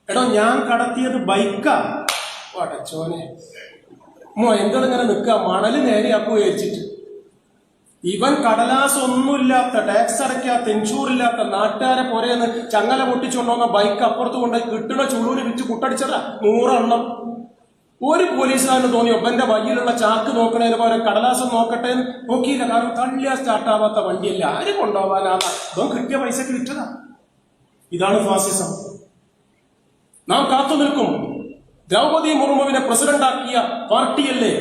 എടോ, ഞാൻ കടത്തിയത് ബൈക്കാ. വടച്ചോനെ, എന്തിങ്ങനെ നിൽക്കുക? മണല് നേരെയാക്കുക വിചാരിച്ചിട്ട്. ഇവൻ കടലാസ് ഒന്നുമില്ലാത്ത, ടാക്സ് അടയ്ക്കാത്ത, ഇൻഷൂറില്ലാത്ത നാട്ടുകാരെ പോരെന്ന് ചങ്ങല പൊട്ടിച്ചുകൊണ്ടുവന്ന ബൈക്ക് അപ്പുറത്ത് കൊണ്ടുപോയി കിട്ടണ ചുളൂര് വിറ്റ് കുട്ടടിച്ചതാ 100 എണ്ണം. ഒരു പോലീസുകാരന് തോന്നി ഒപ്പന്റെ വഴിയിലുള്ള ചാക്ക് നോക്കണേന് പകരം കടലാസം നോക്കട്ടെ എന്ന് നോക്കിയില്ല. കാരണം തള്ളിയാ സ്റ്റാർട്ടാവാത്ത വണ്ടിയല്ല, ആര് കൊണ്ടുപോകാനാണ്? ഇവൻ കിട്ടിയ പൈസക്ക് വിറ്റതാ. ഇതാണ് ഫാസിസം. നാം കാത്തു നിൽക്കും. ദ്രൗപദി മുർമുവിനെ പ്രസിഡന്റാക്കിയ പാർട്ടിയല്ലേ?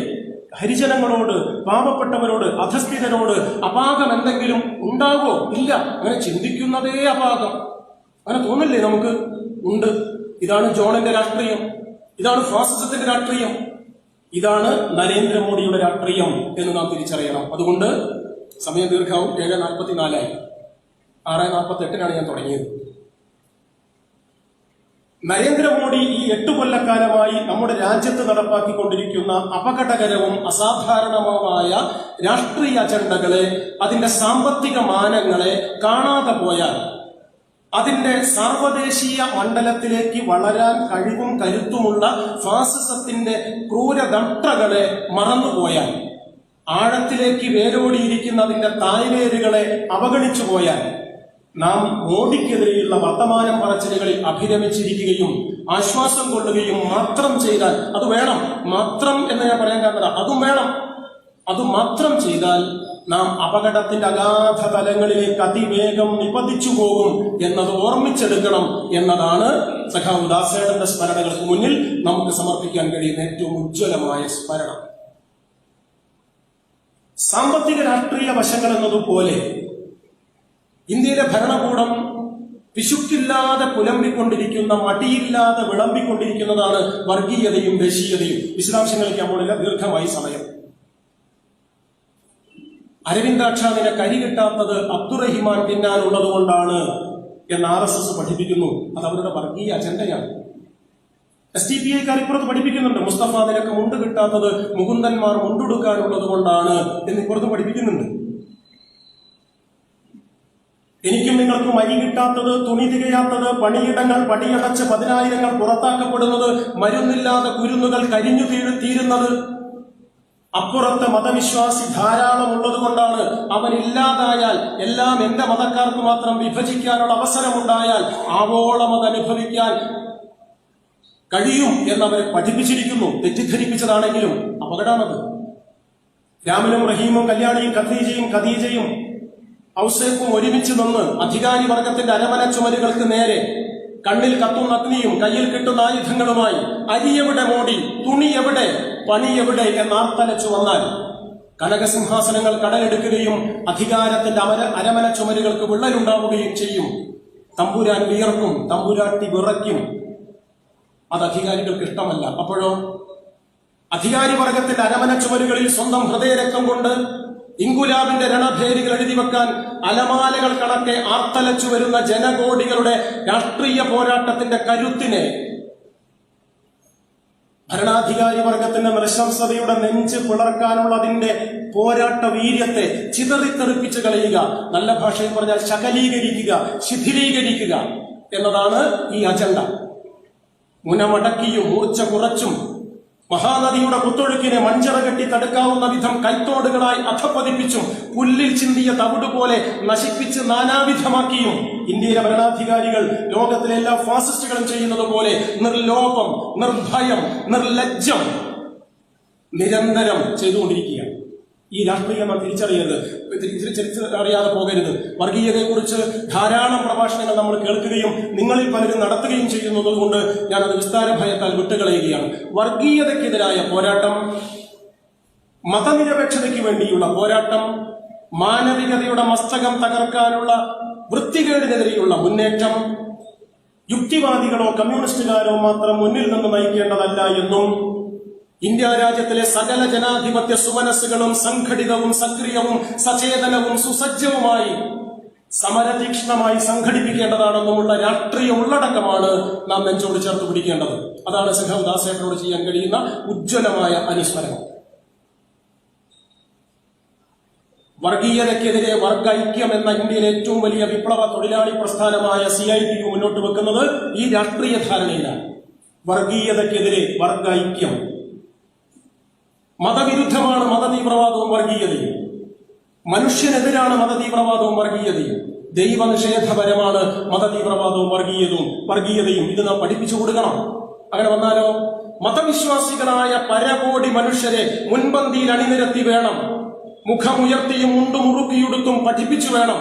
ഹരിജനങ്ങളോട്, പാവപ്പെട്ടവരോട്, അധസ്ഥിതരോട് അപാകം എന്തെങ്കിലും ഉണ്ടാകോ? ഇല്ല. അങ്ങനെ ചിന്തിക്കുന്നതേ അപാകം. അങ്ങനെ തോന്നില്ലേ നമുക്ക്? ഉണ്ട്. ഇതാണ് ജോണിന്റെ രാഷ്ട്രീയം. ഇതാണ് ഫാസിസത്തിന്റെ രാഷ്ട്രീയം. ഇതാണ് നരേന്ദ്രമോദിയുടെ രാഷ്ട്രീയം എന്ന് നാം തിരിച്ചറിയണം. അതുകൊണ്ട് സമയം ദീർഘാവും. 7:44 6:48 ഞാൻ തുടങ്ങിയത്. നരേന്ദ്രമോദി ഈ 8 കൊല്ലക്കാലമായി നമ്മുടെ രാജ്യത്ത് നടപ്പാക്കിക്കൊണ്ടിരിക്കുന്ന അപകടകരവും അസാധാരണവുമായ രാഷ്ട്രീയ അജണ്ടകളെ, അതിന്റെ സാമ്പത്തിക മാനങ്ങളെ കാണാതെ പോയാൽ, അതിന്റെ സാർവദേശീയ മണ്ഡലത്തിലേക്ക് വളരാൻ കഴിവും കരുത്തുമുള്ള ഫാസിസത്തിന്റെ ക്രൂരദണ്ഡകളെ മറന്നുപോയാൽ, ആഴത്തിലേക്ക് വേരോടിയിരിക്കുന്ന അതിന്റെ തായ്വേരുകളെ അവഗണിച്ചു പോയാൽ നാം മോദിക്കെതിരെയുള്ള വർത്തമാനം പറച്ചിലുകളിൽ അഭിരമിച്ചിരിക്കുകയും ആശ്വാസം കൊള്ളുകയും മാത്രം ചെയ്താൽ, അത് വേണം, മാത്രം എന്ന് ഞാൻ പറയാൻ കാരണം അതും വേണം, അത് മാത്രം ചെയ്താൽ നാം അപകടത്തിന്റെ അഗാധ തലങ്ങളിലേക്ക് അതിവേഗം നിപതിച്ചു പോകും എന്നത് ഓർമ്മിച്ചെടുക്കണം എന്നതാണ് സഖാവ് ദാസേട്ടന്റെ സ്മരണകൾക്ക് മുന്നിൽ നമുക്ക് സമർപ്പിക്കാൻ കഴിയുന്ന ഏറ്റവും ഉജ്ജ്വലമായ സ്മരണം. സാമ്പത്തിക രാഷ്ട്രീയ വശങ്ങൾ എന്നതുപോലെ ഇന്ത്യയിലെ ഭരണകൂടം പിശുക്കില്ലാതെ പുലമ്പിക്കൊണ്ടിരിക്കുന്ന, മടിയില്ലാതെ വിളമ്പിക്കൊണ്ടിരിക്കുന്നതാണ് വർഗീയതയും ദേശീയതയും. വിശദാംശങ്ങളിലേക്ക് പോണില്ല, ദീർഘമായി സമയം. അരവിന്ദാക്ഷാദിനെ കരി കിട്ടാത്തത് അബ്ദുറഹിമാൻ തിന്നാനുള്ളത് കൊണ്ടാണ് എന്ന് RSS പഠിപ്പിക്കുന്നു. അത് അവരുടെ വർഗീയ അജണ്ടയാണ്. SDPIക്കാർ ഇപ്പുറത്ത് പഠിപ്പിക്കുന്നുണ്ട്, മുസ്തഫ നിനക്ക് മുണ്ട് കിട്ടാത്തത് മുകുന്ദന്മാർ മുണ്ടെടുക്കാനുള്ളത് കൊണ്ടാണ് എന്ന് ഇപ്പുറത്ത് പഠിപ്പിക്കുന്നുണ്ട്. എനിക്കും നിങ്ങൾക്കും അരി കിട്ടാത്തത്, തുണി തികയാത്തത്, പണിയിടങ്ങൾ പടിയടച്ച് 10,000 പുറത്താക്കപ്പെടുന്നത്, മരുന്നില്ലാതെ കുരുന്നുകൾ കരിഞ്ഞു തീരുന്നത്, അപ്പുറത്ത് മതവിശ്വാസി ധാരാളം ഉള്ളത് കൊണ്ടാണ്. അവനില്ലാതായാൽ എല്ലാം എന്റെ മതക്കാർക്ക് മാത്രം വിഭജിക്കാനുള്ള അവസരമുണ്ടായാൽ ആവോളം അത് അനുഭവിക്കാൻ കഴിയും എന്നവരെ പഠിപ്പിച്ചിരിക്കുന്നു. തെറ്റിദ്ധരിപ്പിച്ചതാണെങ്കിലും അപകടമാണത്. രാമനും റഹീമും കല്യാണിയും ഖദീജയും ഔസേപ്പും ഒരുമിച്ച് നിന്ന് അധികാരി വർഗത്തിന്റെ അരമന ചുമരുകൾക്ക് നേരെ കണ്ണിൽ കത്തുന്ന അഗ്നിയും കയ്യിൽ കിട്ടുന്ന ആയുധങ്ങളുമായി അരി എവിടെ മോടി, തുണി എവിടെ, പണി എവിടെ എന്നാർത്തലച്ചു വന്നാൽ കനകസിംഹാസനങ്ങൾ കടലെടുക്കുകയും അധികാരത്തിന്റെ അരമന ചുമരുകൾക്ക് വിള്ളലുണ്ടാവുകയും ചെയ്യും. തമ്പുരാൻ വിയർക്കും, തമ്പുരാട്ടി വിറയ്ക്കും. അത് അധികാരികൾക്ക് ഇഷ്ടമല്ല. അപ്പോഴോ അധികാരി വർഗത്തിന്റെ അരമന ചുമരുകളിൽ സ്വന്തം ഹൃദയരക്തം കൊണ്ട് ഇൻകുലാബിന്റെ രണഭേരികൾ എഴുതി വെക്കാൻ അലമാലകൾ കണക്കെ ആർത്തലച്ചു വരുന്ന ജനകോടികളുടെ രാഷ്ട്രീയ പോരാട്ടത്തിന്റെ കരുത്തിനെ, ഭരണാധികാരി വർഗത്തിന്റെ നൃശംസതയുടെ നെഞ്ച് പിളർക്കാനുള്ള അതിന്റെ പോരാട്ട വീര്യത്തെ ചിതറിത്തെറിപ്പിച്ച് കളയുക, നല്ല ഭാഷയിൽ പറഞ്ഞാൽ ശകലീകരിക്കുക, ശിഥിലീകരിക്കുക എന്നതാണ് ഈ അജണ്ട. മുനമടക്കിയും മൂർച്ച കുറച്ചും മഹാനദിയുടെ കുത്തൊഴുക്കിനെ മഞ്ചറ കെട്ടി തടുക്കാവുന്ന വിധം കൈത്തോടുകളായി അധപ്പതിപ്പിച്ചും പുല്ലിൽ ചിന്തിയ തവിടുപോലെ നശിപ്പിച്ച് നാനാവിധമാക്കിയും ഇന്ത്യയിലെ ഭരണാധികാരികൾ ലോകത്തിലെ എല്ലാ ഫാസിസ്റ്റുകളും ചെയ്യുന്നത് പോലെ നിർലോഭം, നിർഭയം, നിർലജ്ജം നിരന്തരം ചെയ്തുകൊണ്ടിരിക്കുകയാണ്. ഈ രാഷ്ട്രീയം നാം തിരിച്ചറിയാതെ പോകരുത്. വർഗീയതയെക്കുറിച്ച് ധാരാളം പ്രഭാഷണങ്ങൾ നമ്മൾ കേൾക്കുകയും നിങ്ങളിൽ പലരും നടത്തുകയും ചെയ്യുന്നത് കൊണ്ട് ഞാനത് വിസ്താര ഭയത്താൽ വിട്ടുകളയുകയാണ്. വർഗീയതയ്ക്കെതിരായ പോരാട്ടം, മതനിരപേക്ഷതയ്ക്ക് വേണ്ടിയുള്ള പോരാട്ടം, മാനവികതയുടെ മസ്തകം തകർക്കാനുള്ള വൃത്തികേടിനെതിരെയുള്ള മുന്നേറ്റം യുക്തിവാദികളോ കമ്മ്യൂണിസ്റ്റുകാരോ മാത്രം മുന്നിൽ നിന്ന് നയിക്കേണ്ടതല്ല എന്നും ഇന്ത്യ രാജ്യത്തിലെ സകല ജനാധിപത്യ സുമനസ്സുകളും സംഘടിതവും സക്രിയവും സചേതനവും സുസജ്ജവുമായി സമരതീക്ഷ്ണമായി സംഘടിപ്പിക്കേണ്ടതാണെന്നുമുള്ള രാഷ്ട്രീയ ഉള്ളടക്കമാണ് നാം നെഞ്ചോട് ചേർത്ത് പിടിക്കേണ്ടത്. അതാണ് സഖാവ് ദാസേട്ടനോട് ചെയ്യാൻ കഴിയുന്ന ഉജ്ജ്വലമായ അനുസ്മരണം. വർഗീയതയ്ക്കെതിരെ വർഗൈക്യം എന്ന ഇന്ത്യയിലെ ഏറ്റവും വലിയ വിപ്ലവ തൊഴിലാളി പ്രസ്ഥാനമായ CITU മുന്നോട്ട് വെക്കുന്നത് ഈ രാഷ്ട്രീയ ധാരണയിലാണ്. വർഗീയതയ്ക്കെതിരെ വർഗൈക്യം. മതവിരുദ്ധമാണ് മതതീവ്രവാദവും വർഗീയതയും. മനുഷ്യനെതിരാണ് മതതീവ്രവാദവും വർഗീയതയും. ദൈവനിഷേധപരമാണ് മതതീവ്രവാദവും വർഗീയതയും. ഇത് നാം പഠിപ്പിച്ചു കൊടുക്കണം. അങ്ങനെ വന്നാലോ മതവിശ്വാസികളായ പരകോടി മനുഷ്യരെ മുൻപന്തിയിൽ അണിനിരത്തി വേണം, മുഖമുയർത്തിയും മുണ്ടുമുറുക്കിയെടുത്തും പഠിപ്പിച്ചു വേണം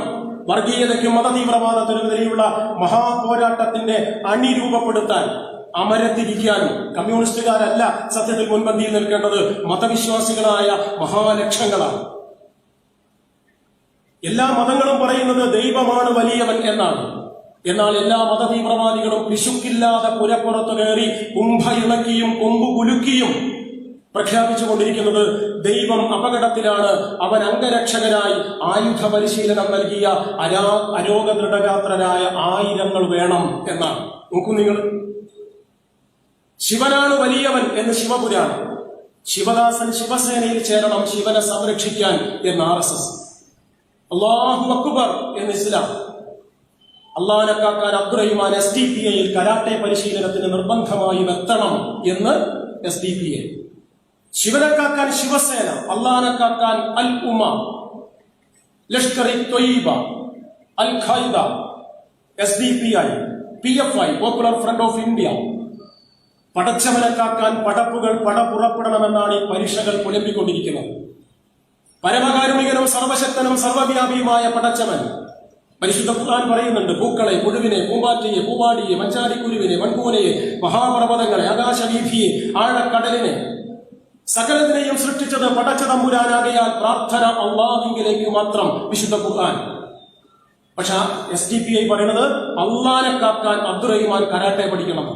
വർഗീയതയ്ക്കും മതതീവ്രവാദത്തിനെതിരെയുള്ള മഹാപോരാട്ടത്തിന്റെ അണി രൂപപ്പെടുത്താൻ. അമരത്തിരിക്കാനും കമ്മ്യൂണിസ്റ്റുകാരല്ല സത്യത്തിൽ മുൻപന്തിയിൽ നിൽക്കേണ്ടത്, മതവിശ്വാസികളായ മഹാലക്ഷങ്ങളാണ്. എല്ലാ മതങ്ങളും പറയുന്നത് ദൈവമാണ് വലിയവൻ എന്നാണ്. എന്നാൽ എല്ലാ മതതീവ്രവാദികളും പിശുക്കില്ലാതെ പുരപ്പുറത്ത് കയറി കുംഭയിളക്കിയും കൊമ്പു കുലുക്കിയും പ്രഖ്യാപിച്ചുകൊണ്ടിരിക്കുന്നത് ദൈവം അപകടത്തിലാണ്, അവൻ അംഗരക്ഷകരായി ആയുധ പരിശീലനം നൽകിയ അരോഗദൃഢഗാത്രരായ 1000 വേണം എന്നാണ്. നോക്കൂ നിങ്ങൾ, ശിവനാണ് വലിയവൻ എന്ന് ശിവപുരാണം, ശിവദാസൻ ശിവസേനയിൽ ചേരണം ശിവനെ സംരക്ഷിക്കാൻ എന്ന് RSS, അല്ലാഹു അക്ബർ എന്ന് ഇസ്ലാം, അള്ളാഹനെ കാക്കാൻ അബ്ദുറഹിമാൻ SDPIയിൽ കരാട്ടെ പരിശീലനത്തിന് നിർബന്ധമായി എത്തണം എന്ന് SDPI, ശിവനെ കാക്കാൻ ശിവസേന, അള്ളാനെ കാക്കാൻ Al Umma, Lashkar e Taiba, Al Qaeda, SDPI, PFI, Popular Front of India. പടച്ചവനെ കാക്കാൻ പടപ്പുകൾ പടപുറപ്പെടണമെന്നാണ് ഈ പരീക്ഷകൾ പുലമ്പിക്കൊണ്ടിരിക്കുന്നത്. പരമകാരുണികനും സർവശക്തനും സർവവ്യാപിയുമായ പടച്ചവൻ പരിശുദ്ധ ഖുർആൻ പറയുന്നുണ്ട്, പൂക്കളെ, പുഴുവിനെ, പൂമ്പാറ്റയെ, പൂവാടിയെ, മഞ്ചാടിക്കുരുവിനെ, മൺകൂനയെ, മഹാപർവ്വതങ്ങളെ, ആകാശവീഥിയെ, ആഴക്കടലിനെ, സകലത്തിനെയും സൃഷ്ടിച്ചത് പടച്ച തമ്പുരാനാകയാൽ പ്രാർത്ഥന അള്ളാഹുവിലേക്ക് മാത്രം. വിശുദ്ധ ഖുർആൻ. പക്ഷെ SDPI പറയുന്നത് അള്ളാനെ കാക്കാൻ അബ്ദുറഹിമാൻ കരാട്ടെ പഠിക്കണം,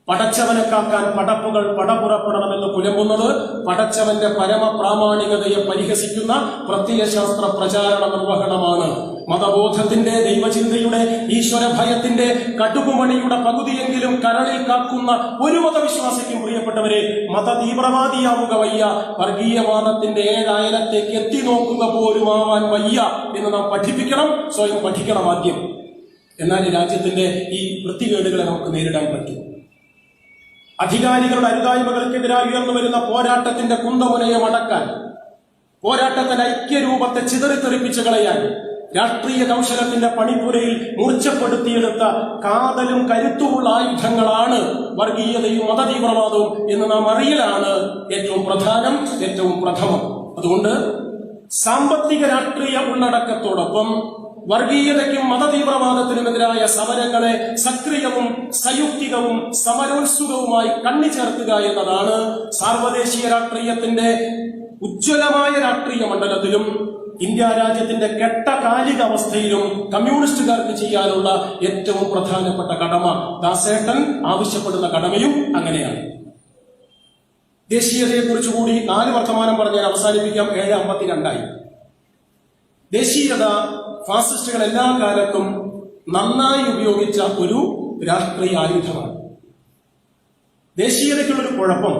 പടച്ചവനെ കാക്കാൻ പടപ്പുകൾ പടപുറപ്പെടണമെന്ന് പുലമ്പുന്നത് പടച്ചവന്റെ പരമപ്രാമാണികതയെ പരിഹസിക്കുന്ന പ്രത്യയശാസ്ത്ര പ്രചാരണ നിർവഹണമാണ്. മതബോധത്തിന്റെ, ദൈവചിന്തയുടെ, ഈശ്വരഭയത്തിന്റെ കടുകുമണിയുടെ പകുതിയെങ്കിലും കരളിൽ കാക്കുന്ന ഒരു മതവിശ്വാസിക്കും പ്രിയപ്പെട്ടവരെ മതതീവ്രവാദിയാവുക വയ്യ, വർഗീയവാദത്തിന്റെ ഏഴായലത്തേക്ക് എത്തി നോക്കുക പോലുമാവാൻ വയ്യ എന്ന് നാം പഠിപ്പിക്കണം, സ്വയം പഠിക്കണം ആദ്യം. എന്നാൽ ഈ രാജ്യത്തിന്റെ ഈ വൃത്തികേടുകളെ നമുക്ക് നേരിടാൻ പറ്റും. അധികാരികളുടെ അരുതായ്മകൾക്കെതിരായി ഉയർന്നു വരുന്ന പോരാട്ടത്തിന്റെ കുന്തമുനയെ മടക്കാൻ, പോരാട്ടത്തിന്റെ ഐക്യരൂപത്തെ ചിതറിത്തെറിപ്പിച്ചു കളയാൻ രാഷ്ട്രീയ കൗശലത്തിന്റെ പണിപ്പുരയിൽ മൂർച്ചപ്പെടുത്തിയെടുത്ത കാതലും കരുത്തുമുള്ള ആയുധങ്ങളാണ് വർഗീയതയും മതതീവ്രവാദവും എന്ന് നാം അറിയലാണ് ഏറ്റവും പ്രധാനം, ഏറ്റവും പ്രഥമം. അതുകൊണ്ട് സാമ്പത്തിക രാഷ്ട്രീയ ഉള്ളടക്കത്തോടൊപ്പം വർഗീയതയ്ക്കും മതതീവ്രവാദത്തിനുമെതിരായ സമരങ്ങളെ സക്രിയവും സയുക്തികവും സമരോത്സുകവുമായി കണ്ണിച്ചേർക്കുക എന്നതാണ് സാർവദേശീയ രാഷ്ട്രീയത്തിന്റെ ഉജ്ജ്വലമായ രാഷ്ട്രീയ മണ്ഡലത്തിലും ഇന്ത്യ രാജ്യത്തിന്റെ കെട്ടകാലിക അവസ്ഥയിലും കമ്മ്യൂണിസ്റ്റുകാർക്ക് ചെയ്യാനുള്ള ഏറ്റവും പ്രധാനപ്പെട്ട കടമ. ദാസേട്ടൻ ആവശ്യപ്പെടുന്ന കടമയും അങ്ങനെയാണ്. ദേശീയതയെക്കുറിച്ച് കൂടി 4 വർത്തമാനം പറഞ്ഞാൽ അവസാനിപ്പിക്കാം. 7:52. ദേശീയത ഫാസിസ്റ്റുകൾ എല്ലാ കാലത്തും നന്നായി ഉപയോഗിച്ച ഒരു രാഷ്ട്രീയ ആയുധമാണ്. ദേശീയതയ്ക്കുള്ളൊരു കുഴപ്പം,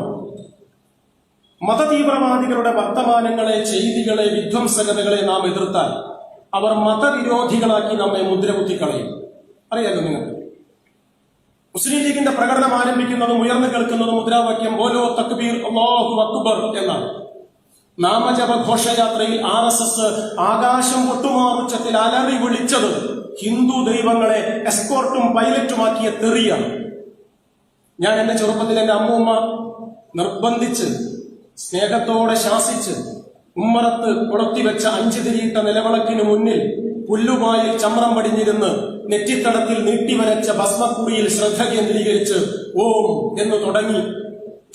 മതതീവ്രവാദികളുടെ വർത്തമാനങ്ങളെ, ചെയ്തികളെ, വിധ്വംസകതകളെ നാം എതിർത്താൽ അവർ മതവിരോധികളാക്കി നമ്മെ മുദ്രകുത്തിക്കളയും. അറിയാലോ നിങ്ങൾക്ക്. മുസ്ലിം ലീഗിന്റെ പ്രകടനം ആരംഭിക്കുന്നതും ഉയർന്നു കേൾക്കുന്നതും മുദ്രാവാക്യം ബോലോ തക്ബീർ അല്ലാഹു അക്ബർ എന്നാണ്. നാമജപ ഘോഷയാത്രയിൽ RSS ആകാശം പൊട്ടുമാറുച്ചത്തിൽ അലറി വിളിച്ചത് ഹിന്ദു ദൈവങ്ങളെ എസ്കോർട്ടും പൈലറ്റുമാക്കിയ തെറിയാണ്. ഞാൻ എന്റെ ചെറുപ്പത്തിൽ എന്റെ അമ്മൂമ്മ നിർബന്ധിച്ച് സ്നേഹത്തോടെ ശാസിച്ച് ഉമ്മറത്ത് കൊളുത്തിവെച്ച 5 തിരിയിട്ട നിലവിളക്കിന് മുന്നിൽ പുല്ലുപായിൽ ചമ്രം പടിഞ്ഞിരുന്ന് നെറ്റിത്തടത്തിൽ നീട്ടിവരച്ച ഭസ്മക്കുറിയിൽ ശ്രദ്ധ കേന്ദ്രീകരിച്ച് ഓം എന്ന് തുടങ്ങി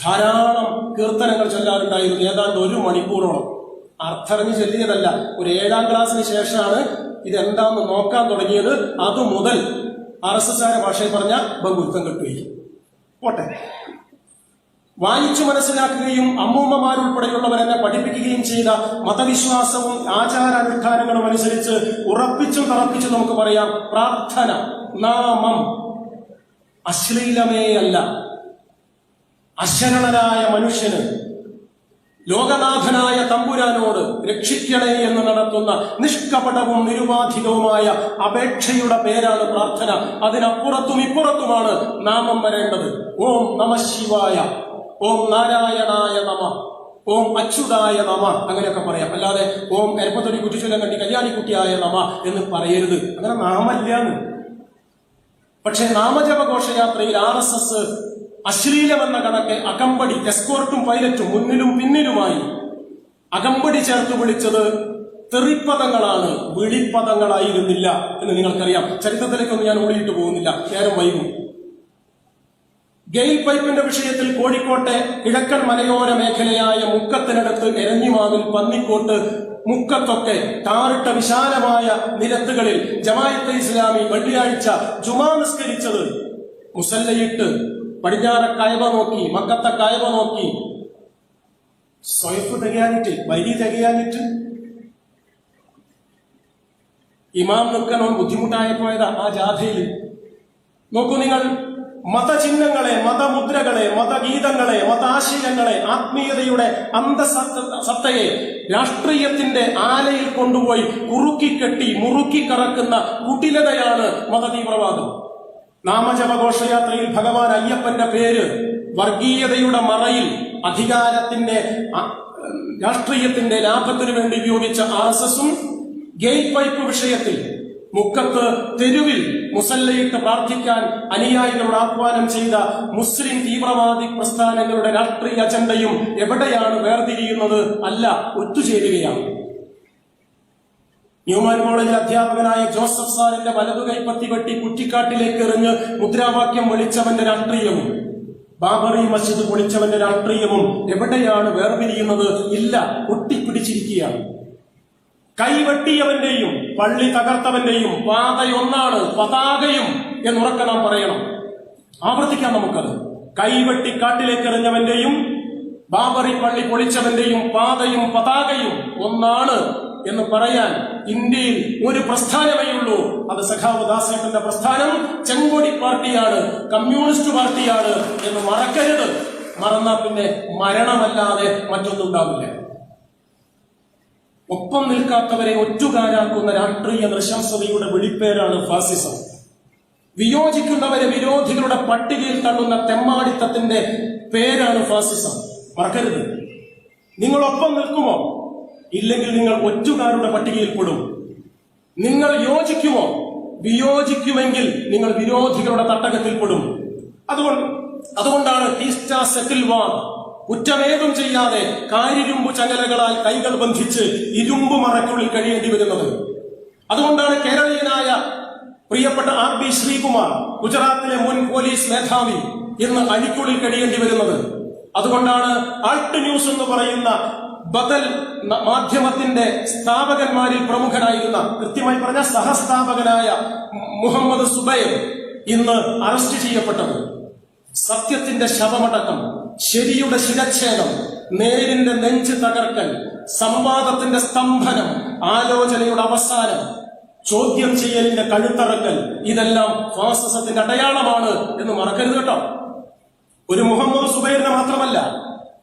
ധാരാളം കീർത്തനങ്ങൾ ചൊല്ലാറുണ്ടായിരുന്നു. ഏതാണ്ട് 1 മണിക്കൂറോളം. അർത്ഥറിഞ്ഞ് ചൊല്ലിയതല്ല, ഒരു 7ാം ക്ലാസ്സിന് ശേഷമാണ് ഇതെന്താന്ന് നോക്കാൻ തുടങ്ങിയത്. അതുമുതൽ RSSകാരെ ഭാഷയിൽ പറഞ്ഞ ബഹുത്വം കിട്ടുകയും പോട്ടെ. വായിച്ചു മനസ്സിലാക്കുകയും അമ്മൂമ്മമാരുൾപ്പെടെയുള്ളവരെന്നെ പഠിപ്പിക്കുകയും ചെയ്ത മതവിശ്വാസവും ആചാരാനുഷ്ഠാനങ്ങളും അനുസരിച്ച് ഉറപ്പിച്ചും തറപ്പിച്ചും നമുക്ക് പറയാം, പ്രാർത്ഥന, നാമം അശ്ലീലമേയല്ല. അശരണനായ മനുഷ്യന് ലോകനാഥനായ തമ്പുരാനോട് രക്ഷിക്കണേ എന്ന് നടത്തുന്ന നിഷ്കപടവും നിരുപാധികവുമായ അപേക്ഷയുടെ പേരാണ് പ്രാർത്ഥന. അതിനപ്പുറത്തും ഇപ്പുറത്തുമാണ് നാമം വരേണ്ടത്. ഓം നമഃ ശിവായ, ഓം നാരായണായ നമ, ഓം അച്യുതായ നമ, അങ്ങനെയൊക്കെ പറയാം. അല്ലാതെ ഓം എരപ്പത്തൊടി കുറ്റിച്ചൊല്ലം കണ്ടി കല്യാണിക്കുട്ടിയായ നമ എന്ന് പറയരുത്. അങ്ങനെ നാമല്ലാന്ന്. പക്ഷെ നാമജപ ഘോഷയാത്രയിൽ RSS അശ്ലീലമെന്ന കണക്ക് അകമ്പടി, എസ്കോർട്ടും പൈലറ്റും മുന്നിലും പിന്നിലുമായി അകമ്പടി ചേർത്ത് വിളിച്ചത് തെറിപ്പദങ്ങളാണ്, വിളിപ്പദങ്ങളായിരുന്നില്ല എന്ന് നിങ്ങൾക്കറിയാം. ചരിത്രത്തിലേക്കൊന്നും ഞാൻ ഓടിയിട്ട് പോകുന്നില്ല, നേരം വൈകും. ഗെയിൽ പൈപ്പിന്റെ വിഷയത്തിൽ കോഴിക്കോട്ടെ കിഴക്കൻ മലയോര മേഖലയായ മുക്കത്തിനടുത്ത് എരഞ്ഞിമാവിൽ, പന്നിക്കോട്ട്, മുക്കത്തൊക്കെ ടാറിട്ട വിശാലമായ നിരത്തുകളിൽ ജമാഅത്തെ ഇസ്ലാമി വെള്ളിയാഴ്ച ജുമാ നിസ്കരിച്ചത് മുസല്ലയിട്ട് പടിഞ്ഞാറ കയവ നോക്കി, മക്കത്തെ കയവ നോക്കി, സ്വയഫ് തികയാനിട്ട്, വരി തികയാനിട്ട് ഇമാം നിൽക്കണോ ബുദ്ധിമുട്ടായപ്പോയതാ ആ ജാഥയിൽ. നോക്കൂ നിങ്ങൾ, മതചിഹ്നങ്ങളെ, മതമുദ്രകളെ, മതഗീതങ്ങളെ, മതാശയങ്ങളെ, ആത്മീയതയുടെ അന്തസത്തയെ രാഷ്ട്രീയത്തിന്റെ ആലയിൽ കൊണ്ടുപോയി കുറുക്കിക്കെട്ടി മുറുക്കിക്കറക്കുന്ന കുടിലതയാണ് മതതീവ്രവാദം. നാമജപഘോഷയാത്രയിൽ ഭഗവാൻ അയ്യപ്പന്റെ പേര് വർഗീയതയുടെ മറയിൽ അധികാരത്തിന്റെ രാഷ്ട്രീയത്തിന്റെ ലാഭത്തിനു വേണ്ടി ഉപയോഗിച്ച RSSഉം ഗേറ്റ് പൈപ്പ് വിഷയത്തിൽ മുക്കത്ത് തെരുവിൽ മുസല്ലയിട്ട് പ്രാർത്ഥിക്കാൻ അനുയായികളോട് ആഹ്വാനം ചെയ്ത മുസ്ലിം തീവ്രവാദി പ്രസ്ഥാനങ്ങളുടെ രാഷ്ട്രീയ അജണ്ടയും എവിടെയാണ് വേർതിരിയുന്നത്? അല്ല, ഒത്തുചേരുകയാണ്. ന്യൂമാൻ കോളേജിൽ അധ്യാപകനായ ജോസഫ് സാറിന്റെ വലതുകൈ പത്തിവെട്ടി കുറ്റിക്കാട്ടിലേക്ക് എറിഞ്ഞ് മുദ്രാവാക്യം വിളിച്ചവന്റെ രാഷ്ട്രീയവും ബാബറി മസ്ജിദ് പൊളിച്ചവന്റെ രാഷ്ട്രീയവും എവിടെയാണ് വേർതിരിയുന്നത്? ഇല്ല, ഒട്ടിപ്പിടിച്ചിരിക്കുകയാണ്. കൈവെട്ടിയവന്റെയും പള്ളി തകർത്തവന്റെയും പാതയൊന്നാണ്, പതാകയും എന്നുറക്കെ നാം പറയണം. ആവർത്തിക്കാം നമുക്കത്. കൈവെട്ടി കാട്ടിലേക്ക് എറിഞ്ഞവന്റെയും ബാബറി പള്ളി പൊളിച്ചവന്റെയും പാതയും പതാകയും ഒന്നാണ് എന്ന് പറയാൻ ഇന്ത്യയിൽ ഒരു പ്രസ്ഥാനമേ ഉള്ളൂ. അത് സഖാവ് ദാസേട്ടന്റെ പ്രസ്ഥാനം ചെങ്കൊടി പാർട്ടിയാണ്, കമ്മ്യൂണിസ്റ്റ് പാർട്ടിയാണ് എന്ന് മറക്കരുത്. മറന്നാ പിന്നെ മരണമല്ലാതെ മറ്റൊന്നുണ്ടാവില്ല. ഒപ്പം നിൽക്കാത്തവരെ ഒറ്റുകാരാക്കുന്ന രാഷ്ട്രീയ നൃശംസതയുടെ വെളിപ്പേരാണ് ഫാസിസം. വിയോജിക്കുന്നവരെ വിരോധികളുടെ പട്ടികയിൽ തള്ളുന്ന തെമ്മാടിത്തത്തിന്റെ പേരാണ് ഫാസിസം. മറക്കരുത്. നിങ്ങൾ ഒപ്പം നിൽക്കുമോ? ഇല്ലെങ്കിൽ നിങ്ങൾ ഒറ്റുകാരുടെ പട്ടികയിൽപ്പെടും. നിങ്ങൾ യോജിക്കുമോ? വിയോജിക്കുമെങ്കിൽ നിങ്ങൾ വിരോധികളുടെ തട്ടകത്തിൽപ്പെടും. അതുകൊണ്ടാണ് ഈസ്റ്റ സെറ്റിൽ വാർ കുറ്റമേതും ചെയ്യാതെ കാരിരുമ്പു ചങ്ങലകളാൽ കൈകൾ ബന്ധിച്ച് ഇരുമ്പു മറയ്ക്കുള്ളിൽ കഴിയേണ്ടി വരുന്നത്. അതുകൊണ്ടാണ് കേരളീയനായ പ്രിയപ്പെട്ട RB ശ്രീകുമാർ, ഗുജറാത്തിലെ മുൻ പോലീസ് മേധാവി, ഇന്ന് അഴിക്കുള്ളിൽ കഴിയേണ്ടി വരുന്നത്. അതുകൊണ്ടാണ് ആൾട്ട് ന്യൂസ് എന്ന് പറയുന്ന ബദൽ മാധ്യമത്തിന്റെ സ്ഥാപകന്മാരിൽ പ്രമുഖനായിരുന്ന, കൃത്യമായി പറഞ്ഞ സഹസ്ഥാപകനായ മുഹമ്മദ് സുബൈർ ഇന്ന് അറസ്റ്റ് ചെയ്യപ്പെട്ടത്. സത്യത്തിന്റെ ശവമടക്കം, ശരിയുടെ ശിരച്ഛേദം, നേരിന്റെ നെഞ്ച് തകർക്കൽ, സംവാദത്തിന്റെ സ്തംഭനം, ആലോചനയുടെ അവസാനം, ചോദ്യം ചെയ്യലിന്റെ കഴുത്തറക്കൽ, ഇതെല്ലാം ഫാസിസത്തിന്റെ അടയാളമാണ് എന്ന് മറക്കരുത് കേട്ടോ. ഒരു മുഹമ്മദ് സുബൈറിനെ മാത്രമല്ല,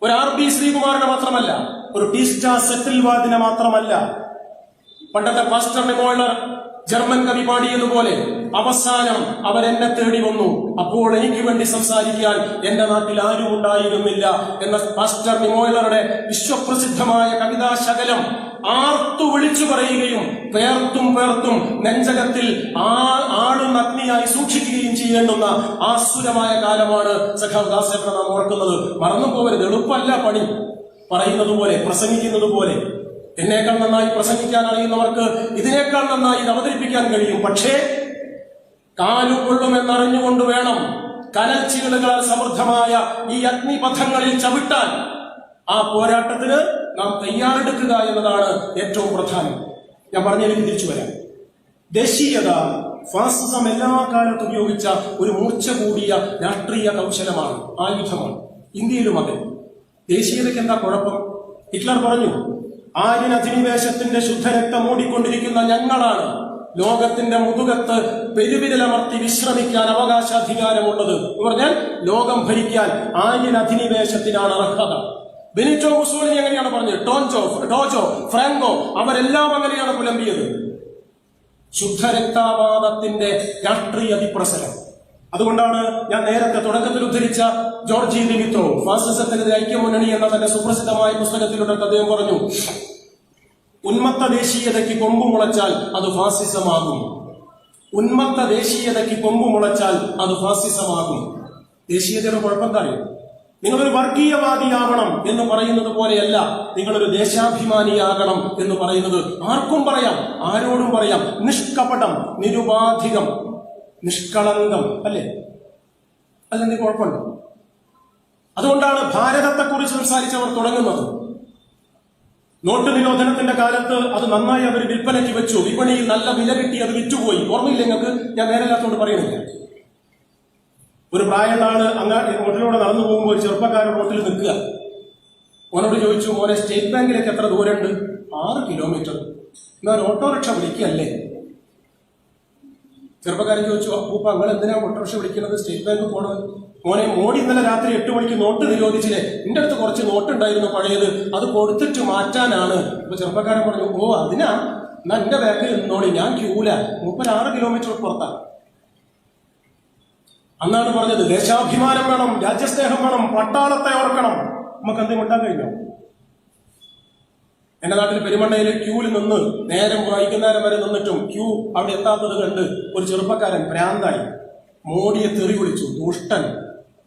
ഒരു RB ശ്രീകുമാറിനെ മാത്രമല്ല, ഒരു ഈസ്റ്റ സെറ്റിൽവാദിനെ മാത്രമല്ല. പണ്ടത്തെ പാസ്റ്റർ നിമോളർ ജർമ്മൻ കവി പാടിയതുപോലെ അവസാനം അവരെന്നെ തേടി വന്നു, അപ്പോൾ എനിക്ക് വേണ്ടി സംസാരിക്കാൻ എന്റെ നാട്ടിൽ ആരും ഉണ്ടായിരുന്നില്ല എന്ന പാസ്റ്റർ നിമോളറുടെ വിശ്വപ്രസിദ്ധമായ കവിതാശകലം ആർത്തു വിളിച്ചു പറയുകയും പേർത്തും നെഞ്ചകത്തിൽ ആളും അഗ്നിയായി സൂക്ഷിക്കുകയും ചെയ്യേണ്ടുന്ന ആസുരമായ കാലമാണ് സഖാവ് ദാസേട്ടൻ നാം ഓർക്കുന്നത്. മറന്നു പോകരുത്. എളുപ്പമല്ല പണി. പറയുന്നത് പോലെ, പ്രസംഗിക്കുന്നത് പോലെ. എന്നേക്കാൾ നന്നായി പ്രസംഗിക്കാൻ അറിയുന്നവർക്ക് ഇതിനേക്കാൾ നന്നായി ഇത് അവതരിപ്പിക്കാൻ കഴിയും. പക്ഷേ കാലുകൊള്ളുമെന്നറിഞ്ഞുകൊണ്ട് വേണം കനൽ ചീളുകളാൽ സമൃദ്ധമായ ഈ അഗ്നിപഥങ്ങളിൽ ചവിട്ടാൻ. ആ പോരാട്ടത്തിന് നാം തയ്യാറെടുക്കുക എന്നതാണ് ഏറ്റവും പ്രധാനം. ഞാൻ പറഞ്ഞതിലേക്ക് തിരിച്ചു വരാം. ദേശീയത ഫാസിസം എല്ലാ കാലത്തും ഉപയോഗിച്ച ഒരു മൂർച്ച കൂടിയ രാഷ്ട്രീയ കൗശലമാണ്, ആയുധമാണ്. ഇന്ത്യയിലും അതെ. ദേശീയതയ്ക്ക് എന്താ കുഴപ്പം? ഹിറ്റ്ലർ പറഞ്ഞു, ആര്യൻ അധിനിവേശത്തിന്റെ ശുദ്ധരക്തം ഓടിക്കൊണ്ടിരിക്കുന്ന ഞങ്ങളാണ് ലോകത്തിന്റെ മുതുകത്ത് പെരുവിരലമർത്തി വിശ്രമിക്കാൻ അവകാശാധികാരമുള്ളത് എന്ന് പറഞ്ഞാൽ ലോകം ഭരിക്കാൻ ആര്യൻ അധിനിവേശത്തിനാണ് അർഹത. ബെനിറ്റോ മുസോളിനി എങ്ങനെയാണ് പറഞ്ഞത്? ടോജോ, ഫ്രാങ്കോ, അവരെല്ലാം അങ്ങനെയാണ് പുലമ്പിയത്. ശുദ്ധരക്താവാദത്തിന്റെ രാഷ്ട്രീയ അതിപ്രസരം. അതുകൊണ്ടാണ് ഞാൻ നേരത്തെ തുടക്കത്തിൽ ഉദ്ധരിച്ച ജോർജി ലിമിത്രോ ഫാസിസത്തിനെതിരെ ഐക്യമുന്നണി എന്ന തന്റെ സുപ്രസിദ്ധമായ പുസ്തകത്തിലൂടെ അദ്ദേഹം പറഞ്ഞു, ഉന്മത്ത ദേശീയതയ്ക്ക് കൊമ്പു മുളച്ചാൽ അത് ഫാസിസമാകും. ഉന്മത്ത ദേശീയതയ്ക്ക് കൊമ്പു മുളച്ചാൽ അത് ഫാസിസമാകും. ദേശീയതയുടെ കുഴപ്പം താഴെ നിങ്ങളൊരു വർഗീയവാദിയാവണം എന്ന് പറയുന്നത് പോലെയല്ല നിങ്ങളൊരു ദേശാഭിമാനിയാകണം എന്ന് പറയുന്നത്. ആർക്കും പറയാം, ആരോടും പറയാം. നിഷ്കപടം, നിരുപാധികം, നിഷ്കളങ്കം, അല്ലേ? അതെന്ത് കുഴപ്പമുണ്ട്? അതുകൊണ്ടാണ് ഭാരതത്തെക്കുറിച്ച് സംസാരിച്ചവർ തുടങ്ങുന്നത്. നോട്ട് നിരോധനത്തിന്റെ കാലത്ത് അത് നന്നായി അവർ വിൽപ്പനയ്ക്ക് വെച്ചു. വിപണിയിൽ നല്ല വില കിട്ടി, അത് വിറ്റുപോയി. ഓർമ്മയില്ല നിങ്ങൾക്ക്? ഞാൻ നേരല്ലാത്തോട് പറയുന്നില്ല. ഒരു പ്രായമുള്ള ആള് റോട്ടിലൂടെ നടന്നു പോകുമ്പോൾ ഒരു ചെറുപ്പക്കാരൻ റോട്ടിൽ നിൽക്കുക. ഓനോട് ചോദിച്ചു, മോനെ സ്റ്റേറ്റ് ബാങ്കിലേക്ക് എത്ര ദൂരമുണ്ട്? 6 കിലോമീറ്റർ. എന്നാൽ ഓട്ടോറിക്ഷ വിളിക്കല്ലേ? ചെറുപ്പക്കാരൻ ചോദിച്ചു, അപ്പൂപ്പ നിങ്ങൾ എന്തിനാ ഓട്ടോറിക്ഷ വിളിക്കുന്നത്? സ്റ്റേറ്റ് ബാങ്ക് പോണത്? മോനെ, മോഡി ഇന്നലെ രാത്രി 8 മണിക്ക് നോട്ട് നിരോധിച്ചില്ലേ? എന്റെ അടുത്ത് കുറച്ച് നോട്ട് ഉണ്ടായിരുന്നു പഴയത്, അത് കൊടുത്തിട്ട് മാറ്റാനാണ്. അപ്പൊ ചെറുപ്പക്കാരൻ പറഞ്ഞു, ഓ അതിനാ, എന്നാ എന്റെ ബാക്കിൽ നിന്നോളി, ഞാൻ ക്യൂല. 6 കിലോമീറ്റർ പുറത്താണ്. അന്നാണ് പറഞ്ഞത് ദേശാഭിമാനം വേണം, രാജ്യസ്നേഹം വേണം, പട്ടാളത്തെ ഓർക്കണം. നമുക്ക് എന്തെങ്കിലും ഉണ്ടാൻ കഴിഞ്ഞോ? എന്റെ നാട്ടിൽ പെരുമണ്ണയിൽ ക്യൂവിൽ നിന്ന് നേരം വൈകുന്നേരം വരെ നിന്നിട്ടും ക്യൂ അവിടെ എത്താത്തത് കണ്ട് ഒരു ചെറുപ്പക്കാരൻ ഭ്രാന്തായി മോഡിയെ തെറി വിളിച്ചു. ദുഷ്ടൻ,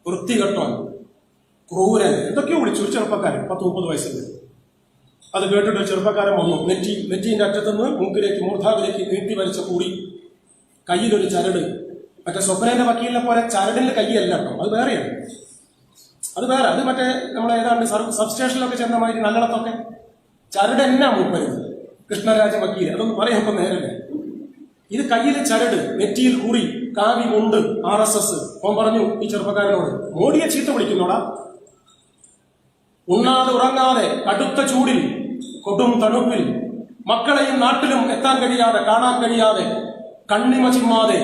വൃത്തികെട്ടോൻ, ക്രൂരൻ, എന്തൊക്കെയോ വിളിച്ചു. ഒരു ചെറുപ്പക്കാരൻ 10-30 വയസ്സുണ്ട്. അത് കേട്ടിട്ട് ഒരു ചെറുപ്പക്കാരൻ വന്നു. നെറ്റിന്റെ അറ്റത്തുനിന്ന് മൂക്കിലേക്ക് മൂർധാവിലേക്ക് നീട്ടി വലിച്ച കൂടി, കയ്യിലൊരു ചരട്. മറ്റേ സ്വപ്നേന്റെ വക്കീലിനെ പോലെ ചരടിന്റെ കൈയല്ല കേട്ടോ, അത് വേറെയാണ്. അത് വേറെ, അത് മറ്റേ നമ്മളെ ഏതാണ്ട് സബ്സ്റ്റേഷനിലൊക്കെ ചെന്ന മാതിരി നല്ലടത്തൊക്കെ ചരട് എന്നാ മൂപ്പരുത്. കൃഷ്ണരാജ വക്കീൽ അതൊന്നും പറയാൻ നേരല്ലേ. ഇത് കയ്യിൽ ചരട്, നെറ്റിയിൽ കൂറി, കാവി കൊണ്ട് RSS. അവൻ പറഞ്ഞു ഈ ചെറുപ്പക്കാരനോട്, മോഡിയെ ചീത്ത വിളിക്കുന്നോടാ. ഉണ്ണാതെ ഉറങ്ങാതെ കടുത്ത ചൂടിൽ കൊടും തണുപ്പിൽ മക്കളെയും നാട്ടിലും എത്താൻ കഴിയാതെ കാണാൻ കഴിയാതെ കണ്ണിമ ചിമ്മാതെ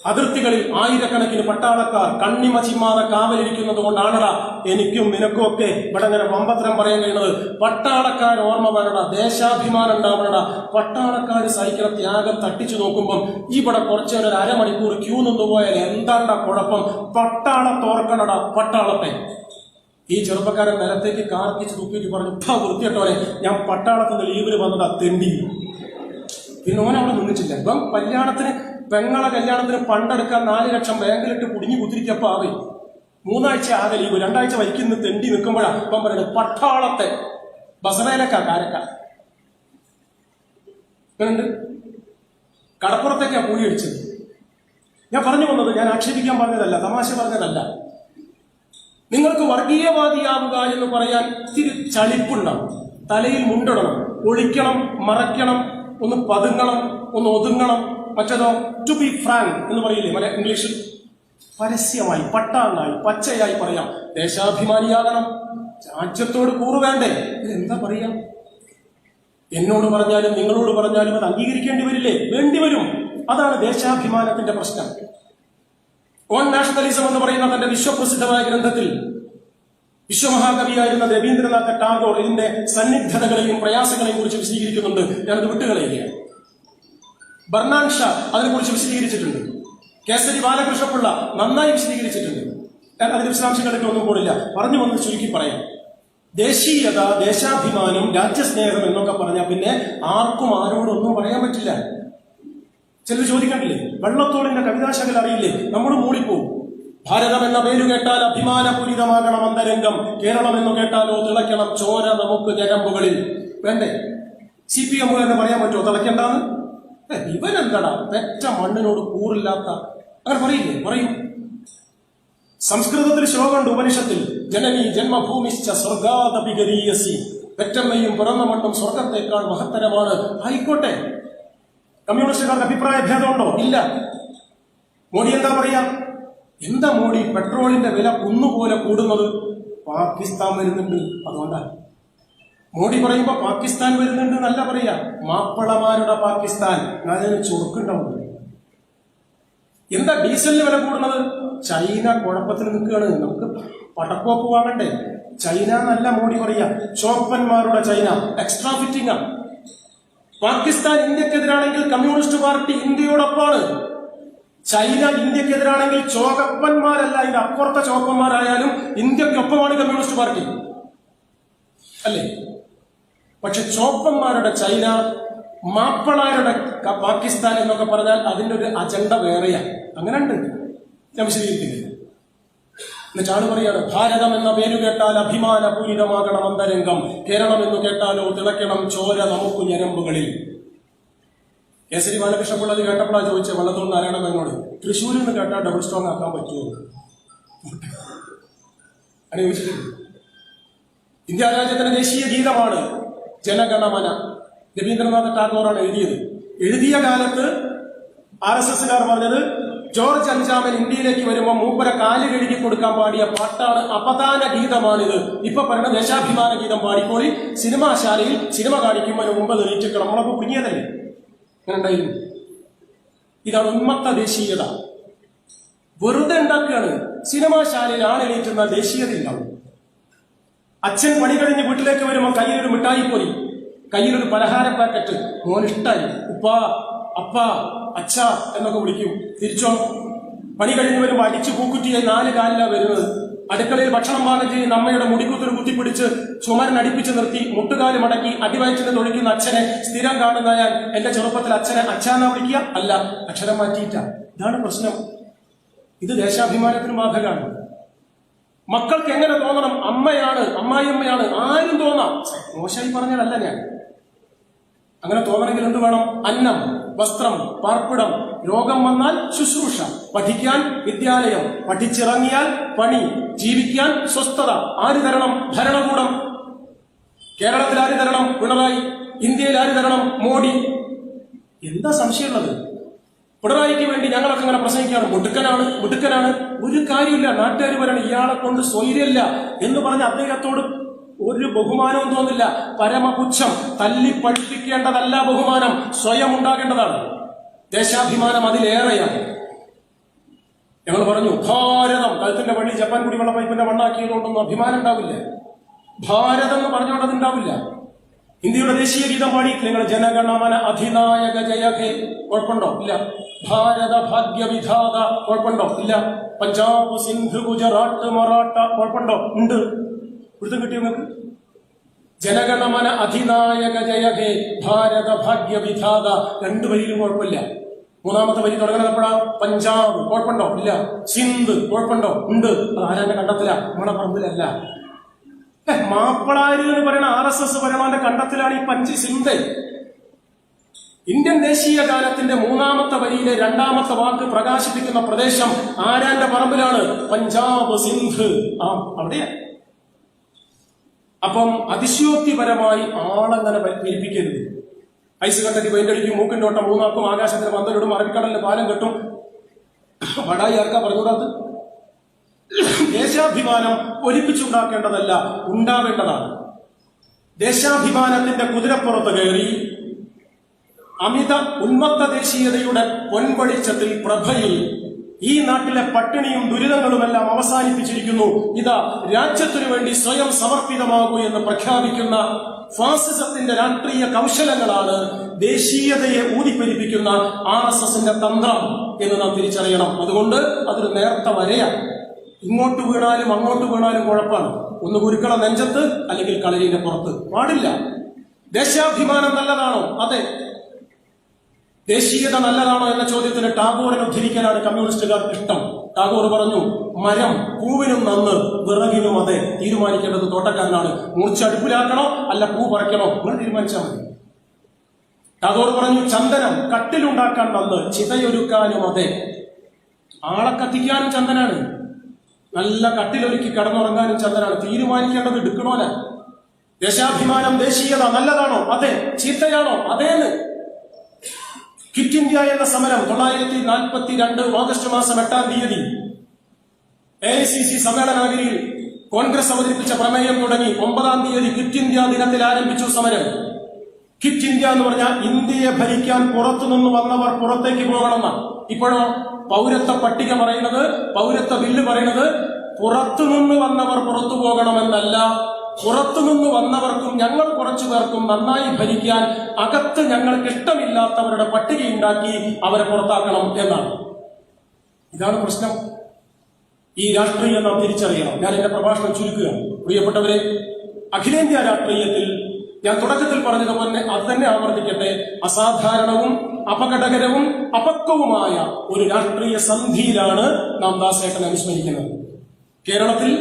അതിർത്തികളിൽ ആയിരക്കണക്കിന് പട്ടാളക്കാർ കണ്ണിമ ചിമ്മാതെ കാവലിരിക്കുന്നത് കൊണ്ടാണടാ എനിക്കും നിനക്കും ഒക്കെ ഇവിടെ അങ്ങനെ വമ്പത്തരം പറയാൻ കഴിയുന്നത്. പട്ടാളക്കാർ ഓർമ്മ വരട, ദേശാഭിമാനം ഉണ്ടാവണട. പട്ടാളക്കാർ സഹിക്കുന്ന ത്യാഗം തട്ടിച്ചു നോക്കുമ്പം ഇവിടെ കുറച്ചൊരു അരമണിക്കൂർ ക്യൂ നിന്നുപോയാൽ എന്താണ്ടാ കുഴപ്പം? പട്ടാളത്തോർക്കണട, പട്ടാളത്തെ. ഈ ചെറുപ്പക്കാരൻ നിലത്തേക്ക് കാർക്കിച്ച് തൂക്കിയിട്ട് പറഞ്ഞു, വൃത്തിയിട്ടോനെ, ഞാൻ പട്ടാളത്തിന് ലീവിന് വന്നതാ തെണ്ടി. പിന്നെ ഓൻ അവിടെ നിന്നിട്ടില്ല. ഇപ്പം പെങ്ങളെ കല്യാണത്തിന് പണ്ടെടുക്കാൻ 4 ലക്ഷം ബാങ്കിലിട്ട് കുടുങ്ങി കുത്തിരിക്കപ്പോ ആവേ 3 ആഴ്ച ആകെ ലീവ്, 2 ആഴ്ച വൈക്കുന്ന തെണ്ടി നിൽക്കുമ്പോഴാണ് ഇപ്പം പറയുന്നത് പട്ടാളത്തെ. ബസറയിലൊക്കെ കാരക്ക ഇങ്ങനുണ്ട്. കടപ്പുറത്തേക്കാ കൂലി അടിച്ചത്. ഞാൻ പറഞ്ഞു വന്നത്, ഞാൻ ആക്ഷേപിക്കാൻ പറഞ്ഞതല്ല, തമാശ പറഞ്ഞതല്ല. നിങ്ങൾക്ക് വർഗീയവാദിയാവുക എന്ന് പറയാൻ ഇത്തിരി ചളിപ്പുണ്ടാവും. തലയിൽ മുണ്ടിടണം, ഒളിക്കണം, മറയ്ക്കണം, ഒന്ന് പതുങ്ങണം, ഒന്ന് ഒതുങ്ങണം. മറ്റേതോ ടു ബി ഫ്രാങ്ക് എന്ന് പറയില്ലേ ഇംഗ്ലീഷിൽ? പരസ്യമായി, പട്ടാങ്ങായി, പച്ചയായി പറയാം. ദേശാഭിമാനിയാകണം, രാജ്യത്തോട് കൂറുവേണ്ടേ? ഇതെന്താ പറയാ? എന്നോട് പറഞ്ഞാലും നിങ്ങളോട് പറഞ്ഞാലും അത് അംഗീകരിക്കേണ്ടി വരില്ലേ? വേണ്ടിവരും. അതാണ് ദേശാഭിമാനത്തിന്റെ പ്രശ്നം. ഓൺ നാഷണലിസം എന്ന് പറയുന്ന തന്റെ വിശ്വപ്രസിദ്ധമായ ഗ്രന്ഥത്തിൽ വിശ്വമഹാകവിയായിരുന്ന രവീന്ദ്രനാഥ ടാഗോർ ഇതിന്റെ സന്നിഗ്ധതകളെയും പ്രയാസങ്ങളെയും കുറിച്ച് വിശദീകരിക്കുന്നുണ്ട്. ഞാനത് വിട്ടുകളയുകയാണ്. ബർണാൻ ഷാ അതിനെക്കുറിച്ച് വിശദീകരിച്ചിട്ടുണ്ട്. കേസരി ബാലകൃഷ്ണപിള്ള നന്നായി വിശദീകരിച്ചിട്ടുണ്ട്. ഞാൻ അതിന്റെ വിശദാംശങ്ങളിലേക്ക് ഒന്നും പോലില്ല. പറഞ്ഞു വന്ന് ചുരുക്കി പറയാം. ദേശീയത, ദേശാഭിമാനം, രാജ്യസ്നേഹം എന്നൊക്കെ പറഞ്ഞാൽ പിന്നെ ആർക്കും ആരോടൊന്നും പറയാൻ പറ്റില്ല. ചിലർ ചോദിക്കണ്ടില്ലേ, വെള്ളത്തോളിന്റെ കവിതാശകൽ അറിയില്ലേ? നമ്മൾ മൂളിപ്പോവും. ഭാരതം എന്ന പേരു കേട്ടാൽ അഭിമാനപൂരിതമാകണം അന്തരംഗം, കേരളം എന്ന് കേട്ടാലോ തിളയ്ക്കണം ചോര നമുക്ക് ഞരമ്പുകളിൽ. വേണ്ടേ? CPM എന്ന് പറയാൻ പറ്റുമോ തിളയ്ക്കണ്ടാന്ന്? ഇവരെന്താടാ പെറ്റ മണ്ണിനോട് കൂറില്ലാത്ത, അങ്ങനെ പറയില്ലേ? പറയും. സംസ്കൃതത്തിൽ ശ്ലോകമുണ്ട് ഉപനിഷത്തിൽ, ജനനി ജന്മഭൂമിശ്ച സ്വർഗാദപിഗരീയസി. പെറ്റമ്മയും പിറന്ന മണ്ണും സ്വർഗത്തേക്കാൾ മഹത്തരമാണ്. ആയിക്കോട്ടെ, കമ്മ്യൂണിസ്റ്റുകാർക്ക് അഭിപ്രായ ഭേദമുണ്ടോ? ഇല്ല. മോഡി എന്താ പറയാ? എന്താ മോഡി പെട്രോളിന്റെ വില കുന്നുപോലെ കൂടുന്നത്? പാകിസ്ഥാൻ വരുന്നുണ്ട്, അതുകൊണ്ടാണ്. മോഡി പറയുമ്പോ പാകിസ്ഥാൻ വരുന്നുണ്ട് എന്നല്ല പറയാ, മാപ്പിളമാരുടെ പാകിസ്ഥാൻ. അതിന് ചുരുക്കുണ്ടാവും. എന്താ ഡീസലിന് വില കൂടുന്നത്? ചൈന കുഴപ്പത്തിൽ നിൽക്കുകയാണ്. നമുക്ക് പടക്കോപ്പ് വാങ്ങണ്ടേ? ചൈന എന്നല്ല മോഡി പറയാ, ചോപ്പന്മാരുടെ ചൈന. Extra fitting. പാകിസ്ഥാൻ ഇന്ത്യക്കെതിരാണെങ്കിൽ കമ്മ്യൂണിസ്റ്റ് പാർട്ടി ഇന്ത്യയോടൊപ്പമാണ്. ചൈന ഇന്ത്യക്കെതിരാണെങ്കിൽ ചോകപ്പന്മാരല്ല, ഇതിന്റെ അപ്പുറത്തെ ചോപ്പന്മാരായാലും ഇന്ത്യക്കൊപ്പമാണ് കമ്മ്യൂണിസ്റ്റ് പാർട്ടി, അല്ലേ? പക്ഷെ ചോപ്പന്മാരുടെ ചൈന, മാപ്പിളാരുടെ പാകിസ്ഥാൻ എന്നൊക്കെ പറഞ്ഞാൽ അതിന്റെ ഒരു അജണ്ട വേറെയാണ്. അങ്ങനെ ഉണ്ട്, ഞാൻ വിശദീകരിക്കുന്നില്ല. എന്നിട്ടാണ് പറയാണ്, ഭാരതം എന്ന പേരു കേട്ടാൽ അഭിമാനപൂരിതമാകണം അന്തരംഗം, കേരളം എന്ന് കേട്ടാലോ തിളയ്ക്കണം ചോര നമുക്ക് ഞരമ്പുകളിൽ. കേസരി ബാലകൃഷ്ണപിള്ള അത് കേട്ടപ്പോഴാണ് ചോദിച്ചത് വള്ളത്തോൾ നാരായണനോട്, തൃശ്ശൂരിൽ നിന്ന് കേട്ടാൽ ഡബിൾ സ്ട്രോങ് ആക്കാൻ പറ്റുമോ? അങ്ങനെ ചോദിച്ചിട്ടില്ല. ഇന്ത്യ രാജ്യത്തിന്റെ ദേശീയ ഗീതമാണ് ജനഗണമന. രവീന്ദ്രനാഥ ടാഗോറാണ് എഴുതിയത്. എഴുതിയ കാലത്ത് RSSകാർ പറഞ്ഞത്, ജോർജ് അഞ്ചാമൻ ഇന്ത്യയിലേക്ക് വരുമ്പോൾ മൂപ്പര കാല് കഴുകി കൊടുക്കാൻ പാടിയ പാട്ടാണ്, അപദാന ഗീതമാണിത്. ഇപ്പൊ പറയുന്ന ദേശാഭിമാന ഗീതം പാടിക്കോളി, സിനിമാശാലയിൽ സിനിമ കാണിക്കുമ്പോൾ മുമ്പ് തെളിയിച്ചിട്ട് നമ്മളൊക്കെ കുടുങ്ങിയതല്ലേ? അങ്ങനെ ഉണ്ടായിരുന്നു. ഇതാണ് ഉന്മത്ത ദേശീയത. വെറുതെ ഉണ്ടാക്കുകയാണ്. സിനിമാശാലയിൽ ആണെണീറ്റുന്ന ദേശീയത ഉണ്ടാവും. അച്ഛൻ പണി കഴിഞ്ഞ് വീട്ടിലേക്ക് വരുമ്പോൾ കയ്യിലൊരു മിഠായി പൊരി, കയ്യിലൊരു പലഹാര പാക്കറ്റ്. മോനിഷ്ടായി, ഉപ്പ, അപ്പ, അച്ഛ എന്നൊക്കെ വിളിക്കും. തിരിച്ചോ പണി കഴിഞ്ഞ് വരുമ്പോൾ അടിച്ചു പൂക്കുറ്റിയായി 4 കാലിലാണ് വരുന്നത്. അടുക്കളയിൽ ഭക്ഷണം പാകം ചെയ്യുന്ന അമ്മയുടെ മുടിക്കുത്തൊരു കുത്തിപ്പിടിച്ച് ചുമരനടിപ്പിച്ച് നിർത്തി മുട്ടുകാല് മടക്കി അടിവയറ്റിന് തൊഴിക്കുന്ന അച്ഛനെ സ്ഥിരം കാണുന്ന ഞാൻ എന്റെ ചെറുപ്പത്തിൽ അച്ഛനെ അച്ഛാന്നാ വിളിക്കുക, അല്ല അക്ഷരം മാറ്റിയിട്ട. ഇതാണ് പ്രശ്നം. ഇത് ദേശാഭിമാനത്തിന് ബാധകമാണ്. മക്കൾക്ക് എങ്ങനെ തോന്നണം? അമ്മയാണ്, അമ്മായിയമ്മയാണ്, ആരും തോന്നാം. മോശമായി പറഞ്ഞതല്ല ഞാൻ. അങ്ങനെ തോന്നണമെങ്കിൽ എന്ത് വേണം? അന്നം, വസ്ത്രം, പാർപ്പിടം, രോഗം വന്നാൽ ശുശ്രൂഷ, പഠിക്കാൻ വിദ്യാലയം, പഠിച്ചിറങ്ങിയാൽ പണി, ജീവിക്കാൻ സ്വസ്ഥത. ആര് തരണം? ഭരണകൂടം. കേരളത്തിൽ ആര് തരണം? പിണറായി. ഇന്ത്യയിൽ ആര് തരണം? മോഡി. എന്താ സംശയമുള്ളത്? പിണറായിക്ക് വേണ്ടി ഞങ്ങളൊക്കെ ഇങ്ങനെ പ്രസംഗിക്കുകയാണ്, മുടുക്കനാണ്. ഒരു കാര്യമില്ല. നാട്ടുകാർ പറയണം ഇയാളെ കൊണ്ട് സ്വൈര്യല്ല എന്ന് പറഞ്ഞ് അദ്ദേഹത്തോട് ഒരു ബഹുമാനവും തോന്നില്ല. പരമപുച്ഛം. തല്ലി പഠിപ്പിക്കേണ്ടതല്ല ബഹുമാനം, സ്വയം ഉണ്ടാകേണ്ടതാണ്. ദേശാഭിമാനം അതിലേറെയാണ്. ഞങ്ങൾ പറഞ്ഞു ഭാരതം, കഴുത്തിന്റെ വഴി ജപ്പാൻ കുടിവെള്ള പൈപ്പിന്റെ മണ്ണാക്കിയതുകൊണ്ടൊന്നും അഭിമാനം ഉണ്ടാവില്ല. ഭാരതം എന്ന് പറഞ്ഞുകൊണ്ട് ഉണ്ടാവില്ല. ഇന്ത്യയുടെ ദേശീയ ഗീതം പാടി നിങ്ങൾ ജനഗണമന അധിനായക ജയഹേ, കുഴപ്പമുണ്ടോ? ഇല്ല. ഭാരത ഭാഗ്യ വിധാത, കുഴപ്പമുണ്ടോ? ഇല്ല. പഞ്ചാബ്, സിന്ധ്, ഗുജറാത്ത്, മറാഠ, കുഴപ്പമുണ്ടോ? ഉണ്ട്. പിടുത്തം കിട്ടിയോ നിങ്ങൾക്ക്? ജനഗണമന അധിനായക ജയഹേ ഭാരത ഭാഗ്യ വിധാത, രണ്ടു വരിയിലും കുഴപ്പമില്ല. മൂന്നാമത്തെ വരി തുടങ്ങുന്നപ്പോഴാ പഞ്ചാബ്, കുഴപ്പമുണ്ടോ? ഇല്ല. സിന്ധ്, കുഴപ്പമുണ്ടോ? ഉണ്ട്. അത് ആരാന്റെ കണ്ടത്തില? നമ്മുടെ പറമ്പിലല്ല. മാപ്പിളാരി എന്ന് പറയുന്ന RSS പരമാന്റെ കണ്ടത്തിലാണ് ഈ സിന്ധ്. ഇന്ത്യൻ ദേശീയ ഗാനത്തിന്റെ മൂന്നാമത്തെ വരിയിലെ രണ്ടാമത്തെ വാക്ക് പ്രകാശിപ്പിക്കുന്ന പ്രദേശം ആരാന്റെ പറമ്പിലാണ്? പഞ്ചാബ്, സിന്ധ്. അവിടെയാ. അപ്പം അതിശയോക്തിപരമായി ആളങ്ങനെ പിരിപ്പിക്കരുത്. ഐസ് കണ്ടടി പെയിന്റടിക്കും, മൂക്കിന്റെ ഓട്ടം മൂന്നാക്കും, ആകാശത്തിന് പന്തലിടും, അറബിക്കടലിന് പാലം കെട്ടും. വടായി ആർക്കാ പറഞ്ഞുകൂടാത്? ദേശാഭിമാനം ഒലിപ്പിച്ചുണ്ടാക്കേണ്ടതല്ല, ഉണ്ടാവേണ്ടതാണ്. ദേശാഭിമാനത്തിന്റെ കുതിരപ്പുറത്ത് കയറി അമിത ഉന്മത്ത ദേശീയതയുടെ പൊൻവെളിച്ചത്തിൽ പ്രഭയിൽ ഈ നാട്ടിലെ പട്ടിണിയും ദുരിതങ്ങളുമെല്ലാം അവസാനിപ്പിച്ചിരിക്കുന്നു. ഇതാ രാജ്യത്തിനു വേണ്ടി സ്വയം സമർപ്പിതമാകൂ എന്ന് പ്രഖ്യാപിക്കുന്ന ഫാസിസത്തിന്റെ രാഷ്ട്രീയ കൗശലങ്ങളാണ് ദേശീയതയെ ഊതിപ്പെരിപ്പിക്കുന്ന RSSന്റെ തന്ത്രം എന്ന് നാം തിരിച്ചറിയണം. അതുകൊണ്ട് അതൊരു നേർത്ത വരയാണ്. ഇങ്ങോട്ട് വീണാലും അങ്ങോട്ട് വീണാലും കുഴപ്പമാണ്. ഒന്ന് കുരുക്കള നെഞ്ചത്ത്, അല്ലെങ്കിൽ കളരിയുടെ പുറത്ത്. പാടില്ല. ദേശാഭിമാനം നല്ലതാണോ? അതെ. ദേശീയത നല്ലതാണോ എന്ന ചോദ്യത്തിന് ടാഗോറിനെ ഉദ്ധരിക്കാനാണ് കമ്മ്യൂണിസ്റ്റുകാർക്ക് ഇഷ്ടം. ടാഗോർ പറഞ്ഞു, മരം പൂവിനും നന്ന്, വിറകിനും അതെ. തീരുമാനിക്കേണ്ടത് തോട്ടക്കാരനാണ്. മൂർച്ച അടുപ്പിലാക്കണോ അല്ല പൂ പറിക്കണോ, നിങ്ങൾ തീരുമാനിച്ചാൽ മതി. ടാഗോർ പറഞ്ഞു, ചന്ദനം കട്ടിലുണ്ടാക്കാൻ നന്ന്, ചിതയൊരുക്കാനും അതെ. ആളെ കത്തിക്കാനും ചന്ദനാണ്, നല്ല കട്ടിലൊരുക്കി കടന്നുറങ്ങാനും ചന്ദനാണ്. തീരുമാനിക്കേണ്ടത് എടുക്കണോല. ദേശാഭിമാനം, ദേശീയത നല്ലതാണോ? അതെ. ചീത്തയാണോ? അതേന്ന്. ക്വിറ്റ് ഇന്ത്യ എന്ന സമരം 1942 ഓഗസ്റ്റ് മാസം 8-ാം തീയതി AICC സമ്മേളനഗിരിയിൽ കോൺഗ്രസ് അവതരിപ്പിച്ച പ്രമേയം തുടങ്ങി 9-ാം തീയതി ക്വിറ്റ് ഇന്ത്യ ദിനത്തിൽ ആരംഭിച്ചു സമരം. ക്വിറ്റ് ഇന്ത്യ എന്ന് പറഞ്ഞാൽ ഇന്ത്യയെ ഭരിക്കാൻ പുറത്തുനിന്ന് വന്നവർ പുറത്തേക്ക് പോകണമെന്നാണ്. ഇപ്പോഴോ പൗരത്വ പട്ടിക പറയുന്നത്, പൗരത്വ ബില്ല് പറയുന്നത് പുറത്തുനിന്ന് വന്നവർ പുറത്തു പോകണമെന്നല്ല. പുറത്തുനിന്ന് വന്നവർക്കും ഞങ്ങൾ കുറച്ചു പേർക്കും നന്നായി ഭരിക്കാൻ അകത്ത് ഞങ്ങൾക്ക് ഇഷ്ടമില്ലാത്തവരുടെ പട്ടികയുണ്ടാക്കി അവരെ പുറത്താക്കണം എന്നാണ്. ഇതാണ് പ്രശ്നം. ഈ രാഷ്ട്രീയം നാം തിരിച്ചറിയണം. ഞാൻ എന്റെ പ്രഭാഷണം ചുരുക്കുകയാണ്. പ്രിയപ്പെട്ടവരെ, അഖിലേന്ത്യാ രാഷ്ട്രീയത്തിൽ ഞാൻ തുടക്കത്തിൽ പറഞ്ഞതുപോലെ അത് തന്നെ ആവർത്തിക്കട്ടെ, അസാധാരണവും അപകടകരവും അപക്വവുമായ ഒരു രാഷ്ട്രീയ സന്ധിയിലാണ് നാം ദാസേട്ടനെ അനുസ്മരിക്കുന്നത്. കേരളത്തിൽ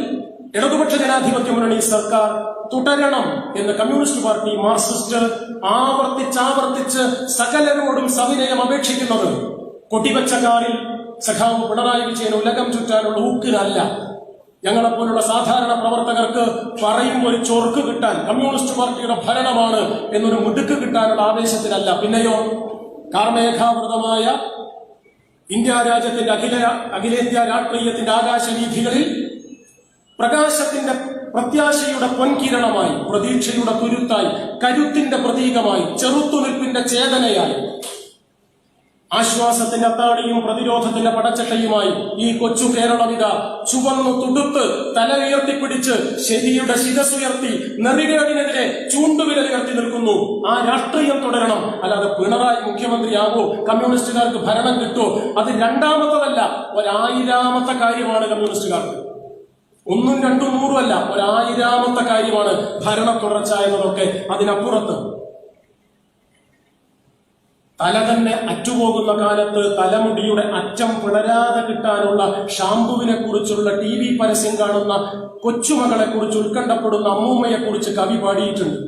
ഇടതുപക്ഷ ജനാധിപത്യ മുന്നണി സർക്കാർ തുടരണം എന്ന് കമ്മ്യൂണിസ്റ്റ് പാർട്ടി, മാർക്സിസ്റ്റ് ആവർത്തിച്ച് സകലരോടും സവിനയം അപേക്ഷിക്കുന്നത് കൊടിവച്ചക്കാരിൽ സഖാവ് പിണറായി വിജയൻ ഉലകം ചുറ്റാനുള്ള ഊക്കിനല്ല. ഞങ്ങളെപ്പോലുള്ള സാധാരണ പ്രവർത്തകർക്ക് പറയുമ്പോൾ ഒരു ചൊർക്ക് കിട്ടാൻ, കമ്മ്യൂണിസ്റ്റ് പാർട്ടിയുടെ ഭരണമാണ് എന്നൊരു മുടുക്ക് കിട്ടാനുള്ള ആവേശത്തിനല്ല. പിന്നെയോ കാർമേഘാവൃതമായ ഇന്ത്യ രാജ്യത്തിന്റെ അഖിലേന്ത്യാ രാഷ്ട്രീയത്തിന്റെ ആകാശവീഥികളിൽ പ്രകാശത്തിന്റെ പ്രത്യാശയുടെ പൊൻകിരണമായി, പ്രതീക്ഷയുടെ തുരുത്തായി, കരുത്തിന്റെ പ്രതീകമായി, ചെറുത്തുനിൽപ്പിന്റെ ചേതനയായി, ആശ്വാസത്തിന്റെ അത്താണിയും പ്രതിരോധത്തിന്റെ പടച്ചട്ടയുമായി ഈ കൊച്ചു കേരളമിത ചുവന്നു തുടുത്ത് തല ഉയർത്തിപ്പിടിച്ച് ശരിയുടെ ശിരസുയർത്തി നെറികേടിനെതിരെ ചൂണ്ടുവിരൽ ഉയർത്തി നിൽക്കുന്നു. ആ രാഷ്ട്രീയം തുടരണം. അല്ലാതെ പിണറായി മുഖ്യമന്ത്രിയാവോ, കമ്മ്യൂണിസ്റ്റുകാർക്ക് ഭരണം കിട്ടുമോ, അത് രണ്ടാമത്തതല്ല, 1000ാമത്തെ കാര്യമാണ് കമ്മ്യൂണിസ്റ്റുകാർക്ക്. ഒന്നും രണ്ടും നൂറുമല്ല, 1000ാമത്തെ കാര്യമാണ് ഭരണ തുടർച്ച എന്നതൊക്കെ. അതിനപ്പുറത്ത് തല തന്നെ അറ്റുപോകുന്ന കാലത്ത് തലമുടിയുടെ അറ്റം പിളരാതെ കിട്ടാനുള്ള ഷാമ്പുവിനെ കുറിച്ചുള്ള TV പരസ്യം കാണുന്ന കൊച്ചുമകളെ കുറിച്ച് ഉത്കണ്ഠപ്പെടുന്ന അമ്മൂമ്മയെ കുറിച്ച് കവി പാടിയിട്ടുണ്ട്.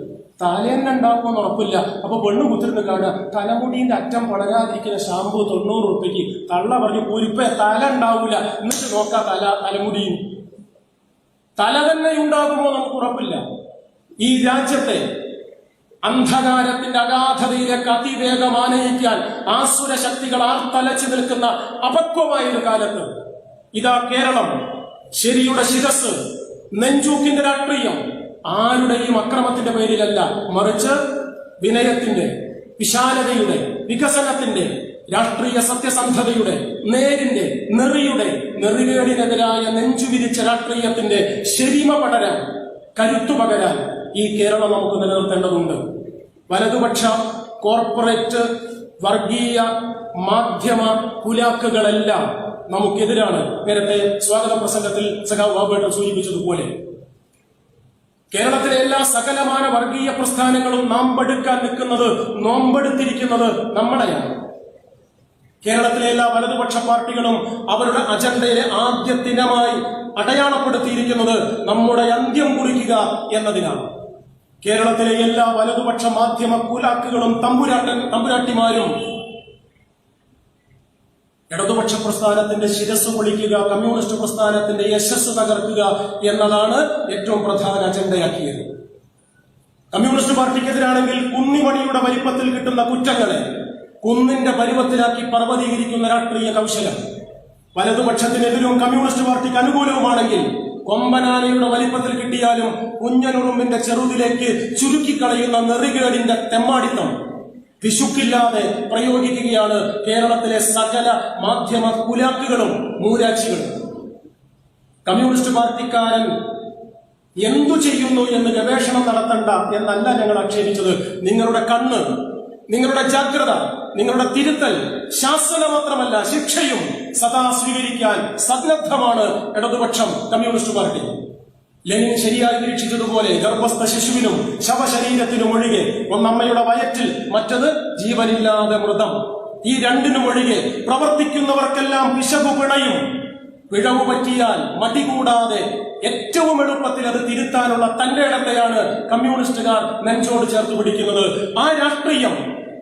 തലേന്നെ ഉണ്ടാക്കുമെന്ന് ഉറപ്പില്ല. അപ്പൊ പെണ്ണു കുത്തിരുന്ന് കാണുക, തലമുടിന്റെ അറ്റം വളരാതിരിക്കുന്ന ഷാമ്പു 90 രൂപയ്ക്ക്. തള്ള പറഞ്ഞു പൂരിപ്പ തല ഉണ്ടാവൂല, എന്നിട്ട് നോക്കാം തലമുടിയും. തല തന്നെ ഉണ്ടാകുമോ നമുക്ക് ഉറപ്പില്ല. ഈ രാജ്യത്തെ അന്ധകാരത്തിന്റെ അഗാധതയിലേക്ക് അതിവേഗം ആനയിക്കാൻ ആസുര ശക്തികൾ ആർത്തലച്ചു നിൽക്കുന്ന അപക്വമായ ഒരു കാലത്ത് ഇതാ കേരളം ശരിയുടെ ശിരസ്, നെഞ്ചൂക്കിന്റെ രാഷ്ട്രീയം ആരുടെയും അക്രമത്തിന്റെ പേരിലല്ല, മറിച്ച് വിനയത്തിന്റെ, വിശാലതയുടെ, വികസനത്തിന്റെ, രാഷ്ട്രീയ സത്യസന്ധതയുടെ, നേരിന്റെ, നെറികേടിനെതിരായ നെഞ്ചുവിരിച്ച രാഷ്ട്രീയത്തിന്റെ ശരിമ പടരാൻ, കരുത്തു പകരാൻ ഈ കേരളം നമുക്ക് നിലനിർത്തേണ്ടതുണ്ട്. വലതുപക്ഷ കോർപ്പറേറ്റ് വർഗീയ മാധ്യമ കുലാക്കുകളെല്ലാം നമുക്കെതിരാണ്. നേരത്തെ സ്വാഗത പ്രസംഗത്തിൽ സഖാവ് ബാബുവേട്ടൻ സൂചിപ്പിച്ചതുപോലെ കേരളത്തിലെ എല്ലാ സകലമാന വർഗീയ പ്രസ്ഥാനങ്ങളും നാമ്പെടുക്കാൻ നിൽക്കുന്നത്, നോമ്പെടുത്തിരിക്കുന്നത് നമ്മളെയാണ്. കേരളത്തിലെ എല്ലാ വലതുപക്ഷ പാർട്ടികളും അവരുടെ അജണ്ടയിലെ ആദ്യ ദിനമായി അടയാളപ്പെടുത്തിയിരിക്കുന്നത് നമ്മുടെ അന്ത്യം കുറിക്കുക എന്നതിനാണ്. കേരളത്തിലെ എല്ലാ വലതുപക്ഷ മാധ്യമ കൂലാക്കുകളും തമ്പുരാട്ടിമാരും ഇടതുപക്ഷ പ്രസ്ഥാനത്തിന്റെ ശിരസ് പൊളിക്കുക, കമ്മ്യൂണിസ്റ്റ് പ്രസ്ഥാനത്തിന്റെ യശസ് തകർക്കുക എന്നതാണ് ഏറ്റവും പ്രധാന അജണ്ടയാക്കിയത്. കമ്മ്യൂണിസ്റ്റ് പാർട്ടിക്കെതിരാണെങ്കിൽ കുന്നിമണിയുടെ വലിപ്പത്തിൽ കിട്ടുന്ന കുറ്റങ്ങളെ കുന്നിന്റെ പരുവത്തിലാക്കി പർവ്വതീകരിക്കുന്ന രാഷ്ട്രീയ കൗശലം. വലതുപക്ഷത്തിനെതിരും കമ്മ്യൂണിസ്റ്റ് പാർട്ടിക്ക് അനുകൂലവുമാണെങ്കിൽ കൊമ്പനാനയുടെ വലിപ്പത്തിൽ കിട്ടിയാലും കുഞ്ഞനുറുമ്പിന്റെ ചെറുതിലേക്ക് ചുരുക്കിക്കളയുന്ന നെറികേടിന്റെ തെമ്മാടിത്തം പിശുക്കില്ലാതെ പ്രയോഗിക്കുകയാണ് കേരളത്തിലെ സകല മാധ്യമ കുലാക്കുകളും മൂരാച്ചികളും. കമ്മ്യൂണിസ്റ്റ് പാർട്ടിക്കാരൻ എന്തു ചെയ്യുന്നു എന്ന് ഗവേഷണം നടത്തണ്ട എന്നല്ല ഞങ്ങൾ ആക്ഷേപിച്ചത്. നിങ്ങളുടെ കണ്ണ്, നിങ്ങളുടെ ജാഗ്രത, നിങ്ങളുടെ തിരുത്തൽ, ശാസന മാത്രമല്ല ശിക്ഷയും സദാ സ്വീകരിക്കാൻ സന്നദ്ധമാണ് ഇടതുപക്ഷം, കമ്മ്യൂണിസ്റ്റ് പാർട്ടി. ലെനിൻ ശരിയായി നിരീക്ഷിച്ചതുപോലെ ഗർഭസ്ഥ ശിശുവിനും ശവശരീരത്തിനും ഒഴികെ ഒന്നമ്മയുടെ വയറ്റിൽ, മറ്റത് ജീവനില്ലാതെ മൃതം. ഈ രണ്ടിനും ഒഴികെ പ്രവർത്തിക്കുന്നവർക്കെല്ലാം പിശകു പിണയും. പിഴവ് പറ്റിയാൽ മടി കൂടാതെ ഏറ്റവും എളുപ്പത്തിൽ അത് തിരുത്താനുള്ള തന്റെ ഇടത്തെയാണ് കമ്മ്യൂണിസ്റ്റുകാർ നെഞ്ചോട് ചേർത്ത് പിടിക്കുന്നത്. ആ രാഷ്ട്രീയം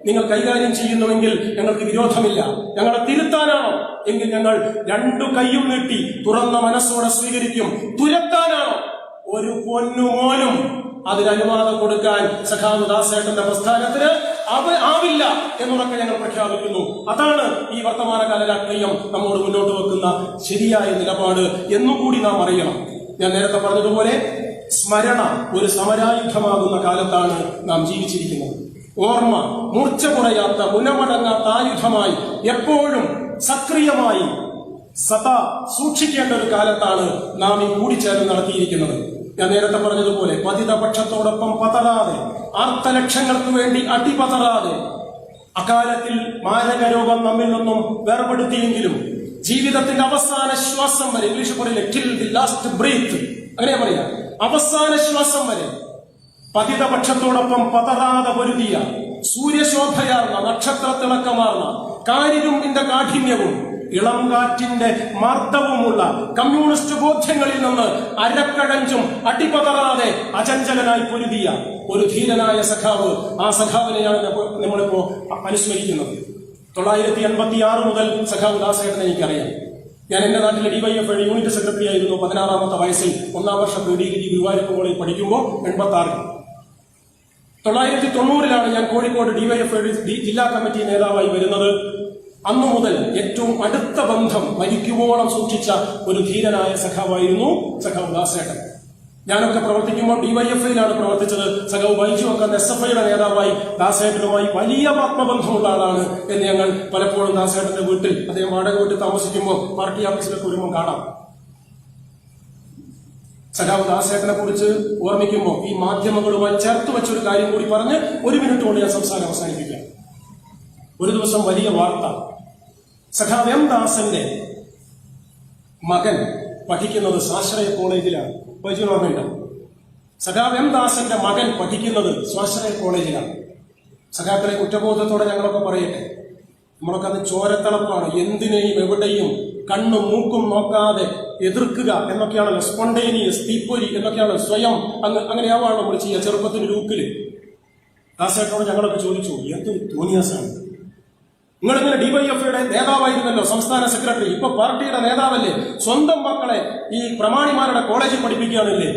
നിങ്ങൾ കൈകാര്യം ചെയ്യുന്നുവെങ്കിൽ ഞങ്ങൾക്ക് വിരോധമില്ല. ഞങ്ങളെ തിരുത്താനാണോ എങ്കിൽ ഞങ്ങൾ രണ്ടു കൈയും നീട്ടി തുറന്ന മനസ്സോടെ സ്വീകരിക്കും. തുരത്താനാണോ ഒരു പൊന്നുമോനും അതിന് അനുവാദം കൊടുക്കാൻ സഖാവ് ദാസേട്ടന്റെ പ്രസ്ഥാനത്തിന് ആവില്ല എന്നുള്ളതൊക്കെ ഞങ്ങൾ പ്രഖ്യാപിക്കുന്നു. അതാണ് ഈ വർത്തമാനകാല രാഷ്ട്രീയം നമ്മോട് മുന്നോട്ട് വെക്കുന്ന ശരിയായ നിലപാട് എന്നുകൂടി നാം അറിയണം. ഞാൻ നേരത്തെ പറഞ്ഞതുപോലെ സ്മരണ ഒരു സമരായുധമാകുന്ന കാലത്താണ് നാം ജീവിച്ചിരിക്കുന്നത്. ഓർമ്മ മൂർച്ച കുറയാത്ത, മുനമടങ്ങാത്ത ആയുധമായി എപ്പോഴും സക്രിയമായി സദാ സൂക്ഷിക്കേണ്ട ഒരു കാലത്താണ് നാം ഈ കൂടിച്ചേരൽ നടത്തിയിരിക്കുന്നത്. ഞാൻ നേരത്തെ പറഞ്ഞതുപോലെ പതിതപക്ഷത്തോടൊപ്പം പതറാതെ, അർത്ഥലക്ഷങ്ങൾക്ക് വേണ്ടി അടിപതറാതെ, അകാലത്തിൽ മാരകരോഗം നമ്മിൽ നിന്നും വേർപെടുത്തിയെങ്കിലും ജീവിതത്തിന്റെ അവസാന ശ്വാസം വരെ, ഇംഗ്ലീഷ് പറയില്ല ടിൽ ദി ലാസ്റ്റ് ബ്രീത്ത്, അങ്ങനെ പറയാം, അവസാന ശ്വാസം വരെ പതിതപക്ഷത്തോടൊപ്പം പതറാതെ പൊരുതിയ, സൂര്യശോഭയാർന്ന, നക്ഷത്രത്തിളക്കമാർന്ന, കാരിരുമ്പിന്റെ കാഠിന്യവും ഇളം കാറ്റിന്റെ മർദ്ദവുമുള്ള കമ്മ്യൂണിസ്റ്റ് ബോധ്യങ്ങളിൽ നിന്ന് അരക്കഴഞ്ചും അടിപതറാതെ അചഞ്ചലനായി പൊരുതിയ ഒരു ധീരനായ സഖാവ്. ആ സഖാവിനെയാണ് നമ്മളിപ്പോ അനുസ്മരിക്കുന്നത്. 1986 മുതൽ സഖാവ് ദാസേട്ടനെ എനിക്കറിയാം. ഞാൻ എന്റെ നാട്ടിലെ ഡിവൈഎഫ്ഐ യൂണിറ്റ് സെക്രട്ടറി ആയിരുന്നു. 16ാമത്തെ വയസ്സിൽ 1ാം വർഷം ഡിഗ്രി ഗുരുവായൂർ കോളേജിൽ പഠിക്കുമ്പോൾ 86. 1990 ഞാൻ കോഴിക്കോട് ഡിവൈഎഫ്ഐ ജില്ലാ കമ്മിറ്റി നേതാവായി വരുന്നത്. അന്നു മുതൽ ഏറ്റവും അടുത്ത ബന്ധം മരിക്കുവോളം സൂക്ഷിച്ച ഒരു ധീരനായ സഖാവായിരുന്നു സഖാവ് ദാസേട്ടൻ. ഞാനൊക്കെ പ്രവർത്തിക്കുമ്പോൾ ഡിവൈഎഫ്ഐയിലാണ് പ്രവർത്തിച്ചത്. സഖാവ് ബൈജു ഒക്കെ SFIയുടെ നേതാവായി ദാസേട്ടനുമായി വലിയ ആത്മബന്ധമുള്ള ആളാണ് എന്ന് ഞങ്ങൾ പലപ്പോഴും ദാസേട്ടന്റെ വീട്ടിൽ, അദ്ദേഹം വാടക വീട്ടിൽ താമസിക്കുമ്പോൾ പാർട്ടി ഓഫീസിലൊക്കെ വരുമ്പോൾ കാണാം. സഖാവ് ദാസേട്ടനെ കുറിച്ച് ഓർമ്മിക്കുമ്പോൾ ഈ മാധ്യമങ്ങളുമായി ചേർത്ത് വെച്ചൊരു കാര്യം കൂടി പറഞ്ഞ് 1 മിനിറ്റ് കൊണ്ട് ഞാൻ സംസാരം അവസാനിപ്പിക്കാം. ഒരു ദിവസം വലിയ വാർത്ത, സഖാവ് M. ദാസന്റെ മകൻ പഠിക്കുന്നത് സ്വാശ്രയ കോളേജിലാണ്. വൈദ്യുതി ഓർമ്മയുണ്ട്. സഖാവ് എം ദാസന്റെ മകൻ പഠിക്കുന്നത് സ്വാശ്രയ കോളേജിലാണ്. സഖാക്കളെ കുറ്റബോധത്തോടെ ഞങ്ങളൊക്കെ പറയട്ടെ, നമ്മളൊക്കെ അത് ചോരത്തളപ്പാണ്. എന്തിനേയും എവിടെയും കണ്ണും മൂക്കും നോക്കാതെ എതിർക്കുക എന്നൊക്കെയാണല്ലോ, സ്പോണ്ടേനിയസ്, തീപ്പൊരി എന്നൊക്കെയാണല്ലോ, സ്വയം അങ്ങനെയാവാണല്ലോ നമ്മൾ ചെയ്യുക. ചെറുപ്പത്തിന് ലൂക്കില് ദാസേട്ടനോട് ഞങ്ങളൊക്കെ ചോദിച്ചു, എന്തൊരു തോന്നിയാസാണ്, നിങ്ങളിങ്ങനെ ഡിവൈഎഫ്ഐയുടെ നേതാവായിരുന്നല്ലോ, സംസ്ഥാന സെക്രട്ടറി, ഇപ്പൊ പാർട്ടിയുടെ നേതാവല്ലേ, സ്വന്തം മക്കളെ ഈ പ്രമാണിമാരുടെ കോളേജിൽ പഠിപ്പിക്കുകയാണല്ലേ.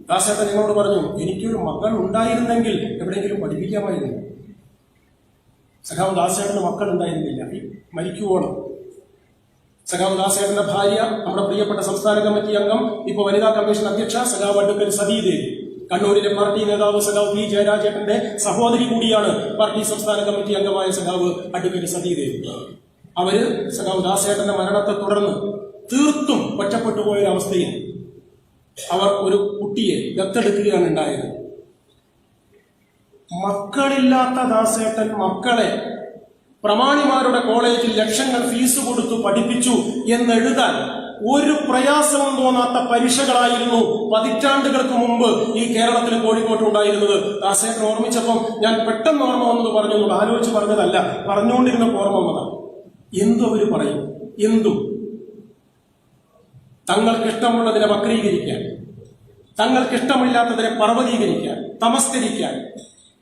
ദാസേട്ടൻ ഞങ്ങളോട് പറഞ്ഞു, എനിക്കൊരു മകൾ ഉണ്ടായിരുന്നെങ്കിൽ എവിടെയെങ്കിലും പഠിപ്പിക്കാമായിരുന്നു. സഖാവ് ദാസേട്ടന് മക്കൾ ഉണ്ടായിരുന്നില്ല, മരിക്കുവോളം. സഖാവ് ദാസേട്ടന്റെ ഭാര്യ, നമ്മുടെ പ്രിയപ്പെട്ട സംസ്ഥാന കമ്മിറ്റി അംഗം, ഇപ്പൊ വനിതാ കമ്മീഷൻ അധ്യക്ഷ സഖാവ് അഡ്വക്കേറ്റ് സതീദേവി, കണ്ണൂരിലെ പാർട്ടി നേതാവ് സഖാവ് പി ജയരാജേട്ടന്റെ സഹോദരി കൂടിയാണ് പാർട്ടി സംസ്ഥാന കമ്മിറ്റി അംഗമായ സഖാവ് അഡ്വക്കേറ്റ് സതീദേവി. അവര് സഖാവ് ദാസേട്ടന്റെ മരണത്തെ തുടർന്ന് തീർത്തും ഒറ്റപ്പെട്ടു പോയൊരവസ്ഥയിൽ അവർ ഒരു കുട്ടിയെ ദത്തെടുക്കുകയാണ് ഉണ്ടായത്. മക്കളില്ലാത്ത ദാസേട്ടൻ മക്കളെ പ്രമാണിമാരുടെ കോളേജിൽ ലക്ഷങ്ങൾ ഫീസ് കൊടുത്തു പഠിപ്പിച്ചു എന്നെഴുതാൻ ഒരു പ്രയാസവും തോന്നാത്ത പരീക്ഷകളായിരുന്നു പതിറ്റാണ്ടുകൾക്ക് മുമ്പ് ഈ കേരളത്തിലും കോഴിക്കോട്ടും ഉണ്ടായിരുന്നത്. ദാസേട്ടൻ ഓർമ്മിച്ചപ്പം ഞാൻ പെട്ടെന്ന് ഓർമ്മ വന്നത് പറഞ്ഞു, ആലോചിച്ച് പറഞ്ഞതല്ല, പറഞ്ഞുകൊണ്ടിരുന്ന ഓർമ്മ വന്നതാണ്. എന്തും അവർ പറയും, എന്തും തങ്ങൾക്കിഷ്ടമുള്ളതിനെ വക്രീകരിക്കാൻ, തങ്ങൾക്കിഷ്ടമില്ലാത്തതിനെ പർവ്വതീകരിക്കാൻ, തമസ്കരിക്കാൻ,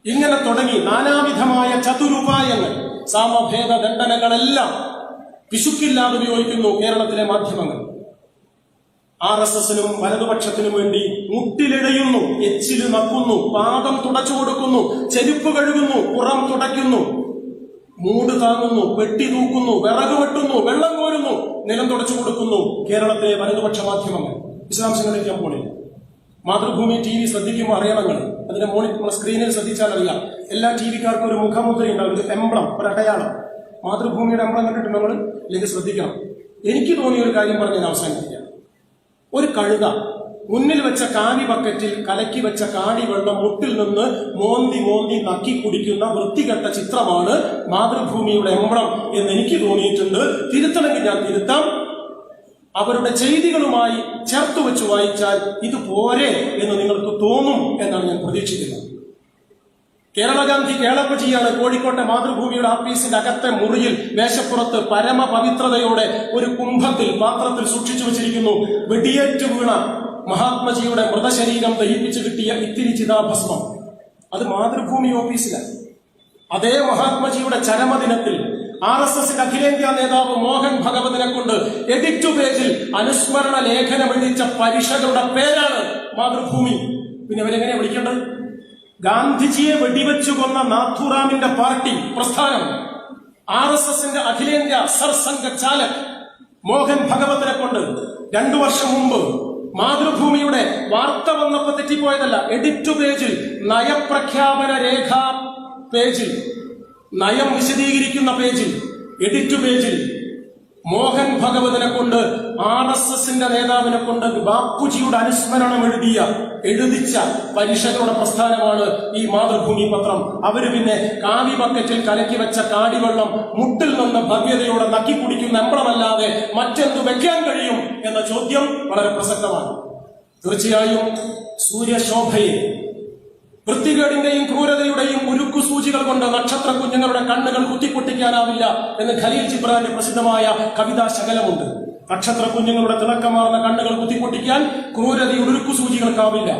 ഇങ്ങനെ തുടങ്ങി നാനാവിധമായ ചതുരുപായങ്ങൾ, സാമഭേദ ദണ്ഡനങ്ങളെല്ലാം പിശുക്കില്ലാതെ ഉപയോഗിക്കുന്നു കേരളത്തിലെ മാധ്യമങ്ങൾ. RSSനും വലതുപക്ഷത്തിനും വേണ്ടി മുട്ടിലിടയുന്നു, എച്ചില് നക്കുന്നു, പാദം തുടച്ചു കൊടുക്കുന്നു, ചെരുപ്പ് കഴുകുന്നു, പുറം തുടയ്ക്കുന്നു, മൂട് താങ്ങുന്നു, പെട്ടി തൂക്കുന്നു, വിറക് വെട്ടുന്നു, വെള്ളം കോരുന്നു, നിലം തുടച്ചു കൊടുക്കുന്നു കേരളത്തിലെ വലതുപക്ഷ മാധ്യമങ്ങൾ. വിശദാംശങ്ങളിലേക്ക് ഞാൻ പോണില്ല. മാതൃഭൂമി TV ശ്രദ്ധിക്കുമ്പോൾ അറിയണങ്ങൾ, അതിന്റെ മോണിറ്റർ സ്ക്രീനിൽ ശ്രദ്ധിച്ചാൽ അറിയാം. എല്ലാ TVക്കാർക്കും ഒരു മുഖമുദ്രയുണ്ടാവും, ഒരു എംബ്ലം, ഒരു അടയാളം. മാതൃഭൂമിയുടെ എംബ്ലം കണ്ടിട്ടുണ്ട് നമ്മൾ, അല്ലെങ്കിൽ ശ്രദ്ധിക്കണം. എനിക്ക് തോന്നിയ ഒരു കാര്യം പറഞ്ഞ് ഞാൻ അവസാനിപ്പിക്കാം. ഒരു കഴുത മുന്നിൽ വെച്ച കാവി ബക്കറ്റിൽ കലക്കി വെച്ച കാടി വെള്ളം മുട്ടിൽ നിന്ന് മോന്തി മോന്തി നക്കി കുടിക്കുന്ന വൃത്തികെട്ട ചിത്രമാണ് മാതൃഭൂമിയുടെ എംബ്ലം എന്ന് എനിക്ക് തോന്നിയിട്ടുണ്ട്. തിരുത്തണമെങ്കിൽ ഞാൻ തിരുത്താം. അവരുടെ ചെയ്തികളുമായി ചേർത്ത് വെച്ച് വായിച്ചാൽ ഇത് പോരെ എന്ന് നിങ്ങൾക്ക് തോന്നും എന്നാണ് ഞാൻ പ്രതീക്ഷിക്കുന്നത്. കേരള ഗാന്ധി കേളപ്പജിയാണ് കോഴിക്കോട്ടെ മാതൃഭൂമിയുടെ ആഫീസിന്റെ അകത്തെ മുറിയിൽ മേശപ്പുറത്ത് പരമപവിത്രതയോടെ ഒരു കുംഭത്തിൽ പാത്രത്തിൽ സൂക്ഷിച്ചു വെച്ചിരിക്കുന്നു. വെടിയേറ്റ് വീണ മഹാത്മജിയുടെ മൃതശരീരം ദഹിപ്പിച്ചു കിട്ടിയ ഇത്തിരി ചിതാഭസ്മം. അത് മാതൃഭൂമി ഓഫീസിലാണ്. അതേ മഹാത്മജിയുടെ ചരമദിനത്തിൽ RSSന്റെ അഖിലേന്ത്യാ നേതാവ് മോഹൻ ഭഗവതിനെ കൊണ്ട് എഡിറ്റ് പേജിൽ അനുസ്മരണ ലേഖനം എഴുതിച്ച പരീക്ഷകളുടെ പേരാണ് മാതൃഭൂമി. പിന്നെ അവരെങ്ങനെയാ വിളിക്കേണ്ടത്? ഗാന്ധിജിയെ വെടിവെച്ചു കൊന്ന നാഥുറാമിന്റെ പാർട്ടി പ്രസ്ഥാനം RSSന്റെ അഖിലേന്ത്യാ സർസംഘ ചാലക് മോഹൻ ഭഗവതിനെ കൊണ്ട് 2 വർഷം മുമ്പ് മാതൃഭൂമിയുടെ വാർത്ത വന്നപ്പോ തെറ്റിപ്പോയതല്ല, എഡിറ്റ് പേജിൽ നയപ്രഖ്യാപന രേഖാ പേജിൽ, നയം വിശദീകരിക്കുന്ന പേജിൽ, എഡിറ്റ് പേജിൽ മോഹൻ ഭഗവതിനെ കൊണ്ട് RSSന്റെ നേതാവിനെ കൊണ്ട് ബാപ്പുജിയുടെ അനുസ്മരണം എഴുതിച്ച പരീക്ഷകളുടെ പ്രസ്ഥാനമാണ് ഈ മാതൃഭൂമി പത്രം. അവര് പിന്നെ കാവി ബക്കറ്റിൽ കലക്കി വെച്ച കാടിവെള്ളം മുട്ടിൽ നിന്ന് ഭവ്യതയോടെ നക്കി കുടിക്കുന്ന എംബ്ലമല്ലാതെ മറ്റെന്തു വെക്കാൻ കഴിയും എന്ന ചോദ്യം വളരെ പ്രസക്തമാണ്. തീർച്ചയായും സൂര്യശോഭയെ വൃത്തികേടിന്റെയും ക്രൂരതയുടെയും ഉരുക്കു സൂചികൾ കൊണ്ട് നക്ഷത്ര കുഞ്ഞുങ്ങളുടെ കണ്ണുകൾ കുത്തിപ്പൊട്ടിക്കാനാവില്ല എന്ന് ഖലീൽ ജിബ്രാന്റെ പ്രസിദ്ധമായ കവിതാ ശകലമുണ്ട്. നക്ഷത്ര കുഞ്ഞുങ്ങളുടെ തിളക്കമാർന്ന കണ്ണുകൾ കുത്തിപ്പൊട്ടിക്കാൻ ക്രൂരതയുടെ ഉരുക്കു സൂചികൾക്കാവില്ല.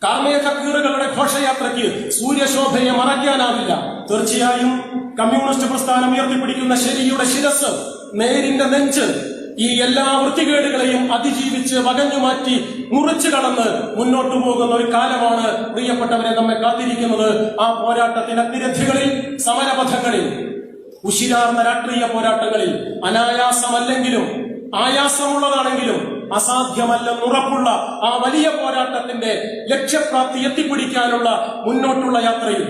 കാർമേഘ കീറുകളുടെ ഘോഷയാത്രയ്ക്ക് സൂര്യശോഭയെ മറയ്ക്കാനാവില്ല. തീർച്ചയായും കമ്മ്യൂണിസ്റ്റ് പ്രസ്ഥാനം ഉയർത്തിപ്പിടിക്കുന്ന ശരിയുടെ ശിരസ്, നേരിന്റെ നെഞ്ച് ഈ എല്ലാ വൃത്തികേടുകളെയും അതിജീവിച്ച് വകഞ്ഞുമാറ്റി മുറിച്ചു കടന്ന് മുന്നോട്ടു പോകുന്ന ഒരു കാലമാണ് പ്രിയപ്പെട്ടവരെ നമ്മെ കാത്തിരിക്കുന്നത്. ആ പോരാട്ടത്തിന് അഗ്നിരഥികളിൽ, സമരപഥങ്ങളിൽ, ഉശിരാർന്ന രാഷ്ട്രീയ പോരാട്ടങ്ങളിൽ അനായാസമല്ലെങ്കിലും ആയാസമുള്ളതാണെങ്കിലും അസാധ്യമല്ലെന്നുറപ്പുള്ള ആ വലിയ പോരാട്ടത്തിന്റെ ലക്ഷ്യപ്രാപ്തി എത്തിപ്പിടിക്കാനുള്ള മുന്നോട്ടുള്ള യാത്രയിൽ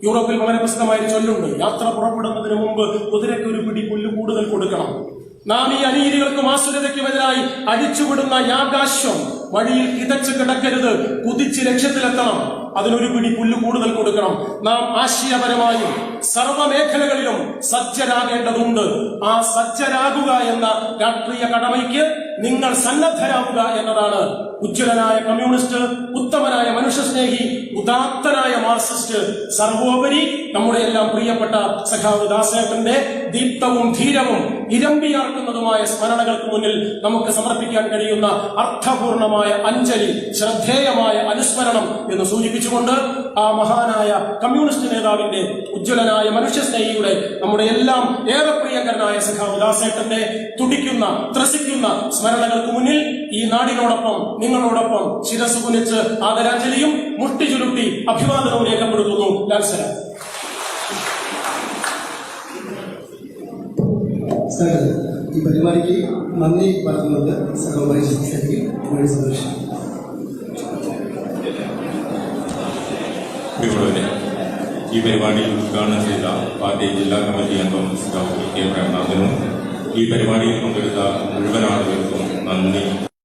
യൂറോപ്പിൽ വളരെ പ്രസിദ്ധമായ ചൊല്ലുണ്ട്, യാത്ര പുറപ്പെടുന്നതിന് മുമ്പ് കുതിരയ്ക്ക് ഒരു പിടി പുല്ല് കൂടുതൽ കൊടുക്കണം. നാം ഈ അനീതികൾക്കും ആസുരതയ്ക്കുമെതിരായി അടിച്ചുവിടുന്ന യാഗാശ്വം വഴിയിൽ കിതച്ചു കിടക്കരുത്, കുതിച്ച് ലക്ഷ്യത്തിലെത്തണം. അതിനൊരു പിടി പുല്ല് കൂടുതൽ കൊടുക്കണം. നാം ആശയപരമായും സർവ്വമേഖലകളിലും സജ്ജരാകേണ്ടതുണ്ട്. ആ സജ്ജരാകുക എന്ന രാഷ്ട്രീയ കടമയ്ക്ക് നിങ്ങൾ സന്നദ്ധരാകുക എന്നതാണ് ഉജ്ജ്വലനായ കമ്മ്യൂണിസ്റ്റ്, ഉത്തമനായ മനുഷ്യസ്നേഹി, ഉദാത്തനായ മാർക്സിസ്റ്റ്, സർവോപരി നമ്മുടെ എല്ലാം പ്രിയപ്പെട്ട സഖാവ് ദാസേട്ടന്റെ ദീപ്തവും ധീരവും ഇരമ്പിയാർക്കുന്നതുമായ സ്മരണകൾക്ക് മുന്നിൽ നമുക്ക് സമർപ്പിക്കാൻ കഴിയുന്ന അർത്ഥപൂർണമായ അഞ്ജലി, ശ്രദ്ധേയമായ അനുസ്മരണം എന്ന് സൂചിപ്പിച്ചുകൊണ്ട് ആ മഹാനായ കമ്മ്യൂണിസ്റ്റ് നേതാവിന്റെ, ഉജ്ജ്വലനായ മനുഷ്യസ്നേഹിയുടെ, നമ്മുടെ എല്ലാം ഏറെ പ്രിയങ്കരനായ സഖാവ് ദാസേട്ടന്റെ തുടിക്കുന്ന, ത്രസിക്കുന്ന സ്മരണകൾക്ക് മുന്നിൽ ഈ നാടിനോടൊപ്പം നിങ്ങളോടൊപ്പം ശിരസ് കുനിച്ച് ആദരാഞ്ജലിയും മുട്ടിചുരുട്ടി അഭിവാദനവും രേഖപ്പെടുത്തുന്നു. ലാൽസലാം. ഈ പരിപാടിക്ക് നന്ദി പറയുന്നത് സഹോദരി സന്തോഷം. ഈ പരിപാടി ഉദ്ഘാടനം ചെയ്ത പാർട്ടി ജില്ലാ കമ്മിറ്റി അംഗം കെ പ്രേമനാഥനും ഈ പരിപാടിയിൽ പങ്കെടുത്ത മുഴുവൻ ആളുകൾക്കും നന്ദി